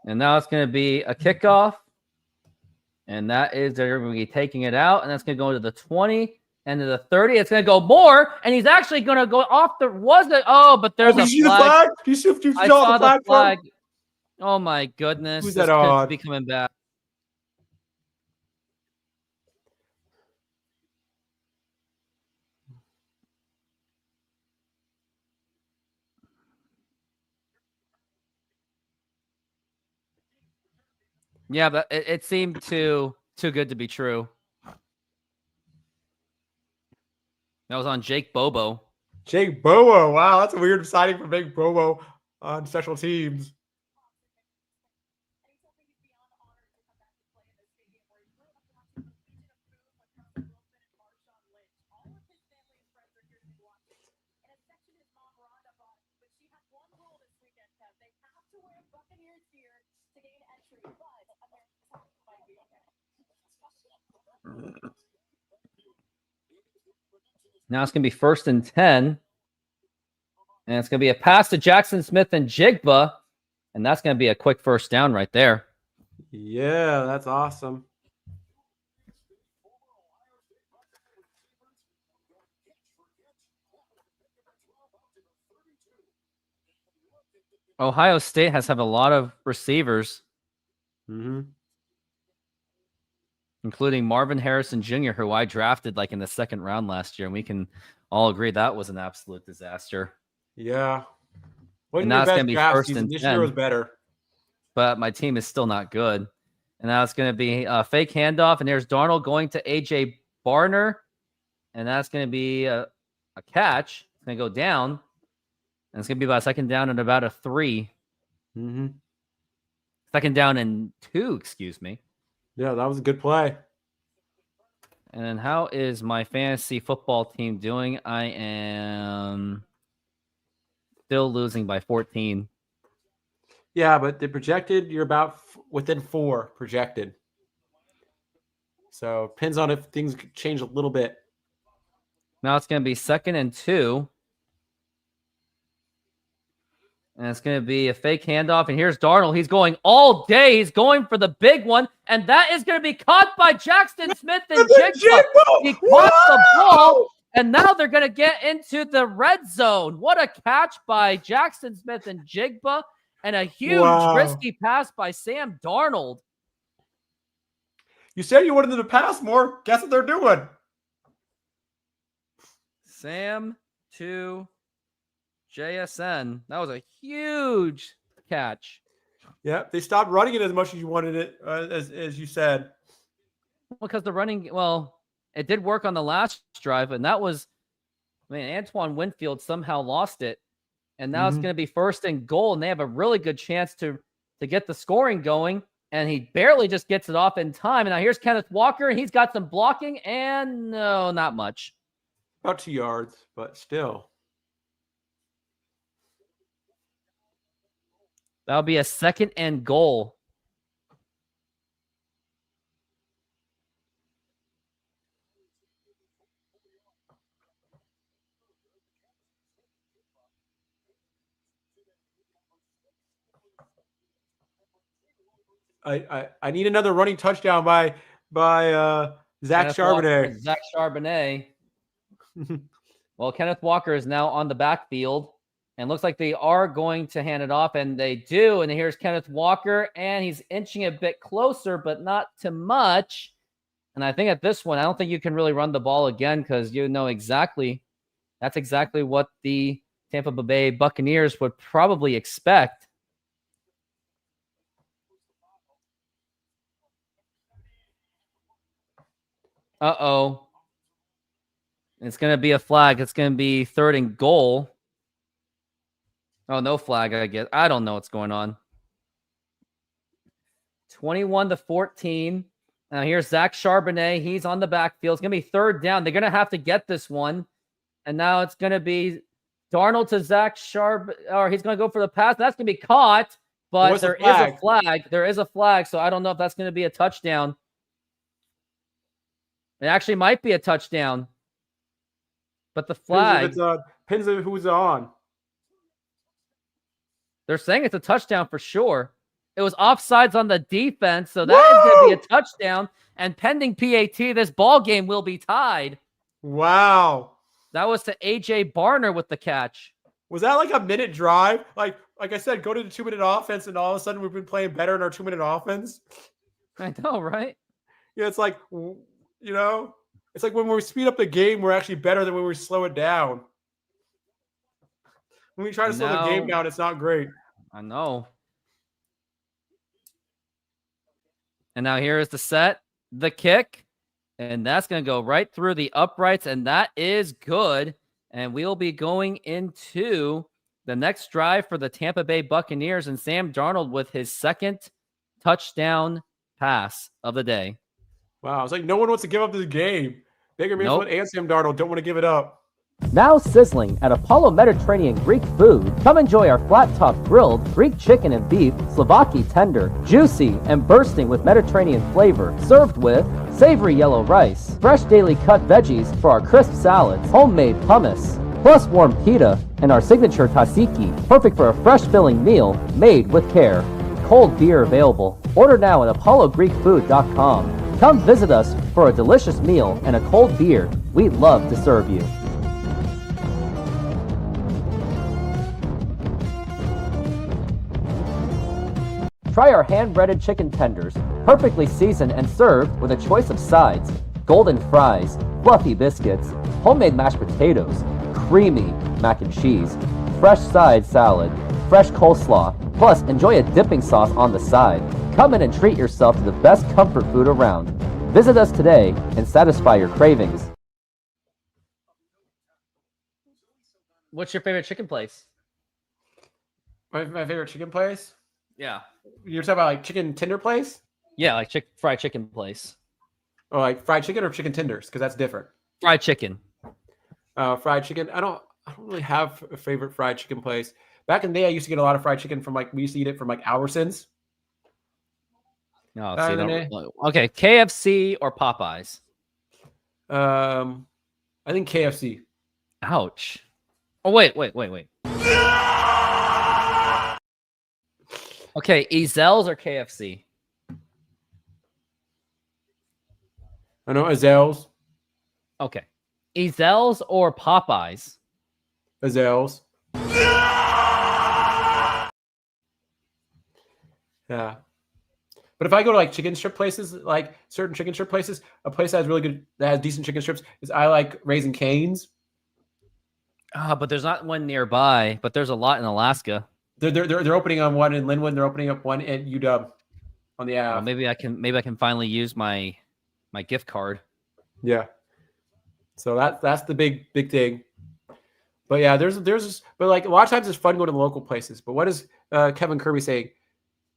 And now it's going to be a kickoff. And that is, they're going to be taking it out. And that's going to go into the 20 and to the 30. It's going to go more. And he's actually going to go off the, but there's a flag. You see the flag? You saw the flag? Oh my goodness. Who's that on? Be coming back. Yeah, but it seemed too good to be true. That was on Jake Bobo. Jake Bobo. Wow, that's a weird signing for Jake Bobo on special teams. Now it's going to be 1st and 10. And it's going to be a pass to Jackson Smith and Jigba. And that's going to be a quick first down right there. Yeah, that's awesome. Ohio State has a lot of receivers, including Marvin Harrison Jr., who I drafted like in the second round last year, and we can all agree that was an absolute disaster. Yeah. And now it's going to be first and 10. This year was better. But my team is still not good. And now it's going to be a fake handoff, and there's Darnold going to A.J. Barner, and that's going to be a catch. It's going to go down, and it's going to be about a second down and about a 3. Second down and 2, excuse me. Yeah, that was a good play. And then how is my fantasy football team doing? I am still losing by 14. Yeah, but the projected, you're about within 4 projected. So depends on if things change a little bit. Now it's going to be second and 2. And it's going to be a fake handoff. And here's Darnold. He's going all day. He's going for the big one. And that is going to be caught by Jackson Smith and Jigba. He caught the ball. And now they're going to get into the red zone. What a catch by Jackson Smith and Jigba. And a huge risky pass by Sam Darnold. You said you wanted them to pass more. Guess what they're doing? Sam to JSN. That was a huge catch. Yeah, they stopped running it as much as you wanted it, as you said. Well, because the running, it did work on the last drive, and that was, Antoine Winfield somehow lost it. And now it's going to be first and goal, and they have a really good chance to get the scoring going. And he barely just gets it off in time. And now here's Kenneth Walker, and he's got some blocking, and no, not much. About 2 yards, but still. That'll be a second and goal. I need another running touchdown by Zach Charbonnet. Zach Charbonnet. Well, Kenneth Walker is now on the backfield, and looks like they are going to hand it off, and they do. And here's Kenneth Walker, and he's inching a bit closer, but not too much. And I think at this one, I don't think you can really run the ball again because you know exactly that's exactly what the Tampa Bay Buccaneers would probably expect. Uh-oh. It's going to be a flag. It's going to be third and goal. Oh, no flag, I guess. I don't know what's going on. 21-14. Now here's Zach Charbonnet. He's on the backfield. It's going to be third down. They're going to have to get this one. And now it's going to be Darnold to Zach Charbonnet. Or he's going to go for the pass. That's going to be caught. But there is a flag. There is a flag. So I don't know if that's going to be a touchdown. It actually might be a touchdown. But the flag. Depends on who's on. They're saying it's a touchdown for sure. It was offsides on the defense, so that is going to be a touchdown. And pending PAT, this ball game will be tied. Wow. That was to A.J. Barner with the catch. Was that like a minute drive? Like I said, go to the 2-minute offense, and all of a sudden we've been playing better in our 2-minute offense. I know, right? Yeah, it's like, it's like when we speed up the game, we're actually better than when we slow it down. When we try to slow the game down, it's not great. I know. And now here is the set, the kick, and that's going to go right through the uprights, and that is good. And we'll be going into the next drive for the Tampa Bay Buccaneers, and Sam Darnold with his second touchdown pass of the day. Wow, it's like no one wants to give up this game. Baker Mayfield and Sam Darnold don't want to give it up. Now sizzling at Apollo Mediterranean Greek Food, come enjoy our flat-top grilled Greek chicken and beef, Slovaki tender, juicy and bursting with Mediterranean flavor, served with savory yellow rice, fresh daily cut veggies for our crisp salads, homemade hummus, plus warm pita, and our signature tasiki, perfect for a fresh filling meal made with care. Cold beer available. Order now at apollogreekfood.com. Come visit us for a delicious meal and a cold beer. We'd love to serve you. Try our hand-breaded chicken tenders, perfectly seasoned and served with a choice of sides, golden fries, fluffy biscuits, homemade mashed potatoes, creamy mac and cheese, fresh side salad, fresh coleslaw, plus enjoy a dipping sauce on the side. Come in and treat yourself to the best comfort food around. Visit us today and satisfy your cravings. What's your favorite chicken place? My favorite chicken place? Yeah. You're talking about like chicken tender place? Yeah, like fried chicken place. Or like fried chicken or chicken tenders? Because that's different. Fried chicken. Fried chicken. I don't really have a favorite fried chicken place. Back in the day, I used to get a lot of fried chicken from we used to eat it from Albertsons. Oh, okay, KFC or Popeyes? I think KFC. Ouch. Oh, wait. Okay, Ezel's or KFC? I know Azell's. Okay. Ezel's or Popeyes? Azell's. Yeah. But if I go to like chicken strip places, like certain chicken strip places, a place that has really good, that has decent chicken strips is I like Raising Cane's. But there's not one nearby, but there's a lot in Alaska. They're opening on one in Linwood. They're opening up one at UW on the app. Well, maybe I can finally use my gift card. Yeah. So that's the big thing. But yeah, but like a lot of times it's fun going to the local places. But what is Kevin Kirby saying?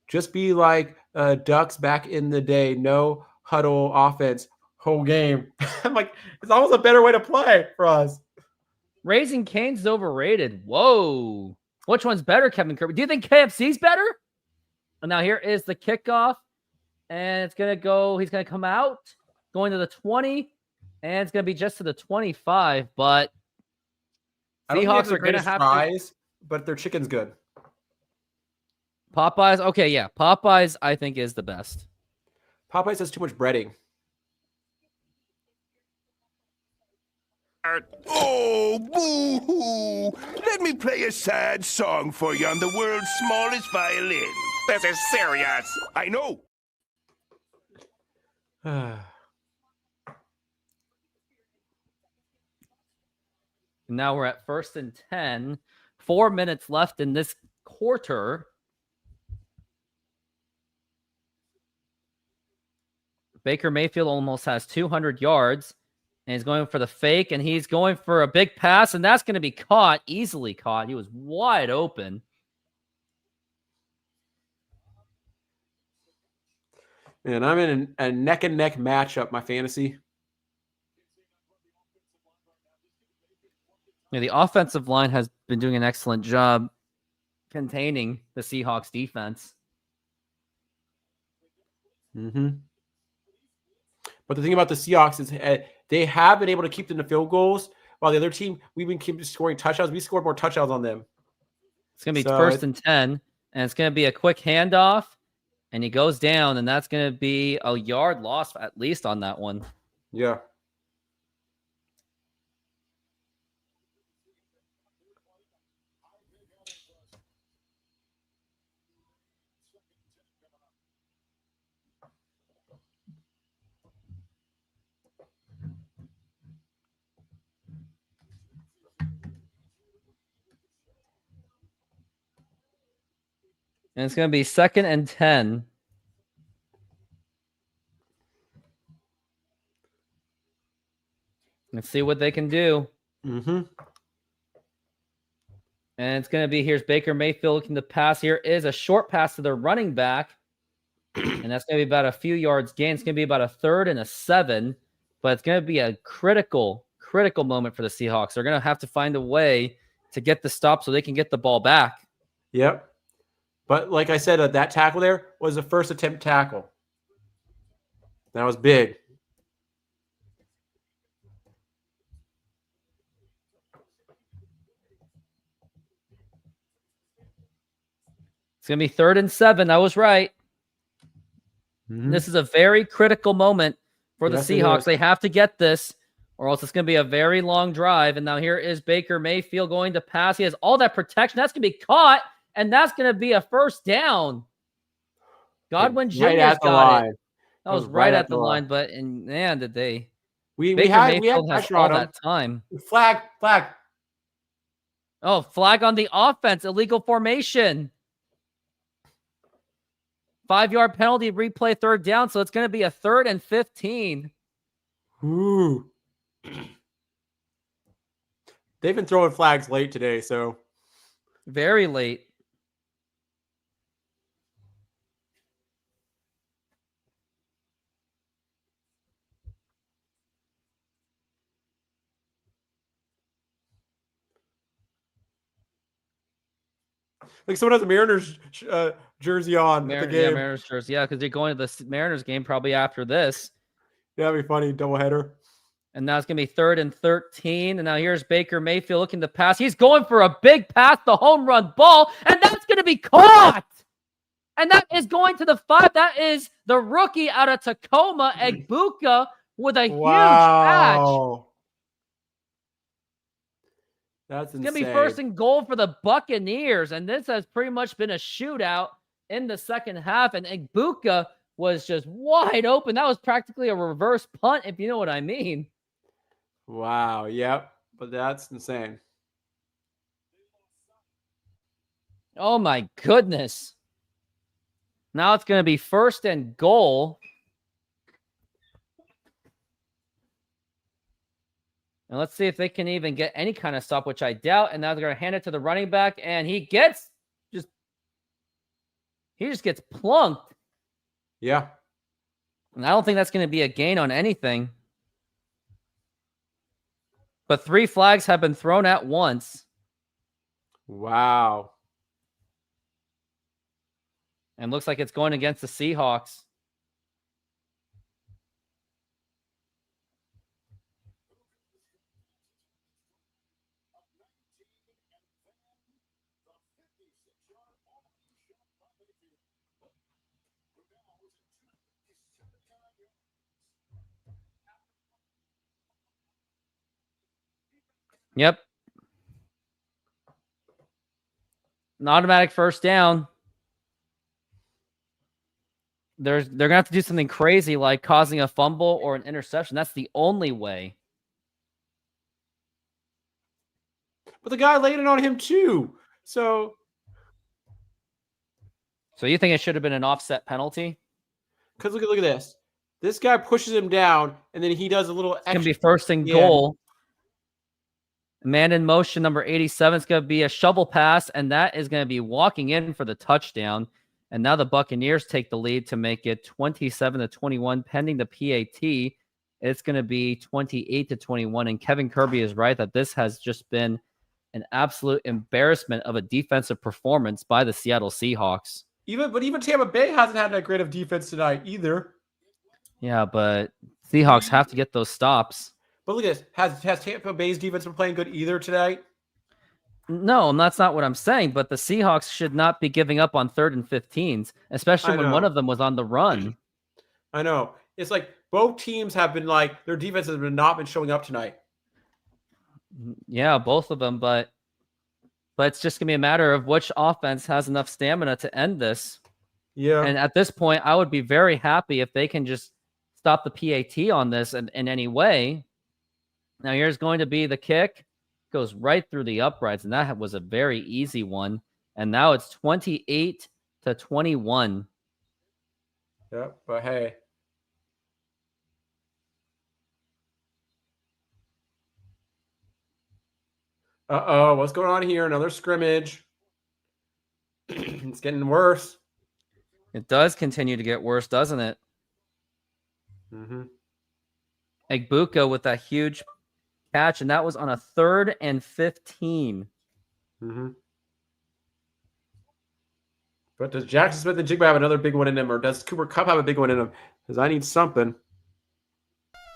Just be like Ducks back in the day. No huddle offense, whole game. I'm like, it's almost a better way to play for us. Raising Cane's is overrated. Whoa. Which one's better, Kevin Kirby? Do you think KFC's better? And now here is the kickoff. And it's going to go. He's going to come out, going to the 20. And it's going to be just to the 25. But Seahawks are going to have fries, but their chicken's good. Popeyes. Okay, yeah. Popeyes, I think, is the best. Popeyes has too much breading. Oh, boo-hoo! Let me play a sad song for you on the world's smallest violin. This is serious. I know. Now we're at 1st and 10. 4 minutes left in this quarter. Baker Mayfield almost has 200 yards. And he's going for the fake, and he's going for a big pass, and that's going to be caught, easily caught. He was wide open. And I'm in a neck-and-neck matchup, my fantasy. Yeah, the offensive line has been doing an excellent job containing the Seahawks defense. Mm-hmm. But the thing about the Seahawks is they have been able to keep them to field goals, while the other team, we've been keeping scoring touchdowns. We scored more touchdowns on them. It's going to be 1st and 10, and it's going to be a quick handoff, and he goes down, and that's going to be a yard loss at least on that one. Yeah. And it's going to be 2nd and 10. Let's see what they can do. Mm-hmm. And it's going to be, here's Baker Mayfield looking to pass. Here is a short pass to the running back. And that's going to be about a few yards gain. It's going to be about a 3rd and 7. But it's going to be a critical moment for the Seahawks. They're going to have to find a way to get the stop so they can get the ball back. Yep. But like I said, that tackle there was a first attempt tackle. That was big. It's going to be 3rd and 7. I was right. This is a very critical moment for the Seahawks. They have to get this, or else it's going to be a very long drive. And now here is Baker Mayfield going to pass. He has all that protection. That's going to be caught, and that's going to be a first down. Godwin Jr. got it. That was right at the line, but man, did they? We had has all that time. Flag. Oh, flag on the offense. Illegal formation. 5-yard penalty, replay 3rd down. So it's going to be a 3rd and 15. Ooh. They've been throwing flags late today, so. Very late. Like someone has a Mariners jersey on at the game. Yeah, Mariners jersey. Yeah, because they're going to the Mariners game probably after this. Yeah, that'd be funny. Doubleheader. And now it's going to be 3rd and 13. And now here's Baker Mayfield looking to pass. He's going for a big pass, the home run ball, and that's going to be caught. And that is going to the 5. That is the rookie out of Tacoma, Egbuka, with a huge catch. That's insane. It's going to be 1st and goal for the Buccaneers. And this has pretty much been a shootout in the second half. And Egbuka was just wide open. That was practically a reverse punt, if you know what I mean. Wow. Yep. But that's insane. Oh, my goodness. Now it's going to be 1st and goal. And let's see if they can even get any kind of stop, which I doubt. And now they're going to hand it to the running back, and he just gets plunked. Yeah. And I don't think that's going to be a gain on anything. But 3 flags have been thrown at once. Wow. And looks like it's going against the Seahawks. Yep. An automatic 1st down. They're going to have to do something crazy like causing a fumble or an interception. That's the only way. But the guy laid it on him too. So you think it should have been an offset penalty? Because look at this. This guy pushes him down, and then he does a little extra. It's going to be 1st and goal. Man in motion, number 87 is going to be a shovel pass, and that is going to be walking in for the touchdown. And now the Buccaneers take the lead to make it 27-21, pending the PAT. It's going to be 28-21. And Kevin Kirby is right that this has just been an absolute embarrassment of a defensive performance by the Seattle Seahawks. Even Tampa Bay hasn't had that great of defense tonight either. Yeah, but Seahawks have to get those stops. But look at this. Has Tampa Bay's defense been playing good either tonight? No, that's not what I'm saying. But the Seahawks should not be giving up on 3rd and 15s, especially when one of them was on the run. I know. It's like both teams have been like, their defense has not been showing up tonight. Yeah, both of them. But it's just going to be a matter of which offense has enough stamina to end this. Yeah. And at this point, I would be very happy if they can just stop the PAT on this in any way. Now, here's going to be the kick. Goes right through the uprights, and that was a very easy one. And now it's 28-21. Yep, but hey. Uh-oh, what's going on here? Another scrimmage. It's getting worse. It does continue to get worse, doesn't it? Mm-hmm. Egbuka with that huge catch, and that was on a 3rd and 15. Mm-hmm. But does Jackson Smith and Jigba have another big one in him, or does Cooper Kupp have a big one in him? Because I need something.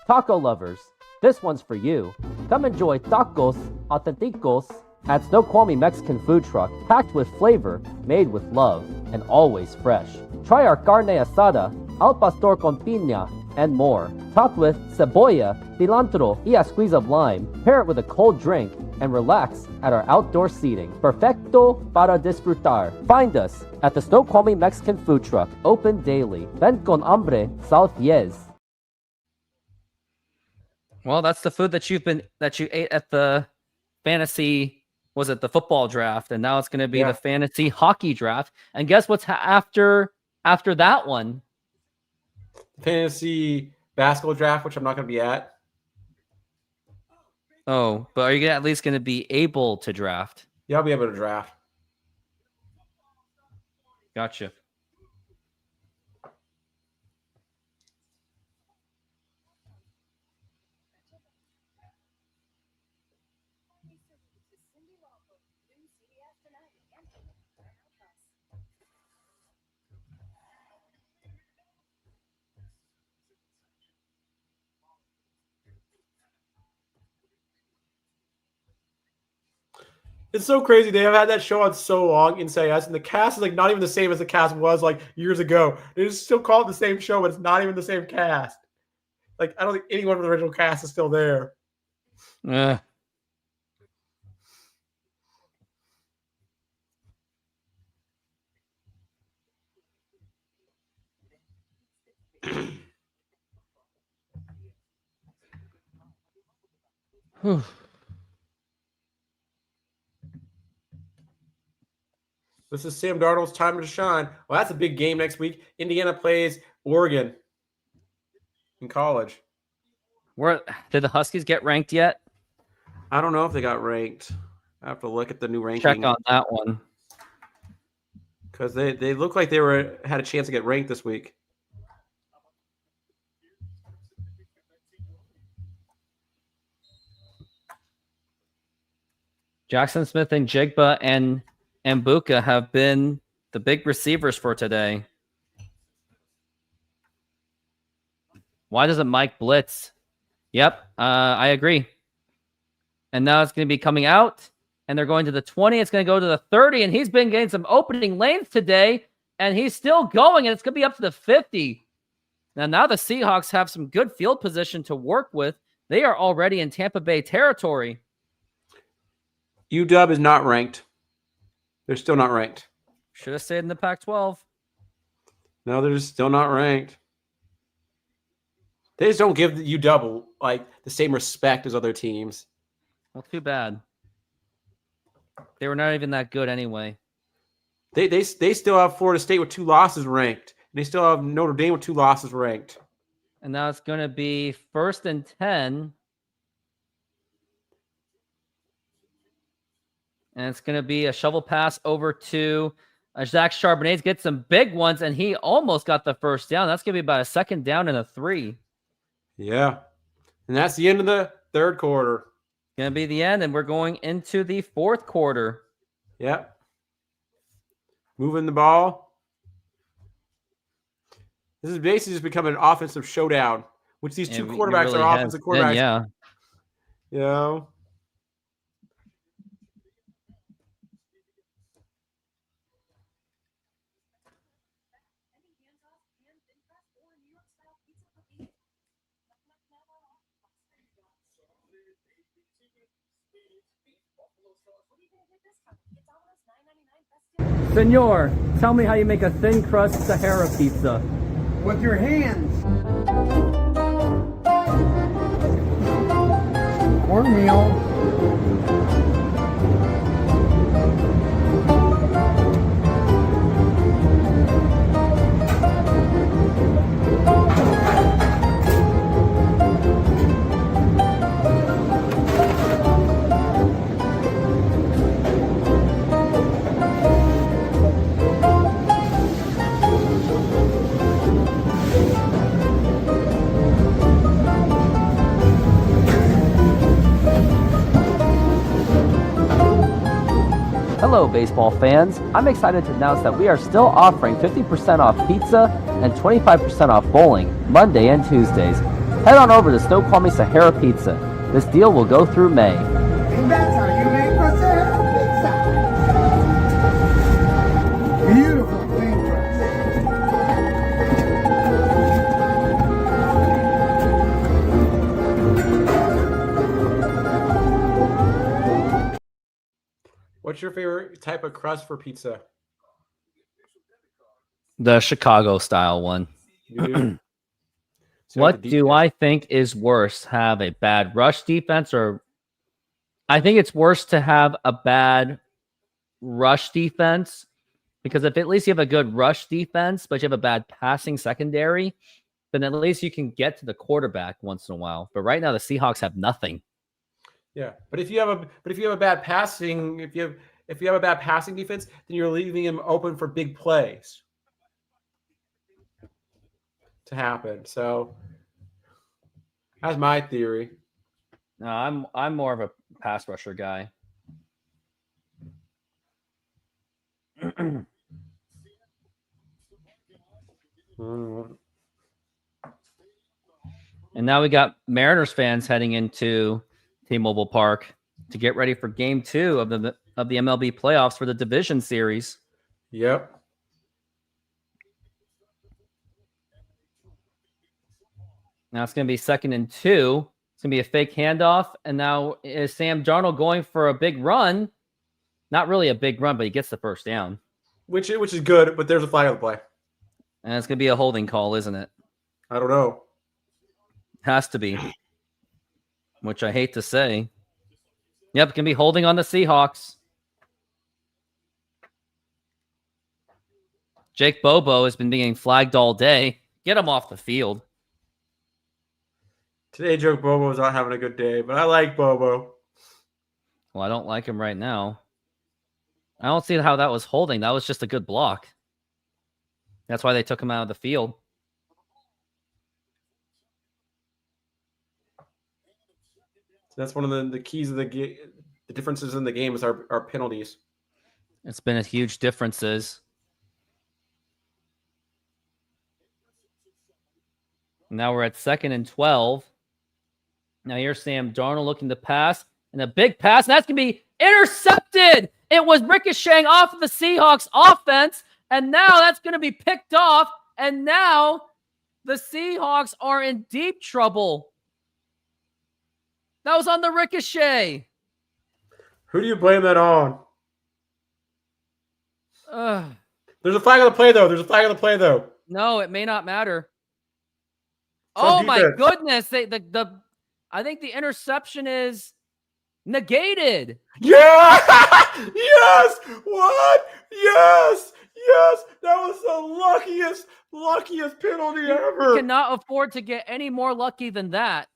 Taco lovers, this one's for you. Come enjoy tacos auténticos at Snoqualmie Mexican Food Truck, packed with flavor, made with love, and always fresh. Try our carne asada, al pastor con piña, and more. Topped with cebolla, cilantro, y a squeeze of lime. Pair it with a cold drink and relax at our outdoor seating. Perfecto para disfrutar. Find us at the Snoqualmie Mexican Food Truck, open daily. Ven con hambre, sal fies. Well, that's the food that you ate at the fantasy, was it the football draft, and now it's going to be the fantasy hockey draft. And guess what's after that one? Fantasy basketball draft, which I'm not going to be at. Oh, but are you at least going to be able to draft? Yeah, I'll be able to draft. Gotcha. It's so crazy. They have had that show on so long in NCIS, and the cast is like not even the same as the cast was like years ago. They just still call it the same show, but it's not even the same cast. Like, I don't think anyone from the original cast is still there. This is Sam Darnold's time to shine. Well, that's a big game next week. Indiana plays Oregon in college. Did the Huskies get ranked yet? I don't know if they got ranked. I have to look at the new ranking. Check on that one. Because they look like they had a chance to get ranked this week. Jackson Smith and Jigba and Mbuka have been the big receivers for today. Why doesn't Mike blitz? Yep, I agree. And now it's going to be coming out, and they're going to the 20. It's going to go to the 30, and he's been getting some opening lanes today, and he's still going, and it's going to be up to the 50. Now the Seahawks have some good field position to work with. They are already in Tampa Bay territory. UW is not ranked. They're still not ranked. Should have stayed in the Pac-12. No, they're just still not ranked. They just don't give UW like the same respect as other teams. Well, too bad. They were not even that good anyway. They still have Florida State with 2 losses ranked. And they still have Notre Dame with 2 losses ranked. And now it's going to be 1st and 10. And it's going to be a shovel pass over to Zach Charbonnet. Gets some big ones, and he almost got the first down. That's going to be about a 2nd down and a 3. Yeah. And that's the end of the 3rd quarter. Going to be the end, and we're going into the 4th quarter. Yep. Moving the ball. This is basically just becoming an offensive showdown, which these two quarterbacks really are offensive quarterbacks. Yeah. Yeah. Senor, tell me how you make a thin crust Sahara pizza. With your hands. Cornmeal. Hello, baseball fans. I'm excited to announce that we are still offering 50% off pizza and 25% off bowling Monday and Tuesdays. Head on over to Snoqualmie Sahara Pizza. This deal will go through May. And that's how you make a Sahara your favorite type of crust for pizza? The Chicago style one. Dude. So What the do defense- I think is worse? Have a bad rush defense, or I think it's worse to have a bad rush defense, because if at least you have a good rush defense, but you have a bad passing secondary, then at least you can get to the quarterback once in a while. But right now the Seahawks have nothing. Yeah, but if you have a bad passing, if you have a bad passing defense, then you're leaving him open for big plays to happen. So that's my theory. No, I'm more of a pass rusher guy. And now we got Mariners fans heading into T-Mobile Park to get ready for Game 2 of the MLB playoffs for the division series. Yep. Now it's going to be 2nd and 2. It's going to be a fake handoff. And now is Sam Darnold going for a big run? Not really a big run, but he gets the first down. Which is good, but there's a flag on the play. And it's going to be a holding call, isn't it? I don't know. Has to be. Which I hate to say. Yep, it can be holding on the Seahawks. Jake Bobo has been being flagged all day. Get him off the field. Today, Joe Bobo's not having a good day, but I like Bobo. Well, I don't like him right now. I don't see how that was holding. That was just a good block. That's why they took him out of the field. That's one of the keys of the game. The differences in the game is our penalties. It's been a huge differences. Now we're at 2nd and 12. Now here's Sam Darnold looking to pass. And a big pass. And that's going to be intercepted. It was ricocheting off of the Seahawks offense. And now that's going to be picked off. And now the Seahawks are in deep trouble. That was on the ricochet. Who do you blame that on? Ugh. There's a flag on the play, though. No, it may not matter. It's on Oh my defense. goodness! I think the interception is negated. Yeah! Yes! What? Yes! Yes! That was the luckiest penalty You ever. cannot afford to get any more lucky than that.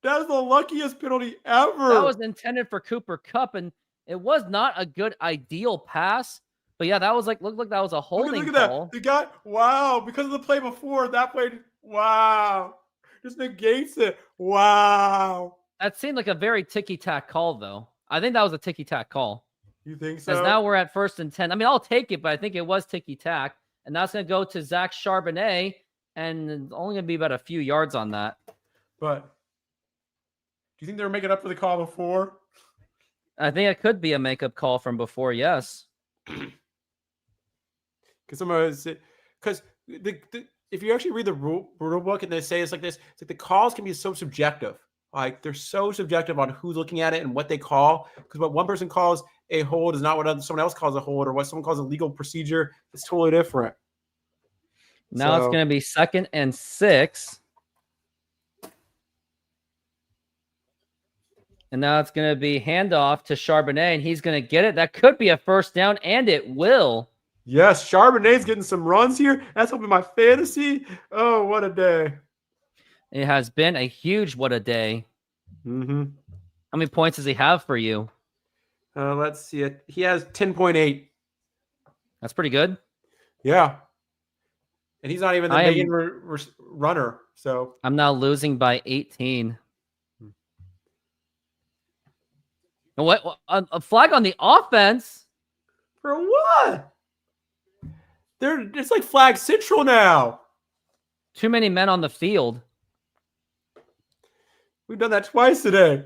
That is the luckiest penalty ever. That was intended for Cooper Kupp, and it was not a good ideal pass. But yeah, that was looked like that was a holding look at call. that. The guy, wow, because of the play before, that play, wow. Just negates it. Wow. That seemed like a very ticky-tack call, though. I think that was a ticky-tack call. You think Because so? now we're at 1st and 10. I mean, I'll take it, but I think it was ticky-tack. And that's going to go to Zach Charbonnet, and it's only going to be about a few yards on that. But do you think they were making up for the call before? I think it could be a makeup call from before, yes. Because if you actually read the rule book and they say it's like this, it's like the calls can be so subjective. Like they're so subjective on who's looking at it and what they call. Because what one person calls a hold is not what someone else calls a hold, or what someone calls a legal procedure. It's totally different. Now it's going to be 2nd and 6. And now it's going to be handoff to Charbonnet, and he's going to get it. That could be a first down, and it will. Yes, Charbonnet's getting some runs here. That's helping my fantasy. Oh, what a day. It has been a huge what a day. Mm-hmm. How many points does he have for you? Let's see it. He has 10.8. That's pretty good. Yeah. And he's not even the I am- main runner. So I'm now losing by 18. What? A flag on the offense? for what? It's like flag central now. Too many men on the field. We've done that twice today.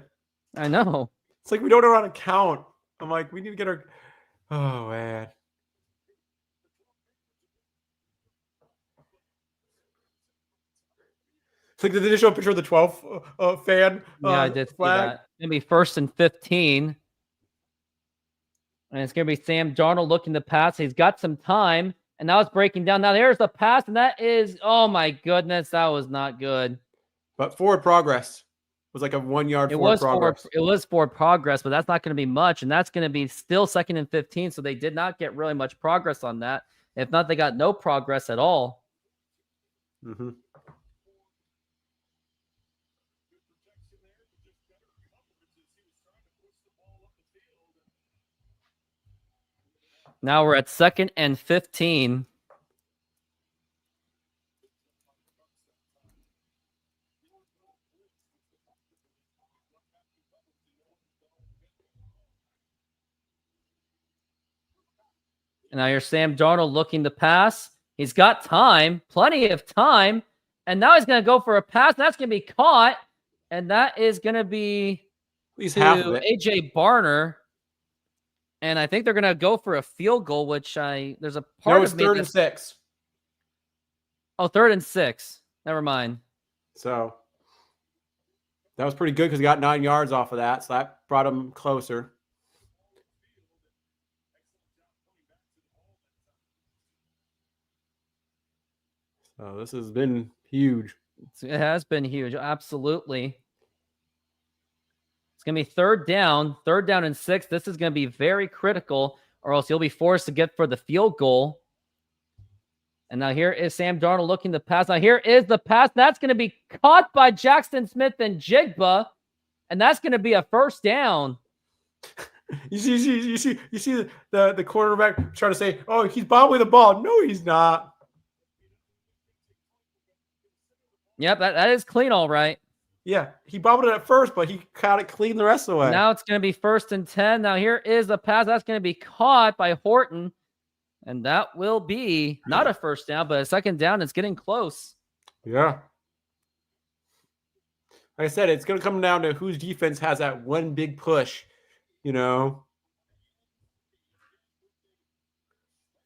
I know. It's like we don't know how to count. I'm like, we need to get our. Oh man. It's like the initial picture of the 12 fan. Yeah, I did see flag. that. Maybe 1st and 15. And it's going to be Sam Darnold looking to pass. He's got some time. And now it's breaking down. Now there's the pass. And that is, oh my goodness, that was not good. But forward progress. It was like a 1 yard forward progress. It was forward progress, but that's not going to be much. And that's going to be still 2nd and 15. So they did not get really much progress on that. If not, they got no progress at all. Mm-hmm. Now we're at 2nd and 15. And now here's Sam Darnold looking to pass. He's got time, plenty of time. And now he's going to go for a pass. That's going to be caught. And that is going to be to A.J. Barner. And I think they're going to go for a field goal, which there's a part of me. 3rd and 6. Oh, 3rd and 6. Never mind. So that was pretty good because he got 9 yards off of that. So that brought him closer. So this has been huge. It has been huge. Absolutely. It's going to be 3rd down and 6. This is going to be very critical, or else you'll be forced to get for the field goal. And now here is Sam Darnold looking to pass. Now here is the pass. That's going to be caught by Jackson Smith and Jigba. And that's going to be a 1st down. You see the quarterback trying to say, oh, he's bobbling the ball. No, he's not. Yep, that is clean, all right. Yeah, he bobbled it at first, but he caught it clean the rest of the way. Now it's going to be 1st and 10. Now here is the pass. That's going to be caught by Horton. And that will be not a 1st down, but a 2nd down. It's getting close. Yeah. Like I said, it's going to come down to whose defense has that one big push, you know.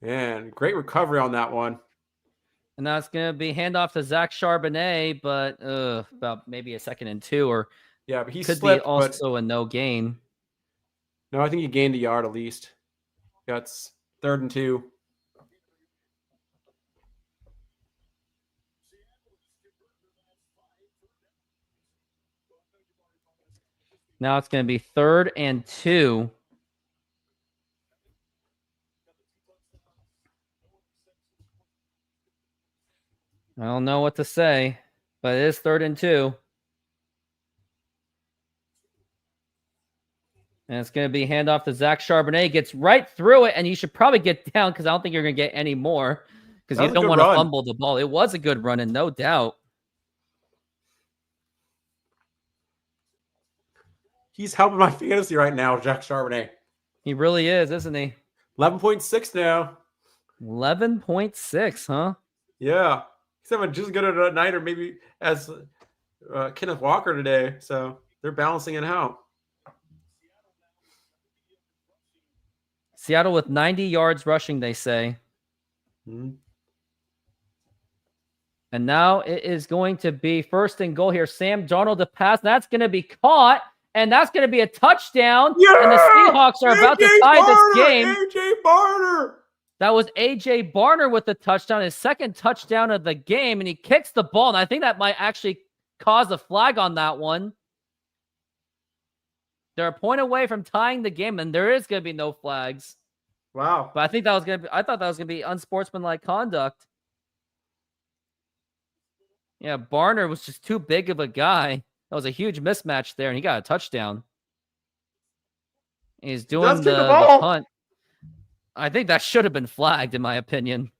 And great recovery on that one. And now it's going to be handoff to Zach Charbonnet, but about maybe a 2nd and 2, or yeah, but he could slipped, be also a no gain. No, I think he gained a yard at least. That's 3rd and 2. Now it's going to be 3rd and 2. I don't know what to say, but it is 3rd and 2. And it's going to be handoff to Zach Charbonnet. Gets right through it, and you should probably get down because I don't think you're going to get any more because you don't want to fumble the ball. It was a good run, and no doubt. He's helping my fantasy right now, Zach Charbonnet. He really is, isn't he? 11.6 now. 11.6, huh? Yeah. He's having just good at night or maybe as Kenneth Walker today. So they're balancing it out. Seattle with 90 yards rushing, they say. Mm-hmm. And now it is going to be 1st and goal here. Sam Darnold to pass. That's going to be caught. And that's going to be a touchdown. Yeah! And the Seahawks are about to tie this game. A.J. Barner. That was A.J. Barner with the touchdown, his 2nd touchdown of the game. And he kicks the ball. And I think that might actually cause a flag on that one. They're a point away from tying the game, and there is going to be no flags. Wow. But I think that was going to be, I thought that was going to be unsportsmanlike conduct. Yeah, Barner was just too big of a guy. That was a huge mismatch there, and he got a touchdown. He's doing the punt. I think that should have been flagged, in my opinion.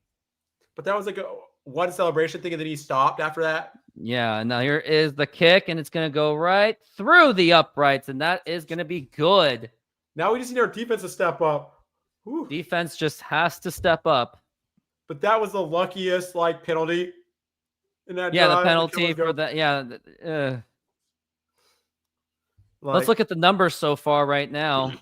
But that was like a one celebration thing, and then he stopped after that. Yeah, and now here is the kick, and it's going to go right through the uprights, and that is going to be good. Now we just need our defense to step up. Whew. Defense just has to step up. But that was the luckiest penalty in that. Yeah, the penalty for that. Yeah. Let's look at the numbers so far right now.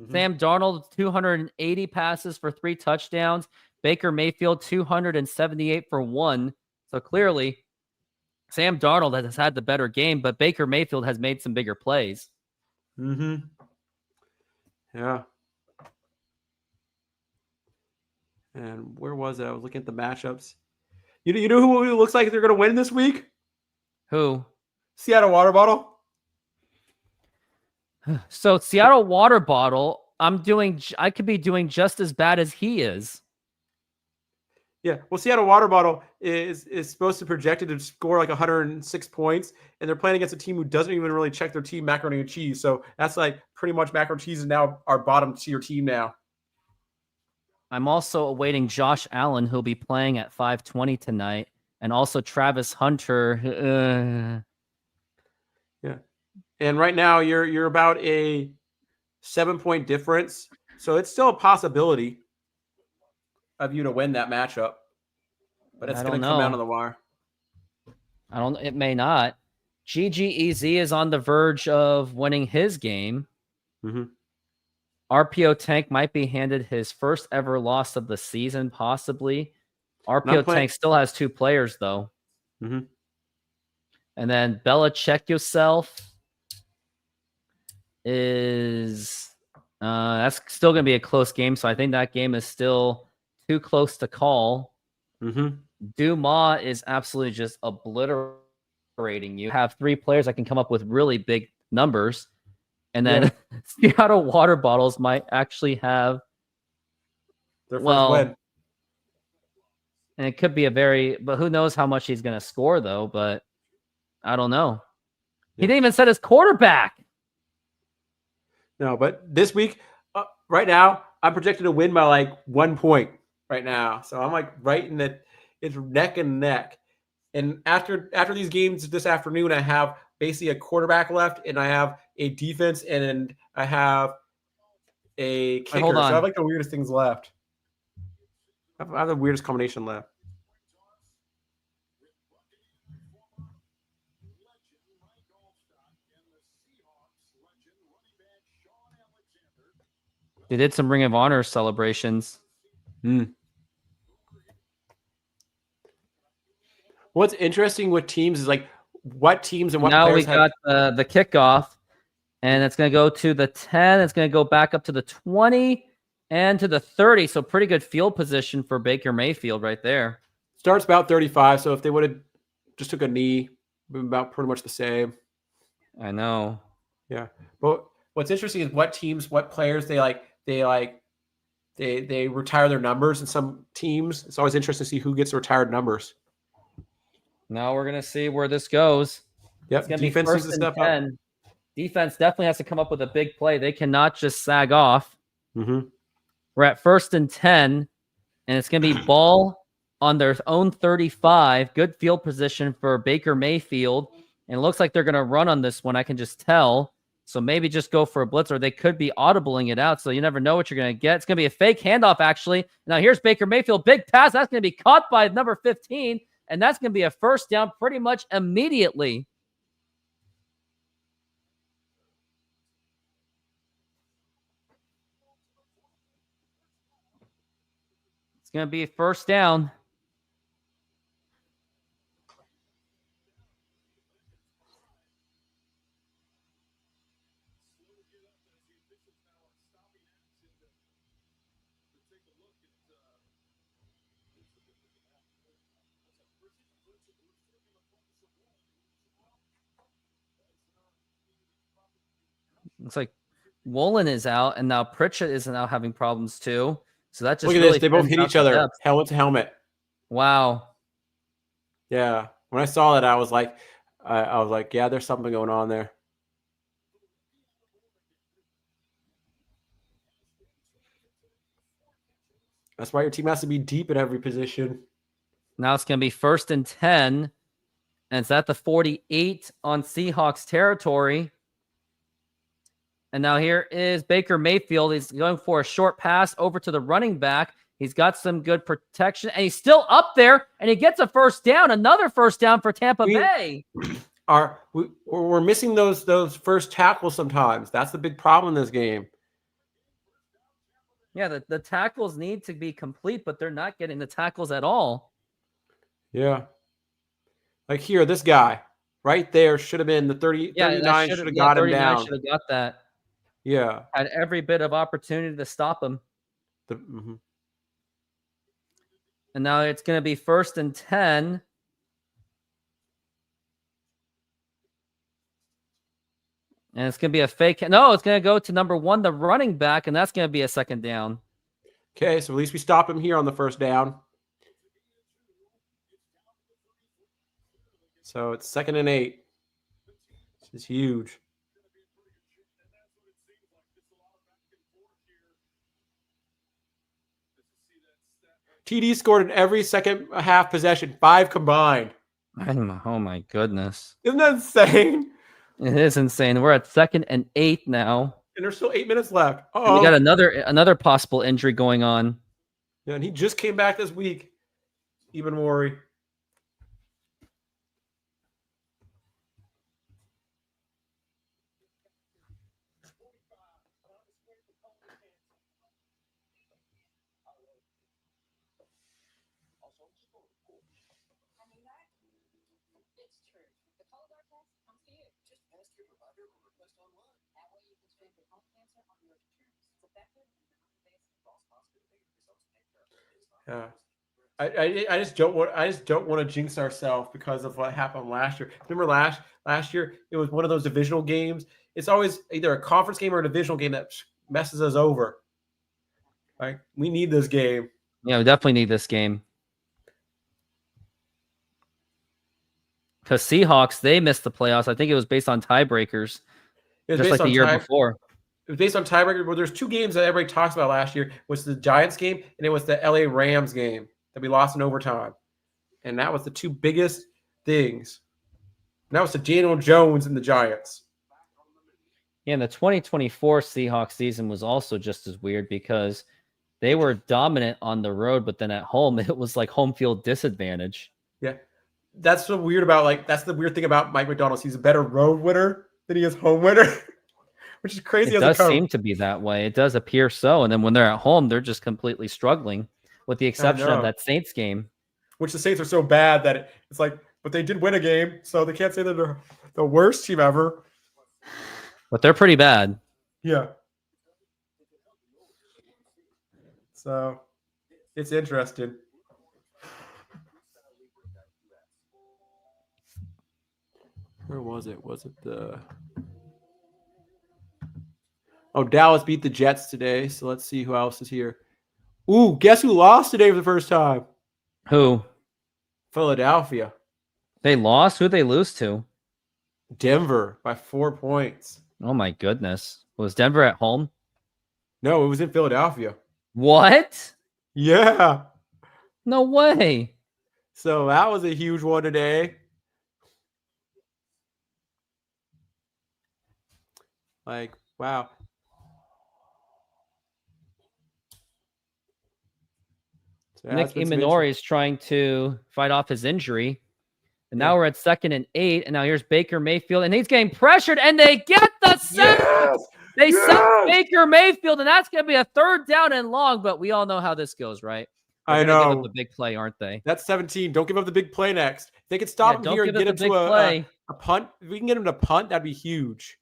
Mm-hmm. Sam Darnold, 280 passes for 3 touchdowns. Baker Mayfield, 278 for 1. So clearly, Sam Darnold has had the better game, but Baker Mayfield has made some bigger plays. Mm-hmm. Yeah. And where was it? I was looking at the matchups. You know who it looks like they're going to win this week? Who? Seattle Water Bottle. So Seattle Water Bottle, I could be doing just as bad as he is. Yeah, well, Seattle Water Bottle is supposed to projected to score like 106 points, and they're playing against a team who doesn't even really check their team macaroni and cheese. So that's like pretty much macaroni and cheese is now our bottom tier team now. I'm also awaiting Josh Allen, who'll be playing at 5:20 tonight, and also Travis Hunter. Yeah, and right now you're about a 7-point difference, so it's still a possibility of you to win that matchup, but it's going to come down to the wire. It may not. GGEZ is on the verge of winning his game. Mm-hmm. RPO Tank might be handed his first ever loss of the season, possibly. RPO Tank still has 2 players, though. Mm-hmm. And then Bella Check Yourself is... that's still going to be a close game, so I think that game is still too close to call. Mm-hmm. Dumas is absolutely just obliterating you. Have 3 players that can come up with really big numbers. And then Seattle Water Bottles might actually have their first win. And it could be but who knows how much he's going to score, though. But I don't know. He didn't even set his quarterback. No, but this week, right now, I'm projected to win by like 1 point right now. So I'm like right in the, it's neck and neck. And after these games this afternoon, I have basically a quarterback left, and I have a defense, and I have a kicker. Hold on. So I have like the weirdest things left. I have the weirdest combination left. They did some Ring of Honor celebrations. What's interesting with teams is like what teams and what now players we got the kickoff, and it's going to go to the 10. It's going to go back up to the 20 and to the 30. So pretty good field position for Baker Mayfield right there. Starts about 35. So if they would have just took a knee, been about pretty much the same. I know. Yeah, but what's interesting is what teams, what players they retire their numbers in some teams. It's always interesting to see who gets retired numbers. Now we're going to see where this goes. Yep. Defense needs to step up. Defense definitely has to come up with a big play. They cannot just sag off. Mm-hmm. We're at 1st and 10, and it's going to be ball on their own 35. Good field position for Baker Mayfield. And it looks like they're going to run on this one. I can just tell. So maybe just go for a blitz, or they could be audibling it out. So you never know what you're going to get. It's going to be a fake handoff, actually. Now here's Baker Mayfield. Big pass. That's going to be caught by number 15. And that's going to be a first down pretty much immediately. It's going to be a first down. Looks like Woolen is out, and now Pritchett is now having problems too. So that just look at really this. They both hit each other, helmet to helmet. Wow. Yeah. When I saw that, I was like, yeah, there's something going on there. That's why your team has to be deep in every position. Now it's going to be 1st and 10, and it's at the 48 on Seahawks territory. And now here is Baker Mayfield. He's going for a short pass over to the running back. He's got some good protection, and he's still up there, and he gets a first down, another first down for Tampa Bay. We're missing those first tackles sometimes. That's the big problem in this game. Yeah, the tackles need to be complete, but they're not getting the tackles at all. Yeah. Like here, this guy right there should have been the 39 should have got him down. Should have got that. Yeah. Had every bit of opportunity to stop him. And now it's going to be 1st and 10. And it's going to be a fake. No, it's going to go to number 1, the running back, and that's going to be a 2nd down. Okay, so at least we stop him here on the 1st down. So it's 2nd and 8. This is huge. TD scored in every second half possession, 5 combined. Oh my goodness. Isn't that insane? It is insane. We're at 2nd and 8 now. And there's still 8 minutes left. And we got another possible injury going on. Yeah, and he just came back this week. Even worry. Yeah. I just don't want to jinx ourselves because of what happened last year. Remember last year it was one of those divisional games. It's always either a conference game or a divisional game that messes us over. Right? We need this game. Yeah, we definitely need this game. Because Seahawks, they missed the playoffs. I think it was based on tiebreakers, just like the year before. It was based on tiebreaker. Well, there's 2 games that everybody talks about last year. It was the Giants game and it was the LA Rams game that we lost in overtime. And that was the 2 biggest things. And that was to Daniel Jones and the Giants. Yeah, and the 2024 Seahawks season was also just as weird because they were dominant on the road, but then at home, it was like home field disadvantage. Yeah. That's so weird about, that's the weird thing about Mike McDonald. He's a better road winner than he is home winner. Which is crazy. It does seem to be that way. It does appear so. And then when they're at home, they're just completely struggling, with the exception of that Saints game. Which the Saints are so bad that it's like, but they did win a game, so they can't say that they're the worst team ever. But they're pretty bad. Yeah. So it's interesting. Where was it? Was it the... Oh, Dallas beat the Jets today, so let's see who else is here. Ooh, guess who lost today for the first time? Who? Philadelphia. They lost? Who'd they lose to? Denver by 4 points. Oh, my goodness. Was Denver at home? No, it was in Philadelphia. What? Yeah. No way. So that was a huge one today. Like, wow. So Nick Imanori is trying to fight off his injury. And now we're at 2nd and 8. And now here's Baker Mayfield. And he's getting pressured. And they get the sack. Yes! They sack Baker Mayfield. And that's going to be a 3rd down and long. But we all know how this goes, right? I know. Give up the big play, aren't they? That's 17. Don't give up the big play next. If they could stop him here and get him to a punt. If we can get him to punt, that'd be huge.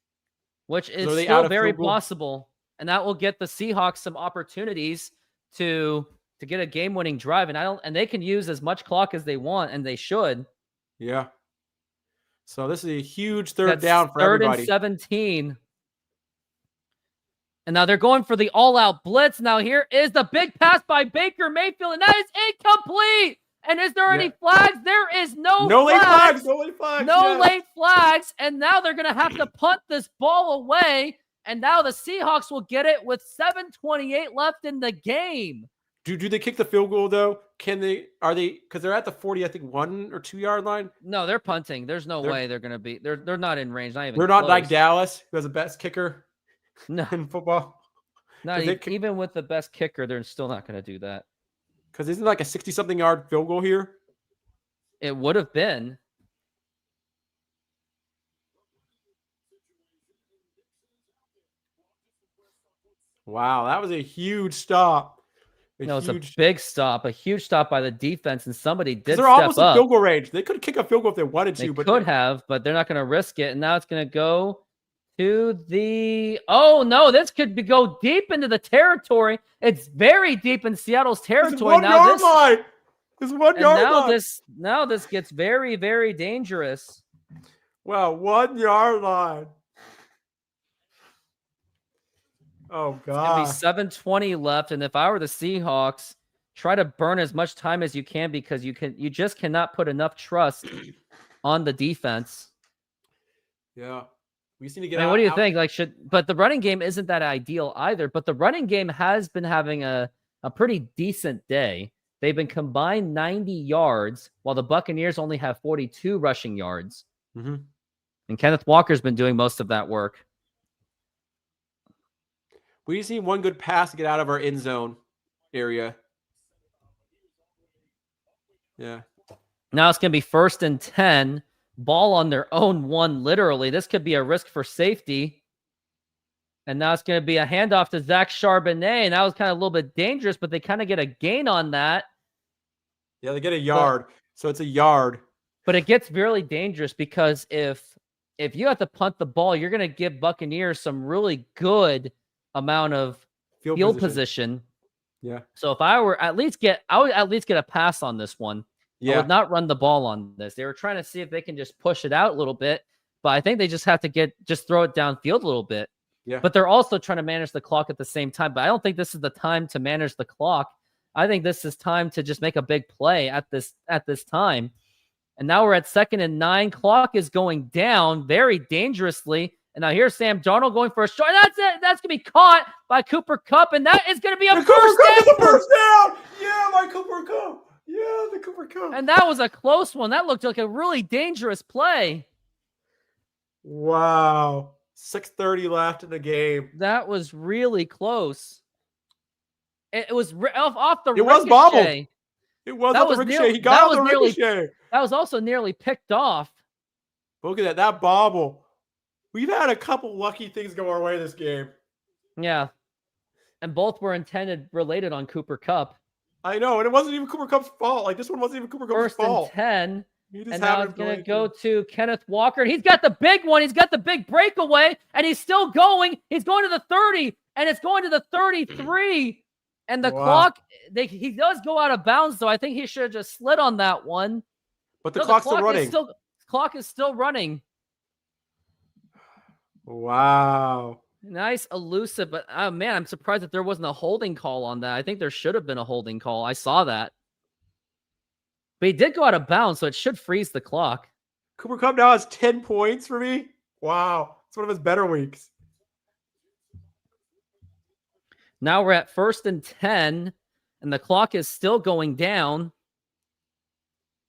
Which is still very possible. And that will get the Seahawks some opportunities to get a game-winning drive. And they can use as much clock as they want, and they should. Yeah. So this is a huge 3rd down for 3rd everybody. And 17. And now they're going for the all-out blitz. Now here is the big pass by Baker Mayfield, and that is incomplete. And is there any flags? There is no late flags. No late flags. And now they're going to have to punt this ball away. And now the Seahawks will get it with 7:28 left in the game. Do they kick the field goal though? Because they're at the 40, I think 1 or 2 yard line. No, they're punting. There's no way they're going to be. They're not in range. Not even. They're not like Dallas, who has the best kicker. No. In football. Not even with the best kicker, they're still not going to do that. Because isn't it like a 60-something yard field goal here? It would have been. Wow, that was a huge stop. It's a big stop, a huge stop by the defense, and somebody did they're step almost up. in field goal range. They could kick a field goal if they wanted to. But could have, but they're not going to risk it. And now it's going to go to the... Oh, no, this could go deep into the territory. It's very deep in Seattle's territory. Now line. This 1 And yard now this gets very, very dangerous. Wow, 1 yard line. Oh It's gonna be god. 7:20 left, and if I were the Seahawks, try to burn as much time as you can because you just cannot put enough trust on the defense. Yeah. We just need to get I mean, out. what do you think? But the running game isn't that ideal either. But the running game has been having a pretty decent day. They've been combined 90 yards, while the Buccaneers only have 42 rushing yards. Mm-hmm. And Kenneth Walker's been doing most of that work. We just need one good pass to get out of our end zone area. Yeah. Now it's going to be 1st and 10. Ball on their own 1, literally. This could be a risk for safety. And now it's going to be a handoff to Zach Charbonnet. And that was kind of a little bit dangerous, but they kind of get a gain on that. Yeah, they get a yard. So it's a yard. But it gets really dangerous because if you have to punt the ball, you're going to give Buccaneers some really good amount of field position. Yeah. So if I would at least get a pass on this one. Yeah. I would not run the ball on this. They were trying to see if they can just push it out a little bit, but I think they just have to just throw it downfield a little bit. Yeah. But they're also trying to manage the clock at the same time. But I don't think this is the time to manage the clock. I think this is time to just make a big play at this time. And now we're at 2nd and 9. Clock is going down very dangerously. And now here's Sam Darnold going for a shot. That's it. That's going to be caught by Cooper Kupp. And that is going to be a first down. First down. Yeah, by Cooper Kupp. Yeah, the Cooper Kupp. And that was a close one. That looked like a really dangerous play. Wow. 6:30 left in the game. That was really close. It was off the ricochet. It was bobbled. It was off the ricochet. He got off the ricochet. That was also nearly picked off. Look at that. That bobble. We've had a couple lucky things go our way this game. Yeah. And both were related on Cooper Kupp. I know. And it wasn't even Cooper Kupp's fault. Like, this one wasn't even Cooper Kupp's fault. 1st and 10. And now it's going to go to Kenneth Walker. He's got the big one. He's got the big breakaway. And he's still going. He's going to the 30. And it's going to the 33. And the clock, he does go out of bounds, so I think he should have just slid on that one. But the clock's still running. Clock is still running. Wow. Nice, elusive, but man, I'm surprised that there wasn't a holding call on that. I think there should have been a holding call. I saw that. But he did go out of bounds, so it should freeze the clock. Cooper Kupp now has 10 points for me. Wow. It's one of his better weeks. Now we're at 1st and 10, and the clock is still going down.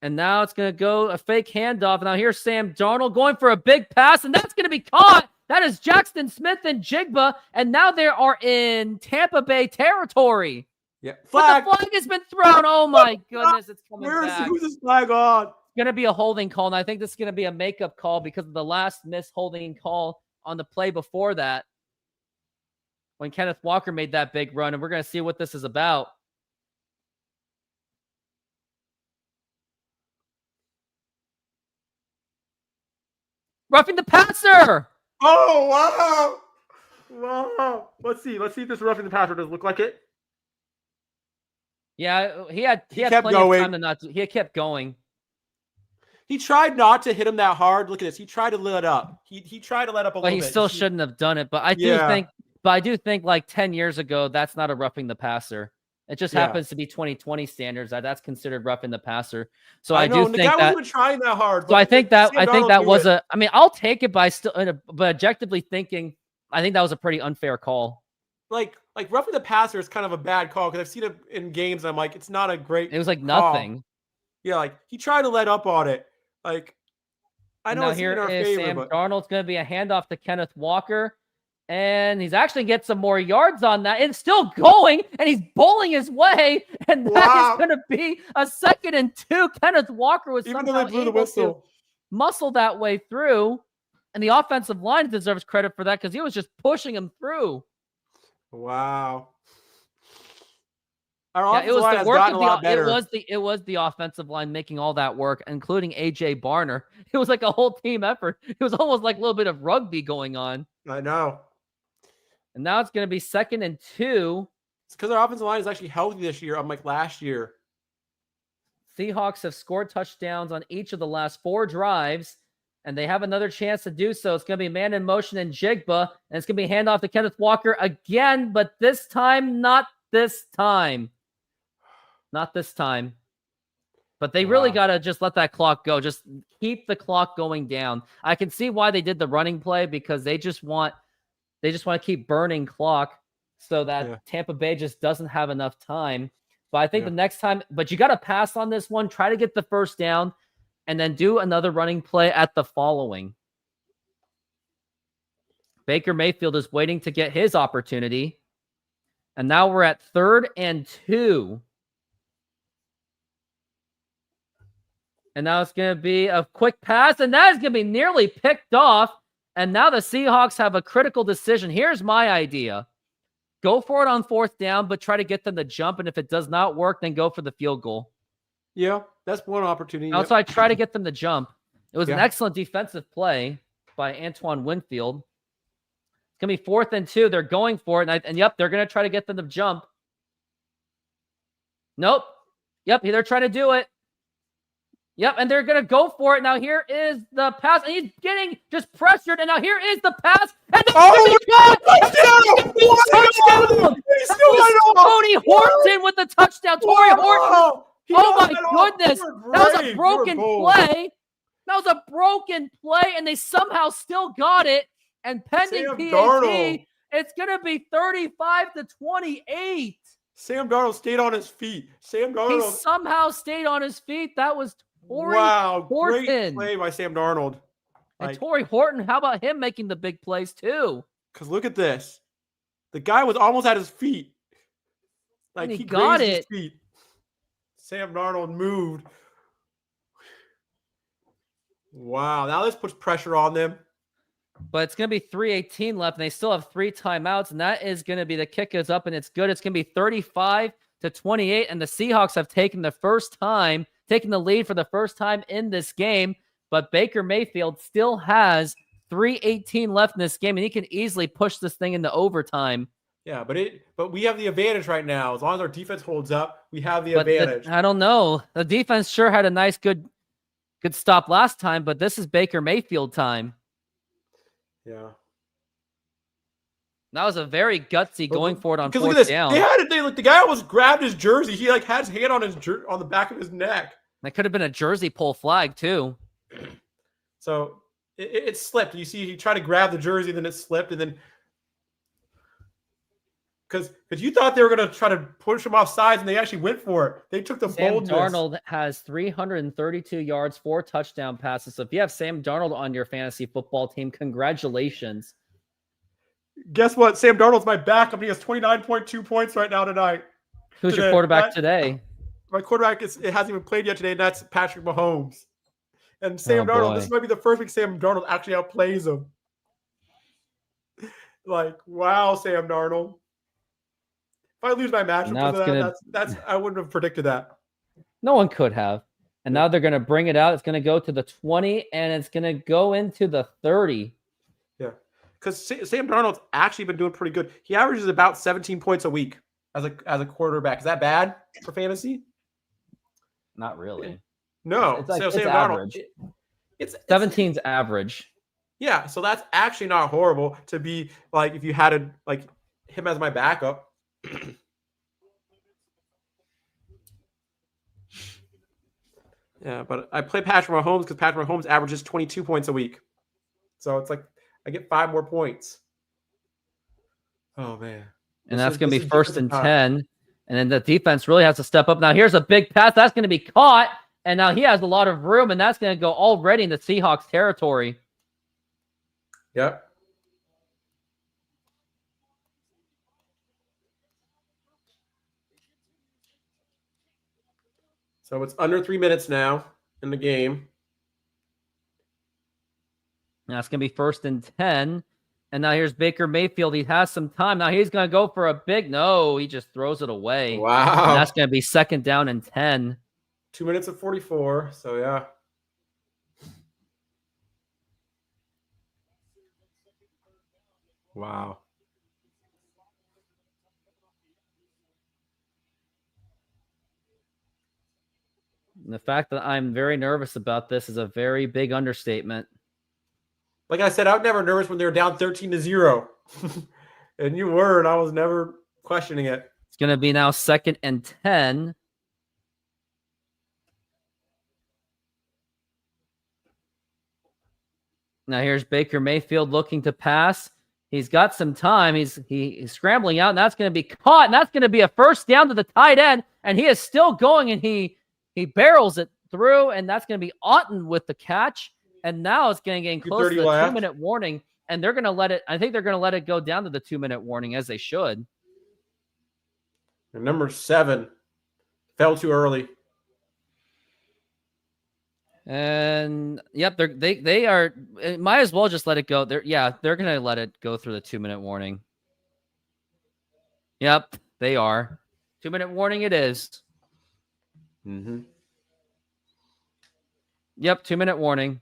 And now it's going to go a fake handoff. Now here's Sam Darnold going for a big pass, and that's going to be caught. That is Jackson Smith and Jigba, and now they are in Tampa Bay territory. Yeah, flag. But the flag has been thrown. Oh my goodness, it's coming back. Who's this flag on? It's going to be a holding call, and I think this is going to be a makeup call because of the last missed holding call on the play before that when Kenneth Walker made that big run, and we're going to see what this is about. Roughing the passer. Oh, wow. Wow. Let's see if this roughing the passer does look like it. Yeah, he had plenty going. of time to not do. He kept going. He tried not to hit him that hard. Look at this. He tried to let up. He tried to let up a little bit. But he still shouldn't have done it. But I do think like 10 years ago, that's not a roughing the passer. It just happens to be 2020 standards. That's considered roughing the passer. So I do think the guy wasn't even trying that hard. So I think that was a. I mean, I'll take it by still, but objectively thinking, I think that was a pretty unfair call. Like roughing the passer is kind of a bad call because I've seen it in games. And I'm like, it's not a great. It was like call. nothing. Yeah, like he tried to let up on it. Like I know it's in our favor, Sam but Darnold's going to be a handoff to Kenneth Walker. And he's actually get some more yards on that. It's still going, and he's bowling his way. And that is going to be a 2nd and 2. Kenneth Walker was somehow able to muscle that way through. And the offensive line deserves credit for that because he was just pushing him through. Wow. It was the offensive line making all that work, including AJ Barner. It was like a whole team effort. It was almost like a little bit of rugby going on. I know. And now it's going to be 2nd and 2. It's because our offensive line is actually healthy this year, unlike last year. Seahawks have scored touchdowns on each of the last 4 drives, and they have another chance to do so. It's going to be man in motion and Jigba, and it's going to be handoff to Kenneth Walker again, but this time, not this time. Not this time. But they really got to just let that clock go. Just keep the clock going down. I can see why they did the running play, because they just want to keep burning clock so that Tampa Bay just doesn't have enough time. But I think the next time, but you got to pass on this one, try to get the first down, and then do another running play at the following. Baker Mayfield is waiting to get his opportunity. And now we're at 3rd and 2. And now it's going to be a quick pass, and that is going to be nearly picked off. And now the Seahawks have a critical decision. Here's my idea. Go for it on 4th down, but try to get them to jump. And if it does not work, then go for the field goal. Yeah, that's one opportunity. Also, I try to get them to jump. It was an excellent defensive play by Antoine Winfield. It's going to be 4th and 2. They're going for it. And yep, they're going to try to get them to jump. Nope. Yep, they're trying to do it. Yep, and they're going to go for it. Now here is the pass, and he's getting just pressured, and now here is the pass, and the touchdown! Tony Horton with the touchdown. Torrey Horton. Oh my goodness. That was a broken play. That was a broken play, and they somehow still got it. And pending PAT, it's going to be 35-28. Sam Darnold stayed on his feet. He somehow stayed on his feet. That was Torrey Horton. Great play by Sam Darnold. And Torrey Horton, how about him making the big plays too? Because look at this. The guy was almost at his feet. Like he got it. His feet. Sam Darnold moved. Wow. Now this puts pressure on them. But it's going to be 3:18 left, and they still have 3 timeouts, and that is going to be the kick is up, and it's good. It's going to be 35-28, and the Seahawks have taken the lead for the first time in this game, but Baker Mayfield still has 3:18 left in this game, and he can easily push this thing into overtime. Yeah, but we have the advantage right now. As long as our defense holds up, we have the advantage. I don't know. The defense sure had a nice, good stop last time, but this is Baker Mayfield time. Yeah. That was a very gutsy going for it on 4th look at this. down. The guy almost grabbed his jersey. He had his hand on on the back of his neck. That could have been a jersey pull flag too. So it slipped. You see, he tried to grab the jersey, then it slipped, and then because you thought they were going to try to push him off sides, and they actually went for it. They took the boldness. Sam Darnold has 332 yards, 4 touchdown passes. So if you have Sam Darnold on your fantasy football team, congratulations. Guess what? Sam Darnold's my backup. He has 29.2 points right now tonight. Who's your quarterback today? My quarterback it hasn't even played yet today, and that's Patrick Mahomes. And Sam Darnold, this might be the first week Sam Darnold actually outplays him. Like, wow, Sam Darnold. If I lose my matchup, I wouldn't have predicted that. No one could have. And now they're going to bring it out. It's going to go to the 20, and it's going to go into the 30. Yeah. Because Sam Darnold's actually been doing pretty good. He averages about 17 points a week as a quarterback. Is that bad for fantasy? Not really. No. It's Sam average. Darnold. It's 17's average. Yeah. So that's actually not horrible to be like if you had him as my backup. Yeah, but I play Patrick Mahomes because Patrick Mahomes averages 22 points a week. So it's like I get 5 more points. Oh, man. And that's going to be 1st and 10. And then the defense really has to step up. Now here's a big pass. That's going to be caught. And now he has a lot of room, and that's going to go already in the Seahawks territory. Yep. So it's under 3 minutes now in the game. Now it's going to be 1st and 10. And now here's Baker Mayfield. He has some time. Now he's going to go for a big... No, he just throws it away. Wow. And that's going to be 2nd down and 10. 2 minutes and 44. So, yeah. Wow. And the fact that I'm very nervous about this is a very big understatement. Like I said, I was never nervous when they were down 13-0. And you were, and I was never questioning it. It's going to be now 2nd and 10. Now here's Baker Mayfield looking to pass. He's got some time. He's scrambling out, and that's going to be caught, and that's going to be a first down to the tight end, and he is still going, and he barrels it through, and that's going to be Otten with the catch. And now it's getting close to the 2-minute warning, and they're going to let it. I think they're going to let it go down to the 2-minute warning, as they should. And number 7 fell too early. And yep, they are. Might as well just let it go. They're going to let it go through the 2-minute warning. Yep, they are. 2-minute warning it is. Mm-hmm. Yep, 2-minute warning.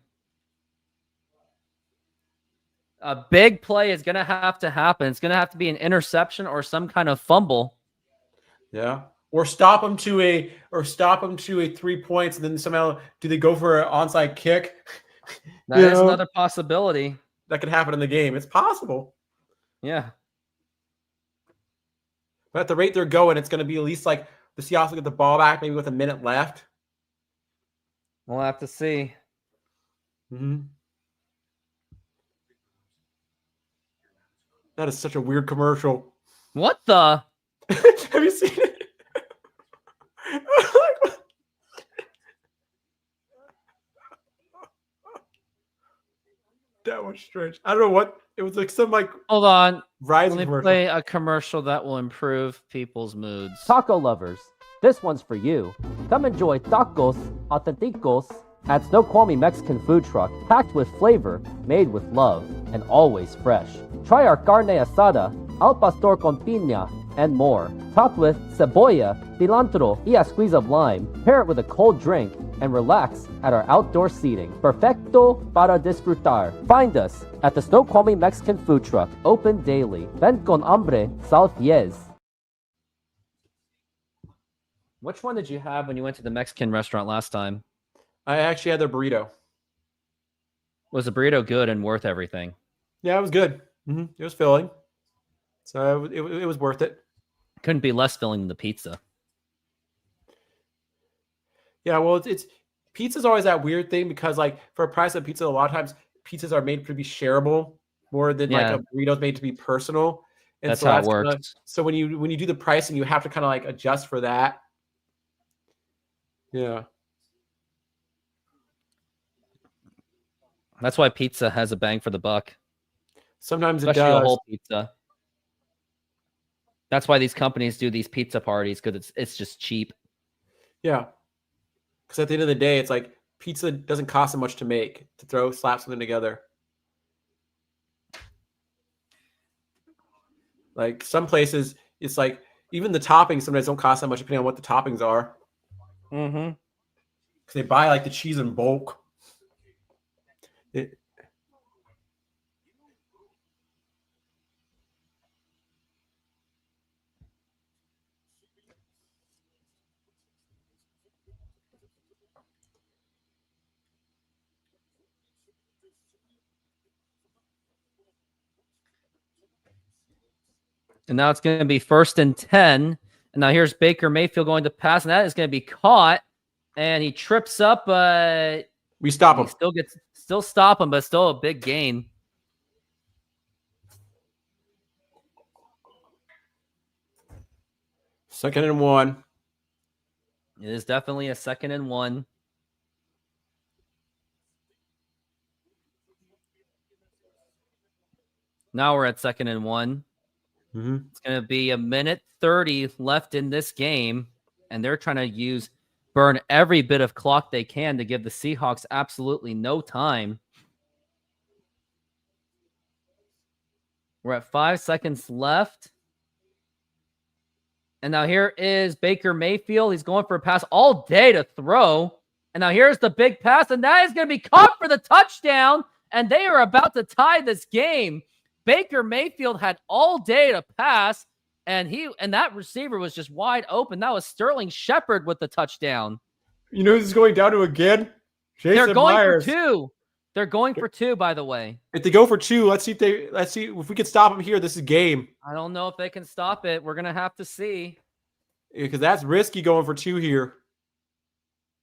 A big play is going to have to happen. It's going to have to be an interception or some kind of fumble. Yeah. Or stop them to a 3 points, and then somehow do they go for an onside kick? That is another possibility. That could happen in the game. It's possible. Yeah. But at the rate they're going, it's going to be at least like the Seahawks will get the ball back maybe with a minute left. We'll have to see. Mm-hmm. That is such a weird commercial. What the? Have you seen it? That was strange. I don't know what it was, like some Hold on. Rising Let me commercial. play a commercial that will improve people's moods. Taco lovers, this one's for you. Come enjoy tacos auténticos at Snoqualmie Mexican food truck, packed with flavor, made with love, and always fresh. Try our carne asada, al pastor con piña, and more. Topped with cebolla, cilantro, y a squeeze of lime. Pair it with a cold drink and relax at our outdoor seating. Perfecto para disfrutar. Find us at the Snoqualmie Mexican food truck, open daily. Ven con hambre, sal fies. Which one did you have when you went to the Mexican restaurant last time? I actually had their burrito. Was the burrito good and worth everything? Yeah, it was good. Mm-hmm. It was filling. So it was worth it. Couldn't be less filling than the pizza. Yeah, well, it's pizza's always that weird thing because, like, for a price of pizza, a lot of times pizzas are made to be shareable more than like a burrito's made to be personal. And that's so how it works. So when you do the pricing, you have to kind of like adjust for that. Yeah. That's why pizza has a bang for the buck. Sometimes Especially it does. a whole pizza. That's why these companies do these pizza parties, because it's just cheap. Yeah. Because at the end of the day, it's like pizza doesn't cost so much to make, to slap something together. Like some places, it's like even the toppings sometimes don't cost that much depending on what the toppings are. Mm-hmm. Because they buy like the cheese in bulk. And now it's going to be 1st and 10. And now here's Baker Mayfield going to pass, and that is going to be caught. And he trips up, but we stop him. Still stop him, but still a big gain. Second and 1. It is definitely a 2nd and 1. Now we're at 2nd and 1. Mm-hmm. It's going to be 1:30 left in this game, and they're trying to burn every bit of clock they can to give the Seahawks absolutely no time. We're at 5 seconds left. And now here is Baker Mayfield. He's going for a pass all day to throw. And now here's the big pass, and that is going to be caught for the touchdown, and they are about to tie this game. Baker Mayfield had all day to pass, and that receiver was just wide open. That was Sterling Shepard with the touchdown. You know who's going down to again? Jason They're going Myers. for 2. They're going for 2, by the way. If they go for 2, let's see if we can stop them here. This is game. I don't know if they can stop it. We're gonna have to see. Because that's risky going for 2 here.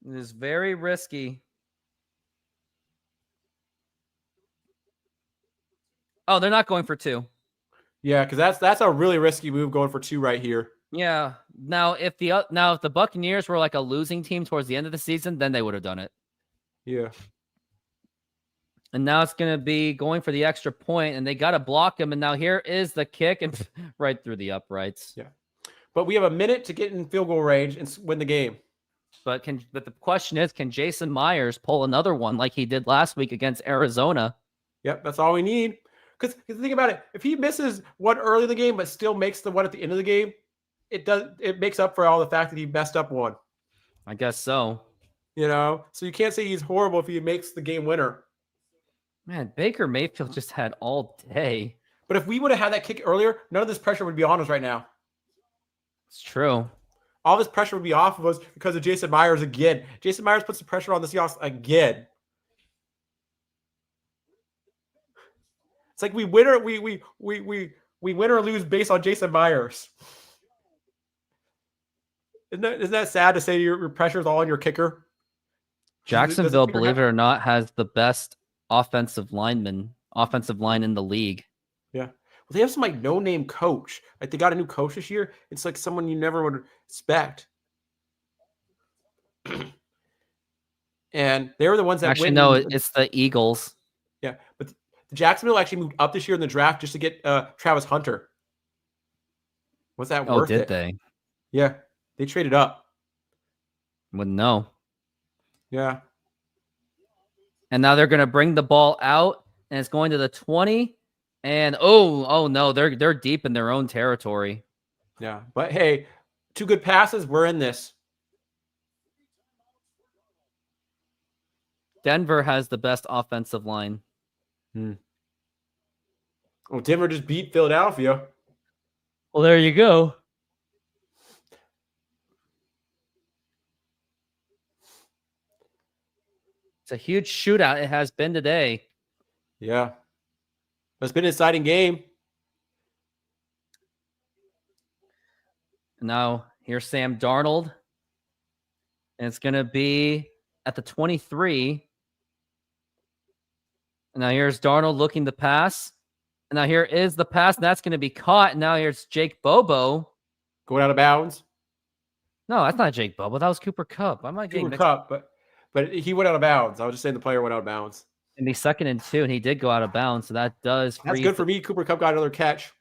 It is very risky. Oh, they're not going for 2. Yeah, because that's a really risky move going for 2 right here. Yeah. Now, if the Buccaneers were like a losing team towards the end of the season, then they would have done it. Yeah. And now it's going to be going for the extra point, and they got to block him. And now here is the kick, and right through the uprights. Yeah. But we have a minute to get in field goal range and win the game. But the question is, can Jason Myers pull another one like he did last week against Arizona? Yep, that's all we need. Because think about it, if he misses one early in the game but still makes the one at the end of the game, it makes up for all the fact that he messed up one. I guess so. You know, so you can't say he's horrible if he makes the game winner. Man, Baker Mayfield just had all day. But if we would have had that kick earlier, none of this pressure would be on us right now. It's true. All this pressure would be off of us because of Jason Myers again. Jason Myers puts the pressure on the Seahawks again. It's like we win or we win or lose based on Jason Myers. Isn't that sad to say your pressure is all on your kicker? Jacksonville, believe it or not, has the best offensive line in the league. Yeah. Well, they have some like no-name coach. Like they got a new coach this year. It's like someone you never would expect. And they were the ones that actually no, it's the Eagles. Yeah, but Jacksonville actually moved up this year in the draft just to get Travis Hunter. Was that worth it? Oh, did they? Yeah, they traded up. Wouldn't know. Yeah. And now they're going to bring the ball out, and it's going to the 20. And oh no, they're deep in their own territory. Yeah, but hey, 2 good passes. We're in this. Denver has the best offensive line. Well, Denver just beat Philadelphia. Well, there you go. It's a huge shootout. It has been today. Yeah. It's been an exciting game. Now, here's Sam Darnold. And it's going to be at the 23. And now here's Darnold looking to pass. And now here is the pass. And that's going to be caught. And now here's Jake Bobo. Going out of bounds. No, that's not Jake Bobo. That was Cooper Kupp. I might get Cooper Kupp, but he went out of bounds. I was just saying the player went out of bounds. And the 2nd and 2, and he did go out of bounds. So that does. That's good for me. Cooper Kupp got another catch.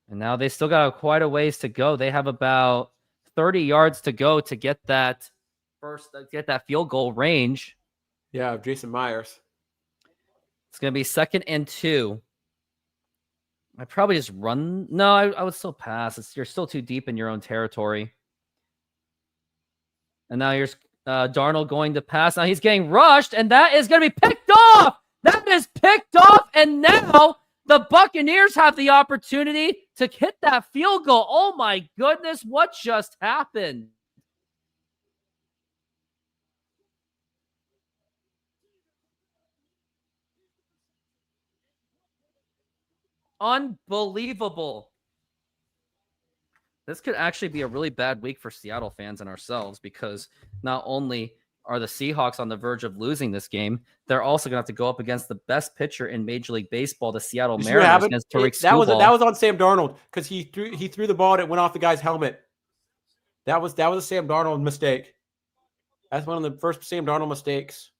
And now they still got quite a ways to go. They have about 30 yards to go to get that field goal range. Yeah, Jason Myers. It's going to be 2nd and 2. I'd probably just run. No, I would still pass. You're still too deep in your own territory. And now here's Darnold going to pass. Now he's getting rushed, and that is going to be picked off. That is picked off, and now the Buccaneers have the opportunity to hit that field goal. Oh, my goodness. What just happened? Unbelievable. This could actually be a really bad week for Seattle fans and ourselves, because not only are the Seahawks on the verge of losing this game, they're also going to have to go up against the best pitcher in Major League Baseball, the Seattle Mariners, against Tariq Skubal. That was on Sam Darnold because he threw the ball and it went off the guy's helmet. That was a Sam Darnold mistake. That's one of the first Sam Darnold mistakes.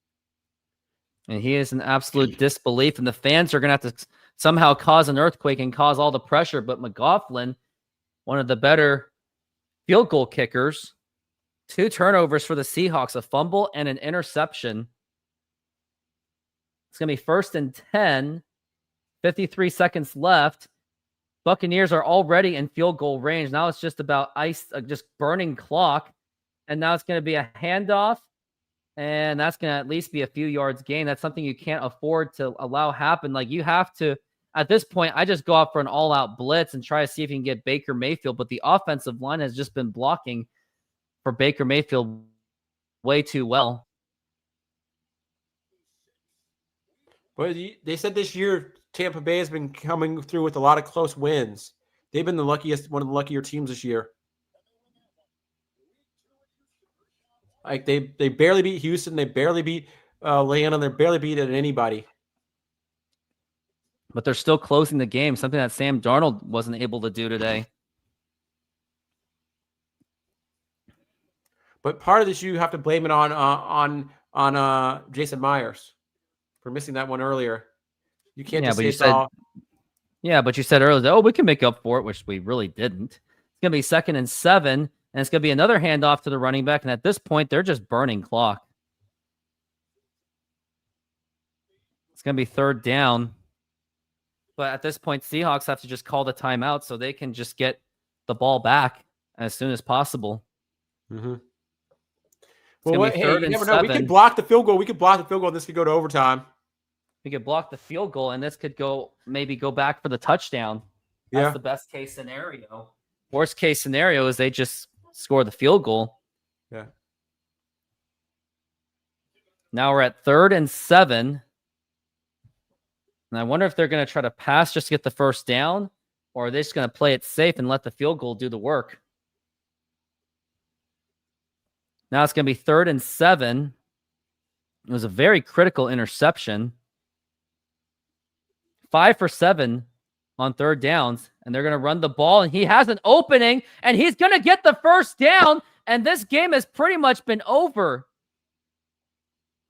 And he is in absolute disbelief, and the fans are going to have to somehow cause an earthquake and cause all the pressure. But McLaughlin, one of the better field goal kickers, 2 turnovers for the Seahawks, a fumble and an interception. It's going to be 1st and 10, 53 seconds left. Buccaneers are already in field goal range. Now it's just about just burning clock. And now it's going to be a handoff. And that's going to at least be a few yards gain. That's something you can't afford to allow happen. Like, you have to, at this point, I just go out for an all-out blitz and try to see if you can get Baker Mayfield. But the offensive line has just been blocking for Baker Mayfield way too well. But they said this year Tampa Bay has been coming through with a lot of close wins. They've been one of the luckier teams this year. Like they barely beat Houston, they barely beat Atlanta, they barely beat anybody. But they're still closing the game, something that Sam Darnold wasn't able to do today. But part of this, you have to blame it on Jason Myers for missing that one earlier. You can't just say it's all. Yeah, but you said earlier, oh, we can make up for it, which we really didn't. It's going to be 2nd and 7, and it's going to be another handoff to the running back. And at this point, they're just burning clock. It's going to be 3rd down. But at this point, Seahawks have to just call the timeout so they can just get the ball back as soon as possible. Mm-hmm. Well, you never know. We could block the field goal. And this could go to overtime. We could block the field goal, and this could maybe go back for the touchdown. That's the best case scenario. Worst case scenario is they just score the field goal. Yeah. Now we're at 3rd and 7. And I wonder if they're going to try to pass just to get the first down, or are they just going to play it safe and let the field goal do the work? Now it's going to be 3rd and 7. It was a very critical interception. 5 for 7 on 3rd downs, and they're going to run the ball, and he has an opening, and he's going to get the first down, and this game has pretty much been over.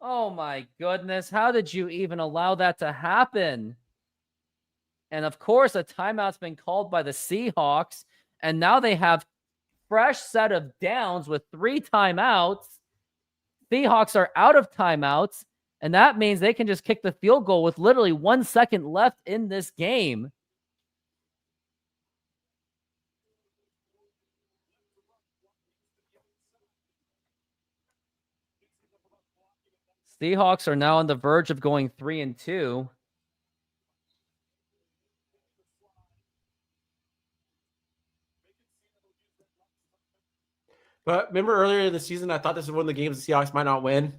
Oh my goodness, how did you even allow that to happen? And of course, a timeout's been called by the Seahawks, and now they have fresh set of downs with 3 timeouts. Seahawks are out of timeouts, and that means they can just kick the field goal with literally 1 second left in this game. Seahawks are now on the verge of going 3-2. But remember earlier in the season, I thought this was one of the games the Seahawks might not win.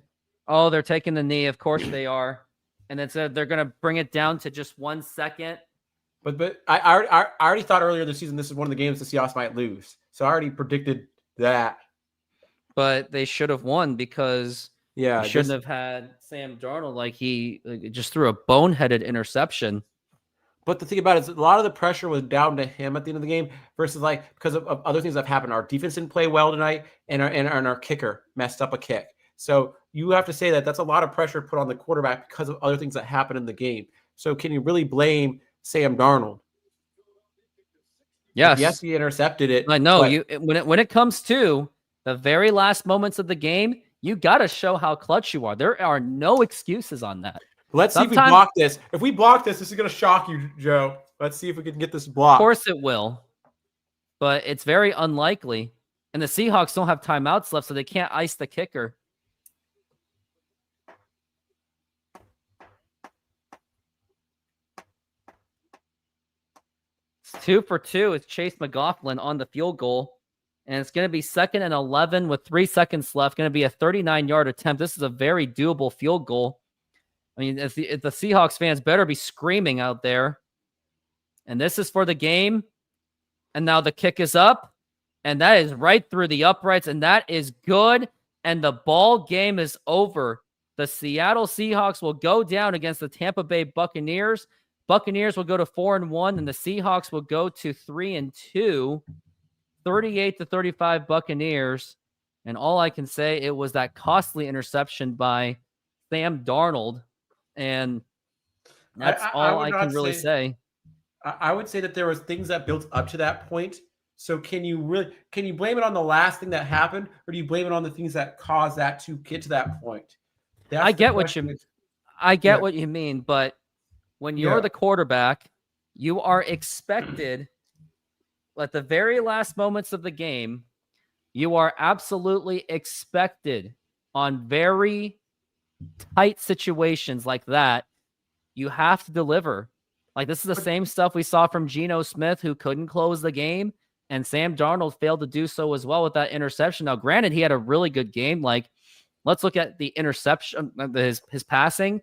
Oh, they're taking the knee. Of course they are. And then they're going to bring it down to just 1 second. But I already thought earlier this season this is one of the games the Seahawks might lose. So I already predicted that. But they should have won because you shouldn't have had Sam Darnold like he just threw a boneheaded interception. But the thing about it is a lot of the pressure was down to him at the end of the game versus because of other things that have happened. Our defense didn't play well tonight, and our kicker messed up a kick. So you have to say that that's a lot of pressure put on the quarterback because of other things that happened in the game. So can you really blame Sam Darnold? Yes. Yes, he intercepted it. I know. When it comes to the very last moments of the game, you got to show how clutch you are. There are no excuses on that. Let's see if we block this. If we block this, this is going to shock you, Joe. Let's see if we can get this blocked. Of course it will. But it's very unlikely. And the Seahawks don't have timeouts left, so they can't ice the kicker. It's 2 for 2. It's Chase McLaughlin on the field goal. And it's going to be 2nd and 11 with 3 seconds left. Going to be a 39-yard attempt. This is a very doable field goal. I mean, if the Seahawks fans better be screaming out there. And this is for the game. And now the kick is up. And that is right through the uprights. And that is good. And the ball game is over. The Seattle Seahawks will go down against the Tampa Bay Buccaneers. Buccaneers will go to 4-1. And the Seahawks will go to 3-2. 38-35 Buccaneers. And all I can say, it was that costly interception by Sam Darnold. And that's all I can really say. I would say that there was things that built up to that point. So can you blame it on the last thing that happened, or do you blame it on the things that caused that to get to that point? I get what you mean, but when you're the quarterback, you are expected at the very last moments of the game, you are absolutely expected on very tight situations like that. You have to deliver. Like, this is the same stuff we saw from Geno Smith, who couldn't close the game. and Sam Darnold failed to do so as well with that interception. Now, granted, he had a really good game. Like, let's look at the interception, his passing.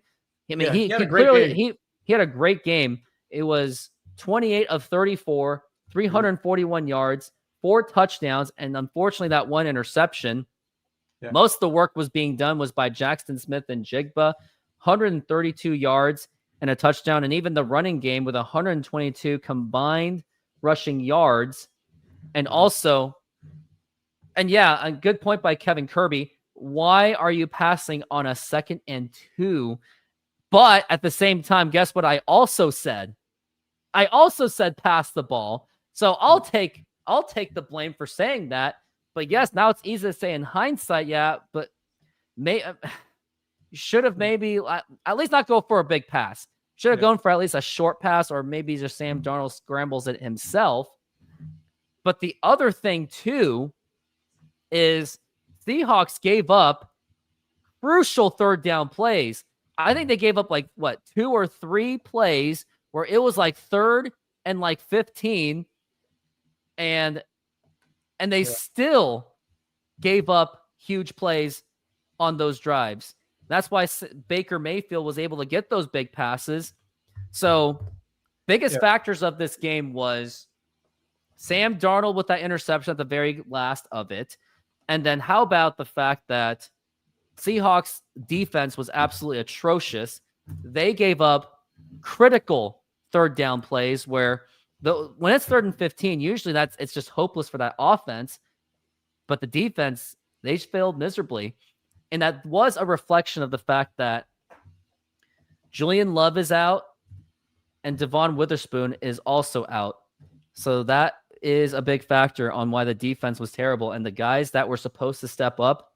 I mean, he had a great clearly game. he had a great game. It was 28 of 34, 341 yards, 4 touchdowns, and unfortunately that one interception. Yeah. Most of the work was being done was by Jackson Smith and Jigba, 132 yards and a touchdown, and even the running game with 122 combined rushing yards. And also, and yeah, a good point by Kevin Kirby. Why are you passing on a 2nd and 2? But at the same time, guess what I also said? I also said pass the ball. So I'll take the blame for saying that. But yes, now it's easy to say in hindsight, yeah, but should have maybe at least not go for a big pass. Should have gone for at least a short pass, or maybe just Sam Darnold scrambles it himself. But the other thing, too, is Seahawks gave up crucial 3rd down plays. I think they gave up 2 or 3 plays where it was 3rd and 15, and they still gave up huge plays on those drives. That's why Baker Mayfield was able to get those big passes. So biggest factors of this game was Sam Darnold with that interception at the very last of it. And then how about the fact that Seahawks defense was absolutely atrocious. They gave up critical 3rd down plays where when it's 3rd and 15, usually it's just hopeless for that offense. But the defense, they failed miserably. And that was a reflection of the fact that Julian Love is out and Devon Witherspoon is also out. So that is a big factor on why the defense was terrible. And the guys that were supposed to step up,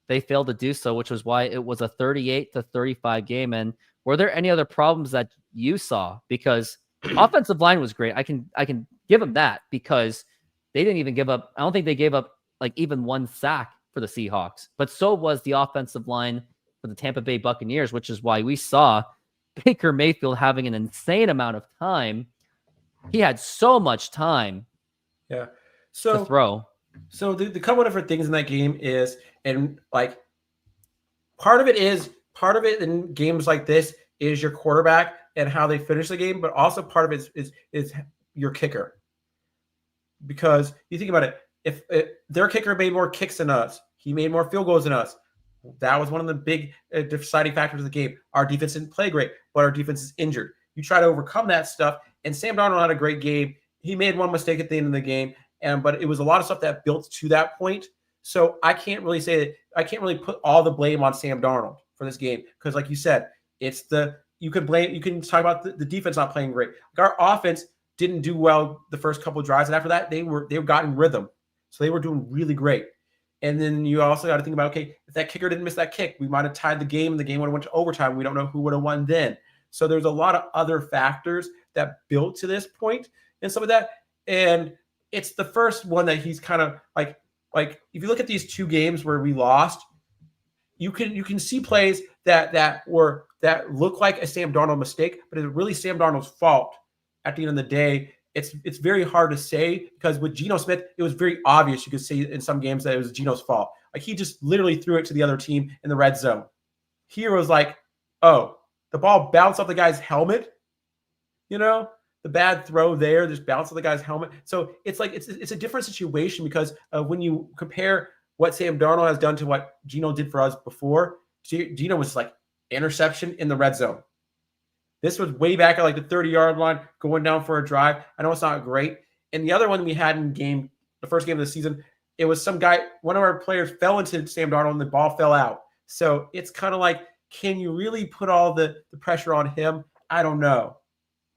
they failed to do so, which was why it was a 38-35 game. And were there any other problems that you saw? Because offensive line was great. I can give them that, because they didn't even give up. I don't think they gave up even 1 sack for the Seahawks, but so was the offensive line for the Tampa Bay Buccaneers, which is why we saw Baker Mayfield having an insane amount of time. He had so much time to throw. So the couple of different things in that game is, and part of it in games like this is your quarterback and how they finish the game, but also part of it is your kicker. Because you think about it, if their kicker made more kicks than us, he made more field goals than us. That was one of the big deciding factors of the game. Our defense didn't play great, but our defense is injured. You try to overcome that stuff, and Sam Darnold had a great game. He made one mistake at the end of the game, but it was a lot of stuff that built to that point. So I can't really say that. I can't really put all the blame on Sam Darnold for this game, because, like you said, you can talk about the defense not playing great. Our offense didn't do well the first couple of drives, and after that, they got in rhythm, so they were doing really great. And then you also got to think about, okay, if that kicker didn't miss that kick, we might have tied the game, and the game would have went to overtime. We don't know who would have won then. So there's a lot of other factors that built to this point and some of that. And it's the first one that he's kind of like if you look at these 2 games where we lost, you can see plays that look like a Sam Darnold mistake, but it's really Sam Darnold's fault. At the end of the day, it's very hard to say, because with Geno Smith, it was very obvious. You could see in some games that it was Geno's fault. He just literally threw it to the other team in the red zone. Here was oh, the ball bounced off the guy's helmet. The bad throw there just bounced off the guy's helmet. So it's it's a different situation, because when you compare what Sam Darnold has done to what Geno did for us before, Geno was interception in the red zone. This was way back at the 30-yard line, going down for a drive. I know it's not great. And the other one we had the first game of the season, it was one of our players fell into Sam Darnold and the ball fell out. So it's kind of can you really put all the pressure on him? I don't know.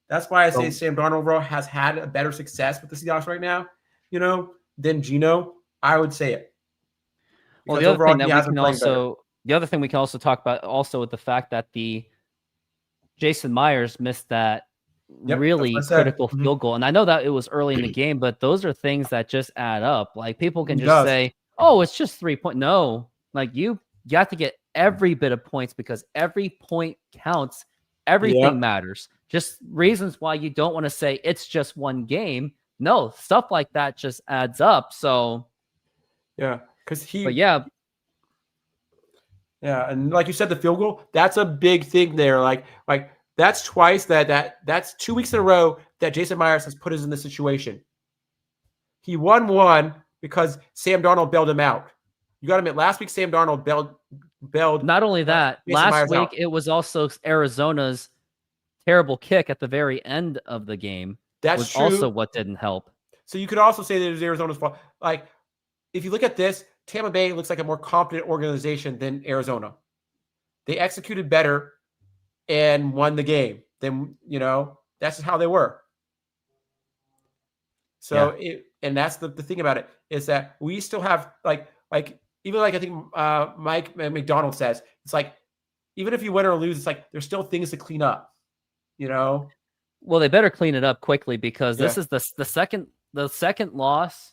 That's why I say Sam Darnold overall has had a better success with the Seahawks right now, than Geno. I would say it. Well, the other thing we can also talk about also with the fact that Jason Myers missed that really critical field goal. And I know that it was early in the game, but those are things that just add up. People can just say, oh, it's just 3 points. No, you got to get every bit of points, because every point counts. Everything matters. Just reasons why you don't want to say it's just one game, no, stuff like that just adds up. So Yeah, because but yeah, yeah, and like you said, the field goal, that's a big thing there. Like that's twice that's 2 weeks in a row that Jason Myers has put us in this situation. He won one because Sam Darnold bailed him out. You got to admit, last week Sam Darnold bailed not only that, Jason last Myers week out. it was also Arizona's terrible kick at the very end of the game. That's was true. Also what didn't help. So you could also say that it was Arizona's fault. Like, if you look at this, Tampa Bay looks like a more competent organization than Arizona. They executed better and won the game. Then, that's just how they were. So and that's the thing about it is that we still have even I think Mike McDonald says, it's like, even if you win or lose, it's like there's still things to clean up, Well, they better clean it up quickly because this is the second loss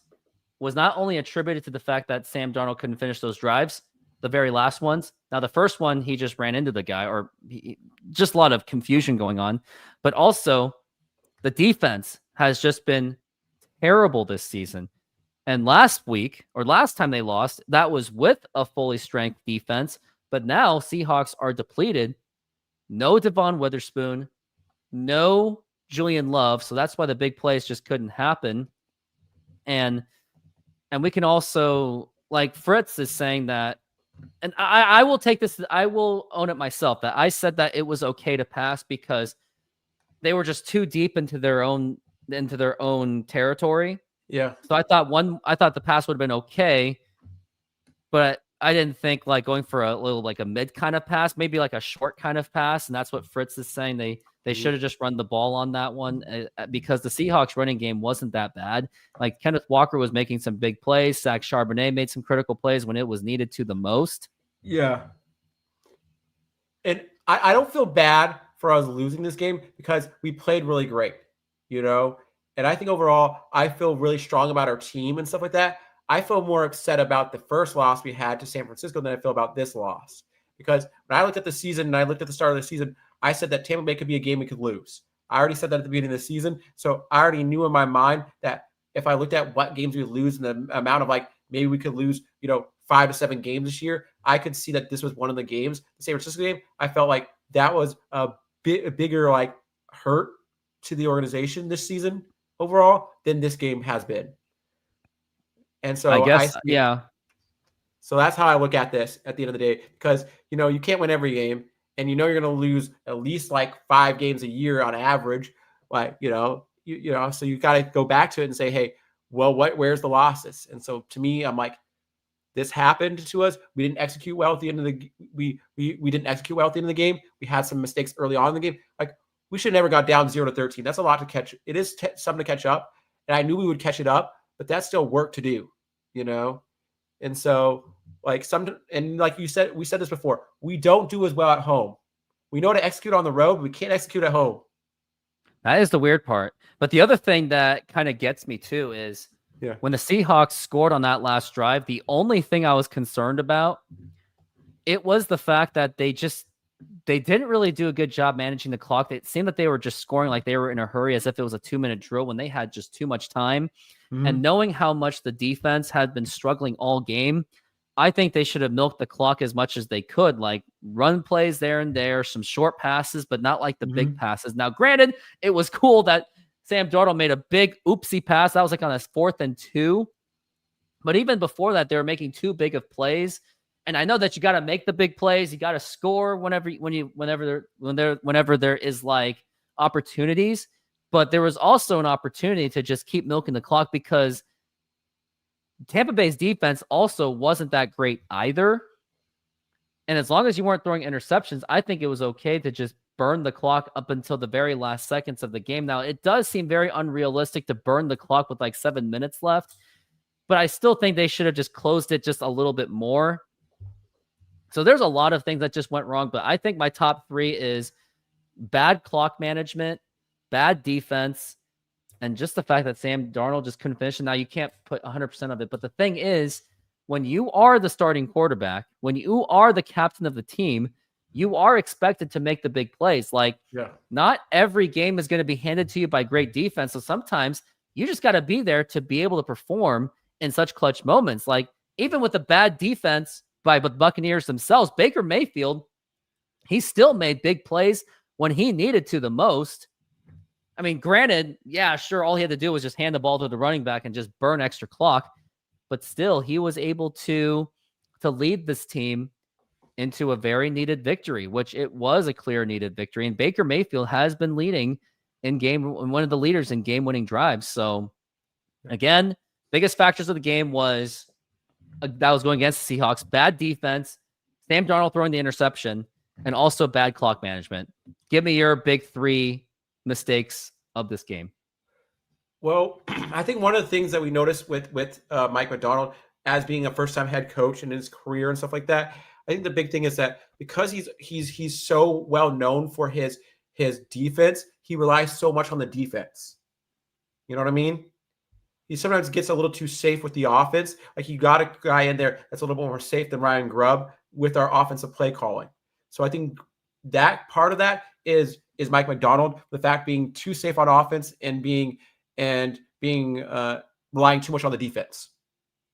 was not only attributed to the fact that Sam Darnold couldn't finish those drives, the very last ones. Now, the first one, he just ran into the guy, or just a lot of confusion going on. But also, the defense has just been terrible this season. And last time they lost, that was with a fully strength defense. But now Seahawks are depleted. No Devon Witherspoon, no Julian Love. So that's why the big plays just couldn't happen. And we can also, like Fritz is saying that, and I will take this, I will own it myself, that I said that it was okay to pass because they were just too deep into their own territory. Yeah. So I thought the pass would have been okay, but I didn't think like going for a little like a mid kind of pass, maybe like a short kind of pass, and that's what Fritz is saying. They should have just run the ball on that one because the Seahawks running game wasn't that bad. Like Kenneth Walker was making some big plays. Zach Charbonnet made some critical plays when it was needed to the most. Yeah. And I don't feel bad for us losing this game because we played really great, And I think overall, I feel really strong about our team and stuff like that. I feel more upset about the first loss we had to San Francisco than I feel about this loss. Because when I looked at the season and I looked at the start of the season, I said that Tampa Bay could be a game we could lose. I already said that at the beginning of the season. So I already knew in my mind that if I looked at what games we would lose and the amount of maybe we could lose, 5 to 7 games this year, I could see that this was one of the games. The San Francisco game, I felt like that was a bigger hurt to the organization this season overall than this game has been. And so I guess, yeah. So that's how I look at this at the end of the day, because, you can't win every game and you're going to lose at least 5 games a year on average. So you got to go back to it and say, hey, well, where's the losses? And so to me, I'm like, this happened to us. We didn't execute well at the end of the we didn't execute well at the end of the game. We had some mistakes early on in the game. We should have never got down 0-13. That's a lot to catch. It is something to catch up. And I knew we would catch it up, but that's still work to do, And so like you said, we said this before, we don't do as well at home. We know how to execute on the road, but we can't execute at home. That is the weird part. But the other thing that kind of gets me too is when the Seahawks scored on that last drive, the only thing I was concerned about, it was the fact that they didn't really do a good job managing the clock. It seemed that they were just scoring like they were in a hurry as if it was a 2-minute drill when they had just too much time. Mm-hmm. And knowing how much the defense had been struggling all game, I think they should have milked the clock as much as they could, like run plays there and there, some short passes, but not like the big passes. Now, granted, it was cool that Sam Darnold made a big oopsie pass. That was like on a 4th and 2. But even before that, they were making too big of plays. And I know that you got to make the big plays. You got to score whenever there is opportunities. But there was also an opportunity to just keep milking the clock because Tampa Bay's defense also wasn't that great either. And as long as you weren't throwing interceptions, I think it was okay to just burn the clock up until the very last seconds of the game. Now, it does seem very unrealistic to burn the clock with 7 minutes left, but I still think they should have just closed it just a little bit more. So there's a lot of things that just went wrong, but I think my top 3 is bad clock management, bad defense, and just the fact that Sam Darnold just couldn't finish. And now you can't put 100% of it. But the thing is, when you are the starting quarterback, when you are the captain of the team, you are expected to make the big plays. Not every game is going to be handed to you by great defense. So sometimes you just got to be there to be able to perform in such clutch moments. Like, even with the bad defense by the Buccaneers themselves, Baker Mayfield, he still made big plays when he needed to the most. I mean, granted, yeah, sure, all he had to do was just hand the ball to the running back and just burn extra clock, but still, he was able to lead this team into a very needed victory, which it was a clear needed victory. And Baker Mayfield has been leading one of the leaders in game-winning drives. So again, biggest factors of the game was that was going against the Seahawks, bad defense, Sam Darnold throwing the interception, and also bad clock management. Give me your big three mistakes of this game. Well, I think one of the things that we noticed with Mike Macdonald as being a first-time head coach in his career and stuff like that, I think the big thing is that because he's so well known for his defense, he relies so much on the defense. You know what I mean? He sometimes gets a little too safe with the offense. Like, you got a guy in there that's a little bit more safe than Ryan Grubb with our offensive play calling. So I think that part of that is Mike Macdonald, the fact being too safe on offense and being relying too much on the defense.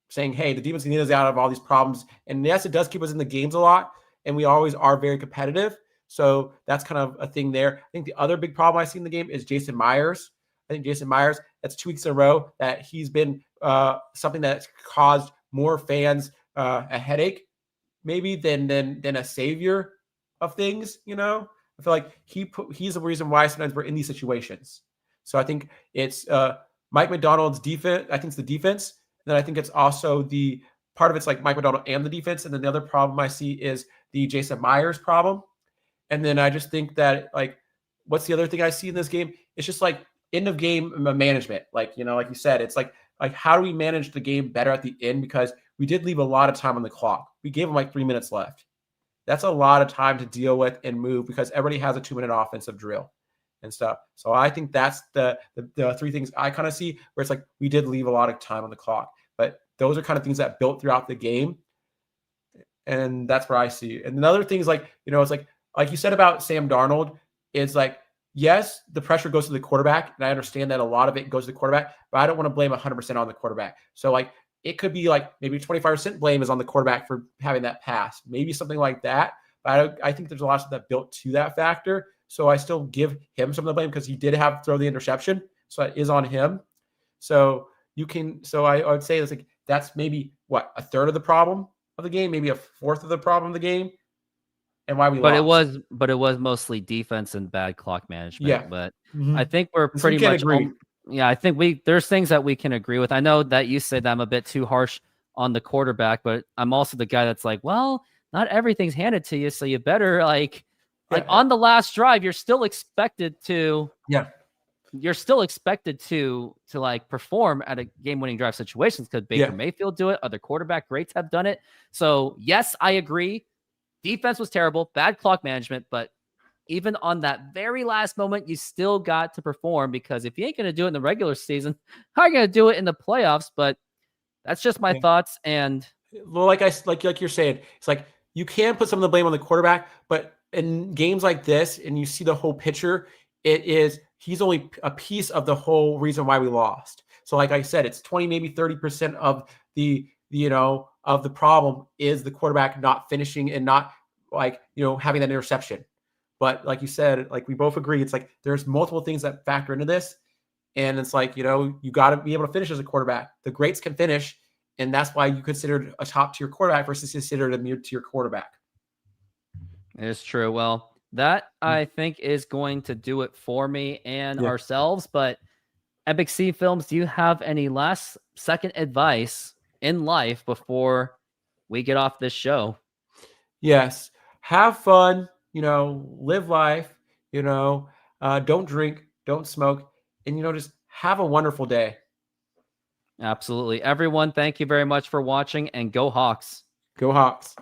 Saying, hey, the defense can get us out of all these problems. And yes, it does keep us in the games a lot, and we always are very competitive. So that's kind of a thing there. I think the other big problem I see in the game is Jason Myers. I think Jason Myers, that's 2 weeks in a row that he's been something that's caused more fans a headache, maybe than a savior of things. You know, I feel like he's the reason why sometimes we're in these situations. So I think it's Mike Macdonald's defense. I think it's the defense. And then I think it's also the part of it's like Mike Macdonald and the defense. And then the other problem I see is the Jason Myers problem. And then I just think that, like, what's the other thing I see in this game? It's just like end of game management. Like, you know, like you said, it's like how do we manage the game better at the end? Because we did leave a lot of time on the clock. We gave them like 3 minutes left. That's a lot of time to deal with and move because everybody has a 2-minute offensive drill and stuff. So I think that's the three things I kind of see where it's like we did leave a lot of time on the clock, but those are kind of things that built throughout the game. And that's where I see. And another thing is like, you know, it's like you said about Sam Darnold, it's like, yes, the pressure goes to the quarterback. And I understand that a lot of it goes to the quarterback, but I don't want to blame 100% on the quarterback. So like, it could be like maybe 25% blame is on the quarterback for having that pass, maybe something like that. But I think there's a lot of stuff that built to that factor. So I still give him some of the blame because he did have to throw the interception. So that is on him. So I would say that's maybe what, a third of the problem of the game, maybe a fourth of the problem of the game, and why we lost. But it was mostly defense and bad clock management. Yeah. But I think we're pretty much agree. Yeah, I think there's things that we can agree with. I know that you said that I'm a bit too harsh on the quarterback, but I'm also the guy that's like, well, not everything's handed to you, so you better like on the last drive, you're still expected to like perform at a game-winning drive situations because Baker Mayfield do it, other quarterback greats have done it. So yes, I agree. Defense was terrible, bad clock management, but even on that very last moment, you still got to perform because if you ain't going to do it in the regular season, how are you going to do it in the playoffs? But that's just my thoughts. And well, like you're saying, it's like you can put some of the blame on the quarterback, but in games like this, and you see the whole picture, he's only a piece of the whole reason why we lost. So like I said, it's 20, maybe 30% of the problem is the quarterback not finishing and not having that interception. But like you said, like we both agree, it's like there's multiple things that factor into this. And it's like, you got to be able to finish as a quarterback. The greats can finish. And that's why you considered a top tier quarterback versus considered a mid tier quarterback. It is true. Well, that I think is going to do it for me and ourselves. But Epic Sea Films, do you have any last second advice in life before we get off this show? Yes. Have fun, live life, don't drink, don't smoke, and, just have a wonderful day. Absolutely. Everyone, thank you very much for watching, and go Hawks. Go Hawks.